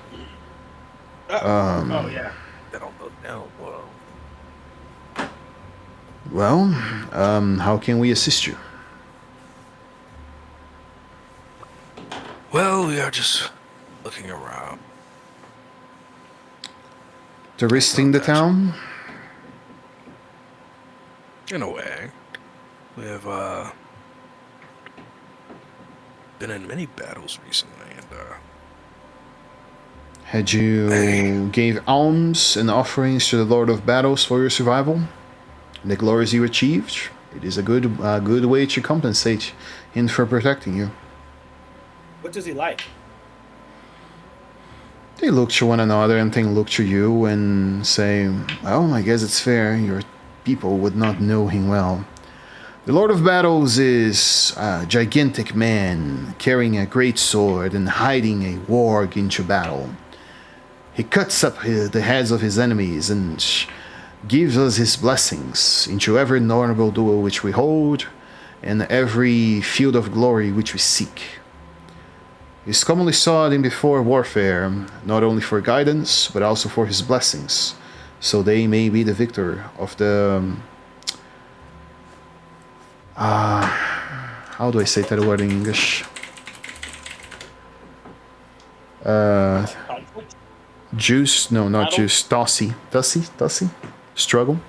Oh, yeah. Well, how can we assist you? Well, we are just looking around. Touristing the town? In a way. We have been in many battles recently, and had you gave alms and offerings to the Lord of Battles for your survival? The glories you achieved? It is a good way to compensate him for protecting you. What does he like? They look to one another and then look to you and say, well, I guess it's fair. Your people would not know him well. The Lord of Battles is a gigantic man carrying a great sword and hiding a warg into battle. He cuts up the heads of his enemies and gives us his blessings into every honorable duel which we hold and every field of glory which we seek. He is commonly sought in before warfare, not only for guidance, but also for his blessings, so they may be the victor of the... how do I say that word in English? Juice? No, not Battle? juice. Tussy? Struggle?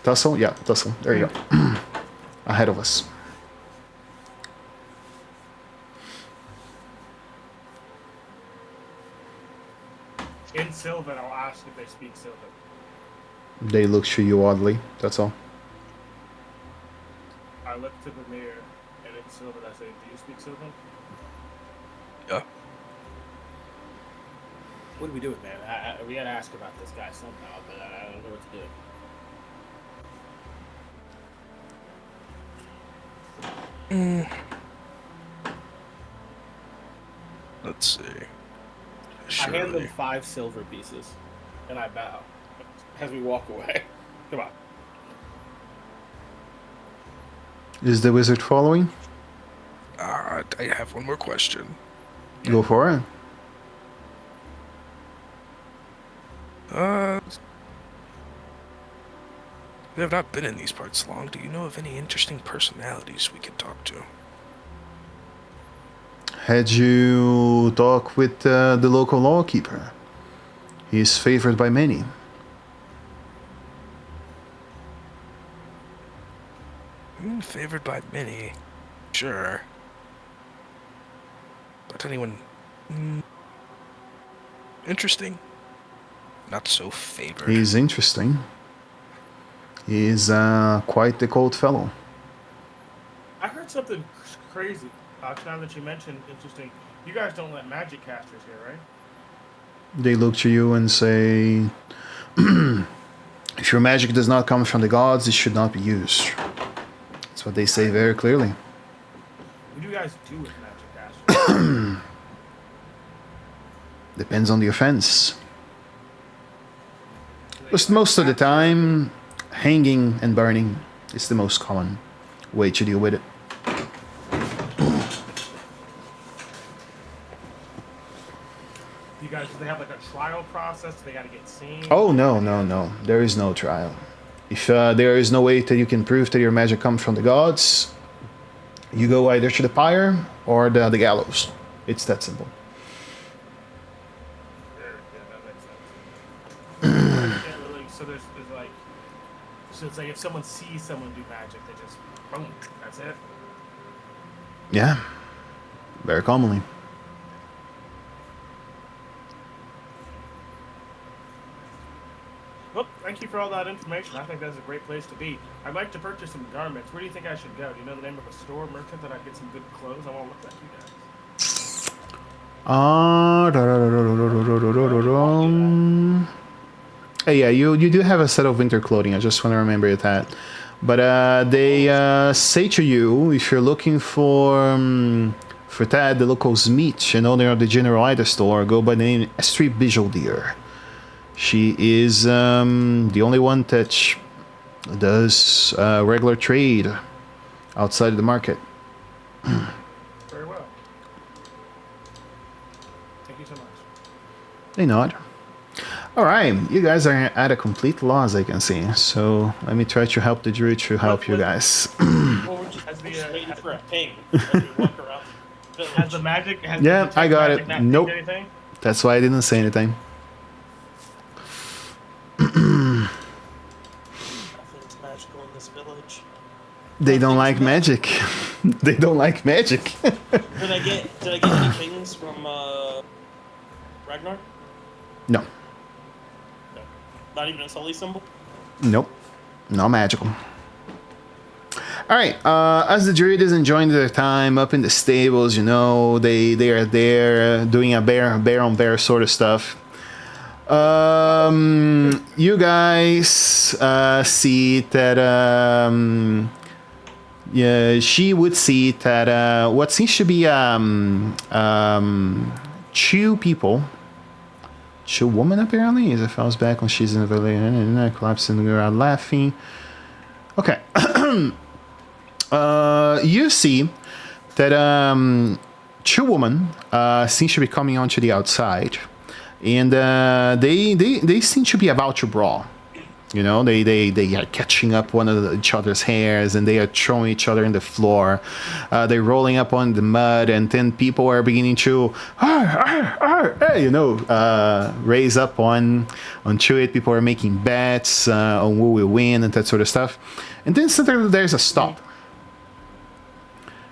Tussle? Yeah, tussle. There you go. Ahead of us. In Sylvan, I'll ask if they speak Sylvan. They look to you oddly, that's all. I look to the mirror, and in Sylvan I say, do you speak Sylvan? Yeah. What do we do with man? We gotta ask about this guy somehow, but I don't know what to do. Let's see. I hand them Surely. 5 silver pieces, and I bow as we walk away. Come on. Is the wizard following? I have one more question. Go for it. We have not been in these parts long. Do you know of any interesting personalities we can talk to? Had you talk with the local lawkeeper? He is favored by many. Favored by many. Sure. But anyone interesting? Not so favored. He's interesting. He's quite the cold fellow. I heard something crazy. Now that you mentioned interesting, you guys don't let magic casters here, right? They look to you and say, if your magic does not come from the gods, it should not be used. That's what they say very clearly. What do you guys do with magic casters? Depends on the offense. But most of the time, hanging and burning is the most common way to deal with it. You guys, do they have like a trial process? Do they got to get seen? Oh, no. There is no trial. If there is no way that you can prove that your magic comes from the gods, you go either to the pyre or the gallows. It's that simple. So it's like if someone sees someone do magic, they just boom, that's it. Yeah, very commonly. Well, thank you for all that information. I think that's a great place to be. I'd like to purchase some garments. Where do you think I should go? Do you know the name of a store merchant that I get some good clothes? I want to look like you guys. Yeah, you do have a set of winter clothing. I just want to remember that. But they say to you, if you're looking for that, the locals meet, and owner of the General Ida store, go by the name Astrid Bijoldier. She is the only one that does regular trade outside of the market. Very well. Thank you so much. They nod. Alright, you guys are at a complete loss, I can see. So let me try to help the druid to help you guys. Well, we're just waiting for a ping as we walk around the village. Has the magic? Has Yeah, the I got magic it. not Nope. did anything? That's why I didn't say anything. Nothing's magical in this village. They don't like magic. They don't like magic. Did I get any pings from Ragnar? No. Not even a Sully symbol? Nope. Not magical. Alright, as the druid is enjoying their time up in the stables, you know, they are there doing a bear on bear sort of stuff. You guys see that yeah, she would see that what seems to be two women apparently, as it falls back when she's in the valley and collapsing on the ground laughing. Okay. You see that two women seem to be coming onto the outside, and they seem to be about to brawl. You know, they are catching up one of each other's hairs, and they are throwing each other in the floor. They're rolling up on the mud, and then people are beginning to, you know, raise up onto it. People are making bets on who will win and that sort of stuff. And then suddenly there's a stop.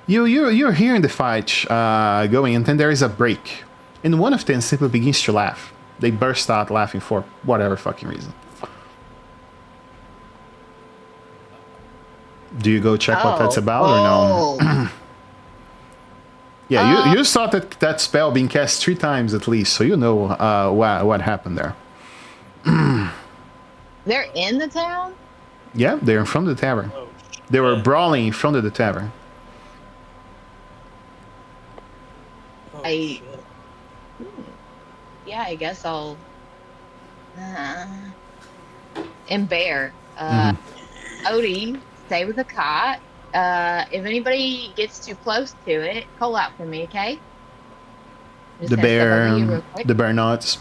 You're hearing the fight going, and then there is a break. And one of them simply begins to laugh. They burst out laughing for whatever fucking reason. Do you go check what that's about or no? Yeah, you saw that spell being cast 3 times at least, so you know what happened there. They're in the town? Yeah, they're in front of the tavern. Oh, They were brawling in front of the tavern. oh, I- shit. yeah, I guess I'll. And Bear. Odie, stay with the cot. If anybody gets too close to it, call out for me, okay? I'm just The gonna step over bear, you real quick. the bear nods.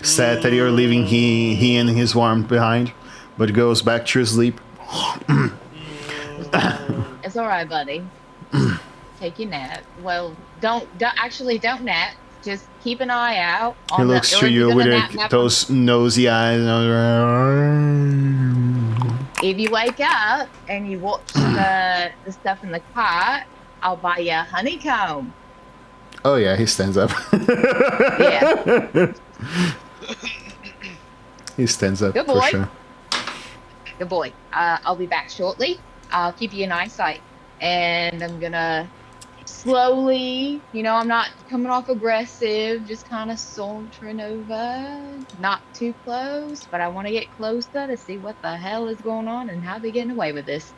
Sad that you're leaving he and his warmth behind, but goes back to sleep. It's all right, buddy. Take your nap. Well, don't nap. Just keep an eye out He on looks the. Or to if you you're with gonna nap those nosy eyes. if you wake up and you watch the stuff in the cot, I'll buy you a honeycomb. Oh yeah, he stands up. Yeah. He stands up Good for boy. sure. Good boy. I'll be back shortly. I'll keep you in eyesight, and I'm gonna slowly, I'm not coming off aggressive, just kind of sauntering over, not too close, but I want to get closer to see what the hell is going on and how they're getting away with this.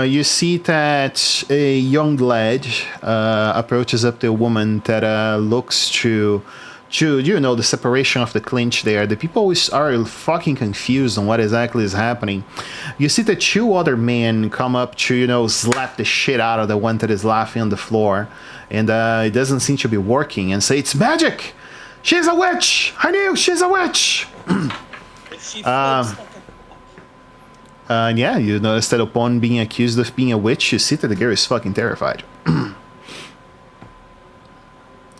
You see that a young lad approaches up to a woman that looks to the separation of the clinch there. The people always are fucking confused on what exactly is happening. You see the two other men come up to, slap the shit out of the one that is laughing on the floor. And it doesn't seem to be working, and say, "It's magic! She's a witch! I knew she's a witch!" And yeah, you notice that upon being accused of being a witch, you see that the girl is fucking terrified.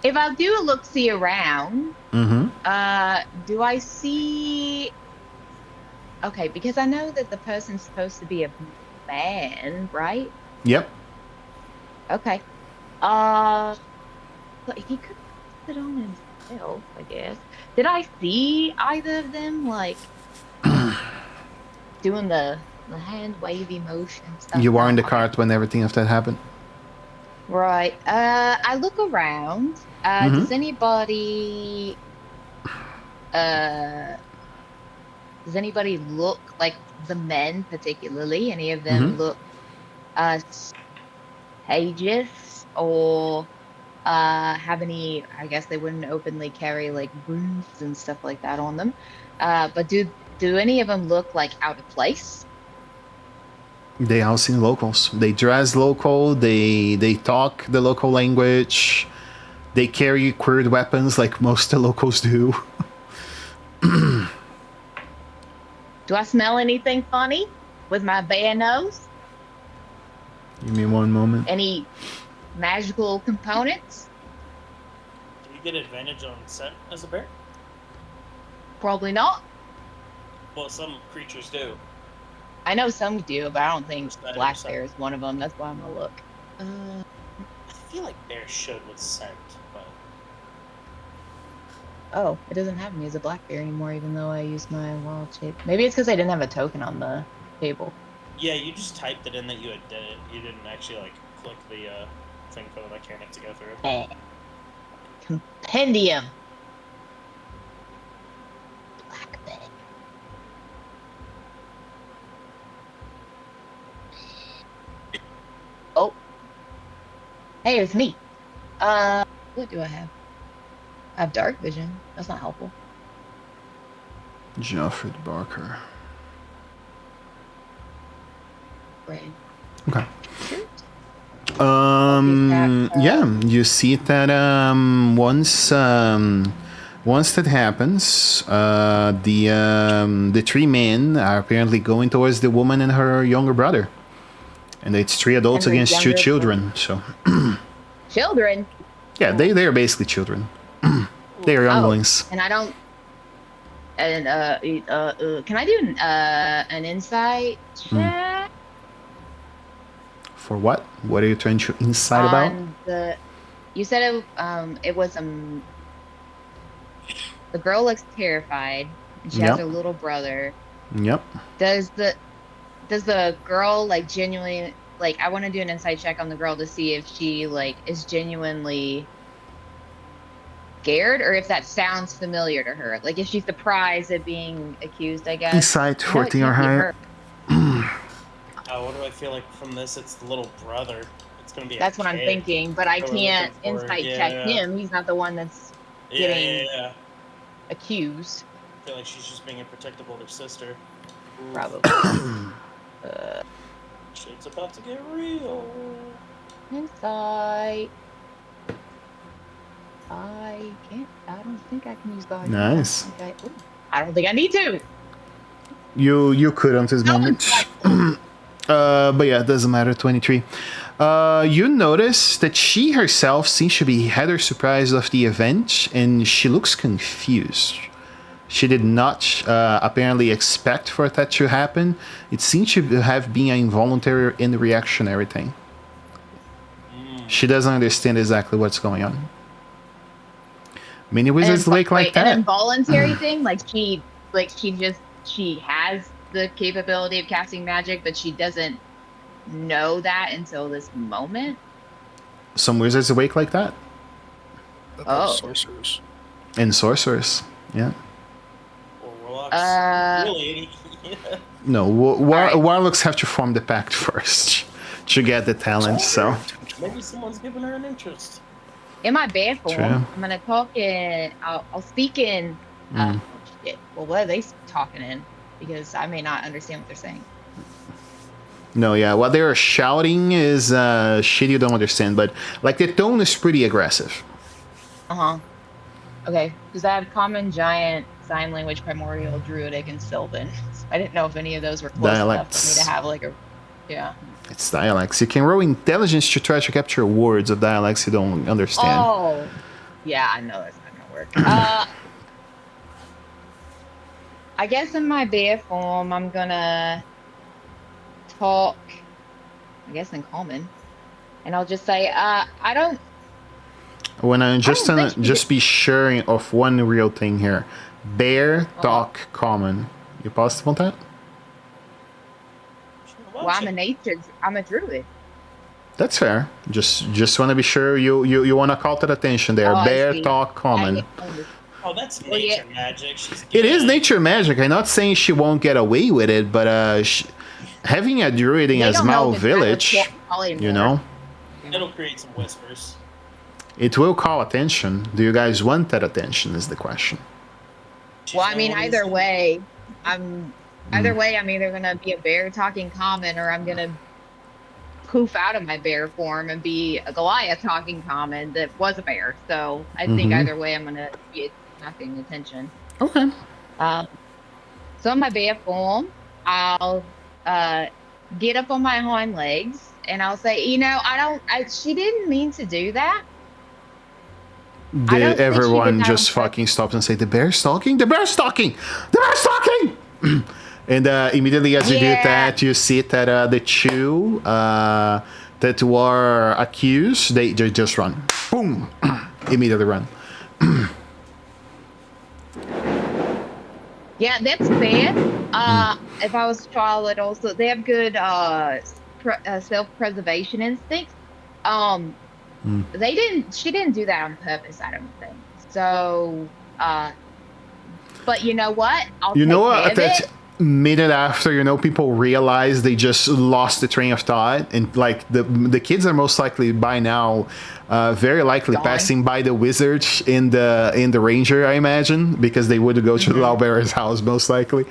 If I do a look-see around, do I see... Okay, because I know that the person's supposed to be a man, right? Yep. Okay. But he could put it on himself, I guess. Did I see either of them, doing the hand wavy motion stuff? You were in the cart when everything of that happened. Right. I look around. Does anybody look like the men particularly? Any of them look contagious or have any? I guess they wouldn't openly carry wounds and stuff like that on them. But do any of them look out of place? They all seem locals. They dress local. They talk the local language. They carry queered weapons like most of the locals do. Do I smell anything funny with my bear nose? Give me one moment. Any magical components? Do you get advantage on scent as a bear? Probably not. Well, some creatures do. I know some do, but I don't think Better black scent. bear is one of them. That's why I'm gonna look. I feel like bears should with scent, but Oh, it doesn't have me as a black bear anymore, even though I used my wild shape. Maybe it's because I didn't have a token on the table. yeah, you just typed it in that you had did it. You didn't actually click the thing for the mechanic to go through. Compendium. Black bear. Oh. Hey, it's me. What do I have? I have dark vision. That's not helpful. Geoffrey Barker. Right. Okay. Yeah, you see that once that happens, the three men are apparently going towards the woman and her younger brother, and it's three adults And her against two younger children. So Children. yeah, they're basically children. They are younglings. And I don't. And can I do an insight check For what? What are you trying to insight about? on the? You said it was the girl looks terrified, and she has Yep. her little brother. Yep. Does the girl genuinely I want to do an insight check on the girl to see if she is genuinely scared, or if that sounds familiar to her, if she's surprised at being accused, I guess. Insight I know it 14 or can't be higher. her. What do I feel like from this? It's the little brother. It's gonna be. That's what I'm kid. thinking, but I So we're can't looking for- insight check him. He's not the one that's getting Yeah. accused. I feel like she's just being protective of her sister. Ooh, Probably. shit's about to get real. Insight. I can't. I don't think I can use God. Nice. I don't think I need to. You could on this moment. But yeah, it doesn't matter. 23. You notice that she herself seems to be rather surprised of the event, and she looks confused. She did not apparently expect for that to happen. It seems to have been an involuntary and reactionary thing. She doesn't understand exactly what's going on. Many wizards like An that. involuntary thing, she has the capability of casting magic, but she doesn't know that until this moment. Some wizards awake like that. Oh. Sorcerers. And sorcerers, yeah. Or warlocks. Really? No, warlocks have to form the pact first to get the talent, so... Maybe someone's giving her an interest. In my bad form, True. I'm gonna talk in. I'll speak in. Shit. Well, what are they talking in? Because I may not understand what they're saying. No, yeah, what they're shouting is shit you don't understand, but like the tone is pretty aggressive. Okay, because I have Common, Giant, Sign Language, Primordial, Druidic, and Sylvan. I didn't know if any of those were close enough for me to have like a. Yeah. It's dialects. You can roll intelligence to try to capture words of dialects you don't understand. Oh, yeah, I know that's not gonna work. I guess in my bear form, I'm gonna talk. I guess in common, and I'll just say, I don't. When I'm just be sure of one real thing here. Bear talk common. You positive on that? Well, I'm a druid. That's fair. Just want to be sure you want to call to attention there. Oh, Bear talk common. Oh, that's nature magic. It is nature magic. I'm not saying she won't get away with it, but having a druid in a small village, you know, it'll create some whispers. It will call attention. Do you guys want that attention? Is the question. Well, I mean, either way, I'm either gonna be a bear talking common, or I'm gonna poof out of my bear form and be a Goliath talking common that was a bear. So I think either way, I'm gonna be attracting attention. Okay. So in my bear form, I'll get up on my hind legs and I'll say, she didn't mean to do that. Everyone just fucking stops and say, the bear's talking? The bear's talking! The bear's talking! And immediately as you do that, you see that the two that were accused, they just run. Boom! Immediately run. Yeah, that's fair. If I was a child, it also they have good self-preservation instincts. She didn't do that on purpose, I don't think. So, but you know what? That minute after, people realize they just lost the train of thought, and like the kids are most likely by now very likely passing by the wizard in the ranger, I imagine, because they would go to the Lawbearer's house most likely.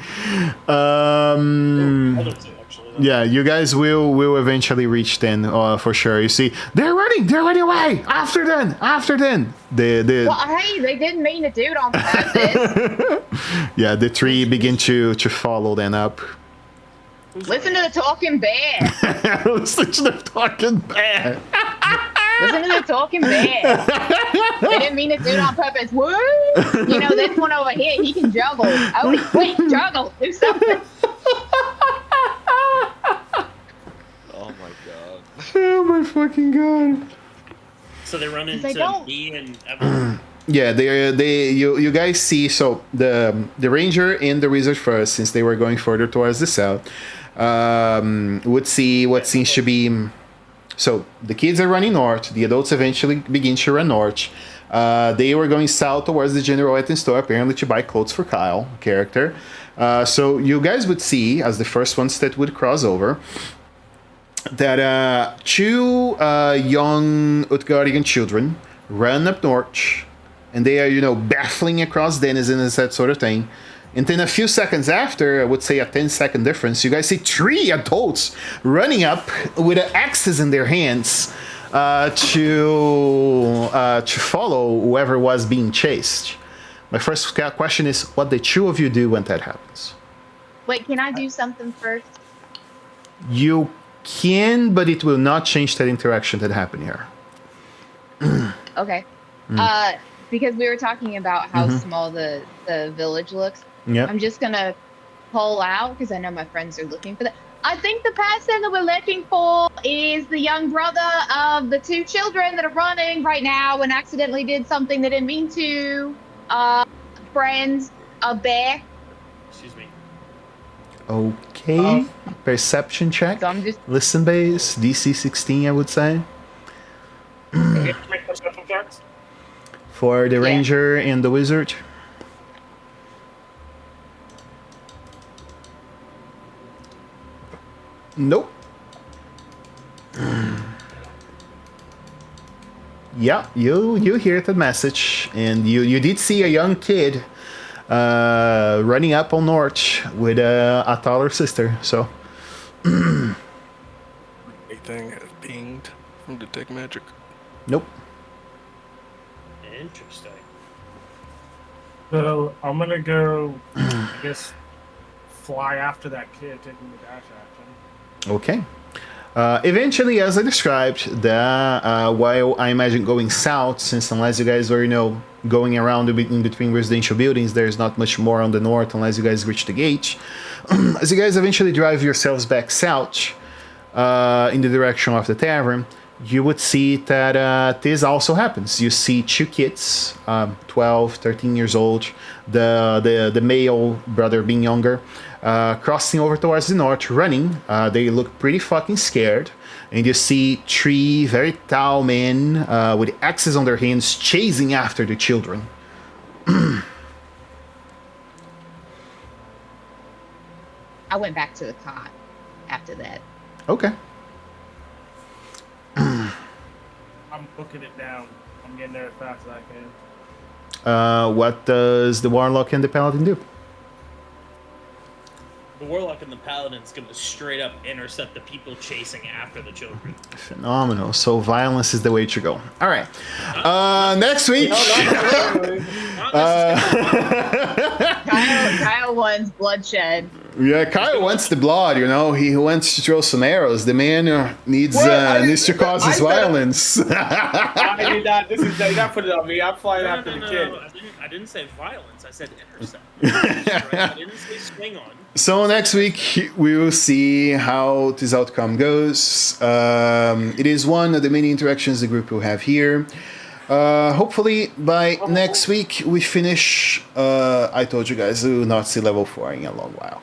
Yeah, you guys will eventually reach then, for sure. You see, they're running away. After them. Well, hey, they didn't mean to do it on purpose. Yeah, the three begin to follow them up. Listen to the talking bear. Listen to the talking bear. Listen to the talking bear. They didn't mean to do it on purpose. What? This one over here, he can juggle. Oh, wait, juggle. Do something. Oh my god. Oh my fucking god. So they run into me and Evan. Yeah, you guys see, so the ranger and the wizard first, since they were going further towards the south, would see what seems to be. So the kids are running north. The adults eventually begin to run north. They were going south towards the general item store, apparently to buy clothes for Kyle, character. So you guys would see, as the first ones that would cross over, that two young Utgarian children run up north, and they are, battling across denizens and that sort of thing. And then a few seconds after, I would say a 10-second difference, you guys see three adults running up with axes in their hands to follow whoever was being chased. My first question is, what the two of you do when that happens? Wait, can I do something first? You can, but it will not change that interaction that happened here. Okay. Because we were talking about how small the village looks. Yeah. I'm just gonna pull out because I know my friends are looking for that. I think the person that we're looking for is the young brother of the two children that are running right now and accidentally did something they didn't mean to. Friends, a bear. Excuse me. Okay. Perception check. So I'm just Listen base. DC 16, I would say. Make perception checks. For the ranger and the wizard. Nope. Yeah, you hear the message, and you did see a young kid running up on north with a taller sister. So Anything has pinged from Detect Magic. nope. Interesting. So I'm gonna go, I guess, fly after that kid, taking the dash action. Okay. Eventually, as I described, while I imagine going south, since unless you guys are, going around in between residential buildings, there's not much more on the north unless you guys reach the gate. As you guys eventually drive yourselves back south in the direction of the tavern, you would see that this also happens. You see two kids, 12, 13 years old, the male brother being younger, crossing over towards the north, running. They look pretty fucking scared. And you see three very tall men with axes on their hands chasing after the children. I went back to the cot after that. Okay. I'm booking it down. I'm getting there as fast as I can. What does the warlock and the paladin do? The warlock and the paladin's gonna straight up intercept the people chasing after the children. Phenomenal. So violence is the way to go. All right. Next week. Kyle wants bloodshed. Yeah, Kyle wants the blood. He wants to throw some arrows. The man needs to cause his violence. I did not. This is you not put it on me. I'm flying after the kid. I didn't say violence. I said intercept. I didn't say swing on. So next week we will see how this outcome goes. It is one of the many interactions the group will have here. Hopefully by next week we finish. I told you guys we will not see level 4 in a long while.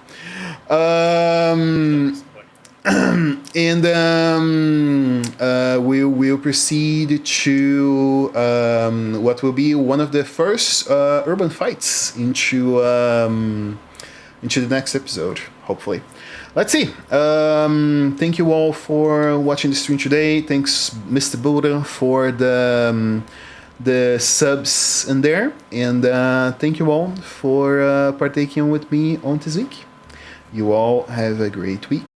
We will proceed to what will be one of the first urban fights into the next episode, hopefully. Let's see. Thank you all for watching the stream today. Thanks, Mr. Buddha, for the subs in there. And thank you all for partaking with me on this week. You all have a great week.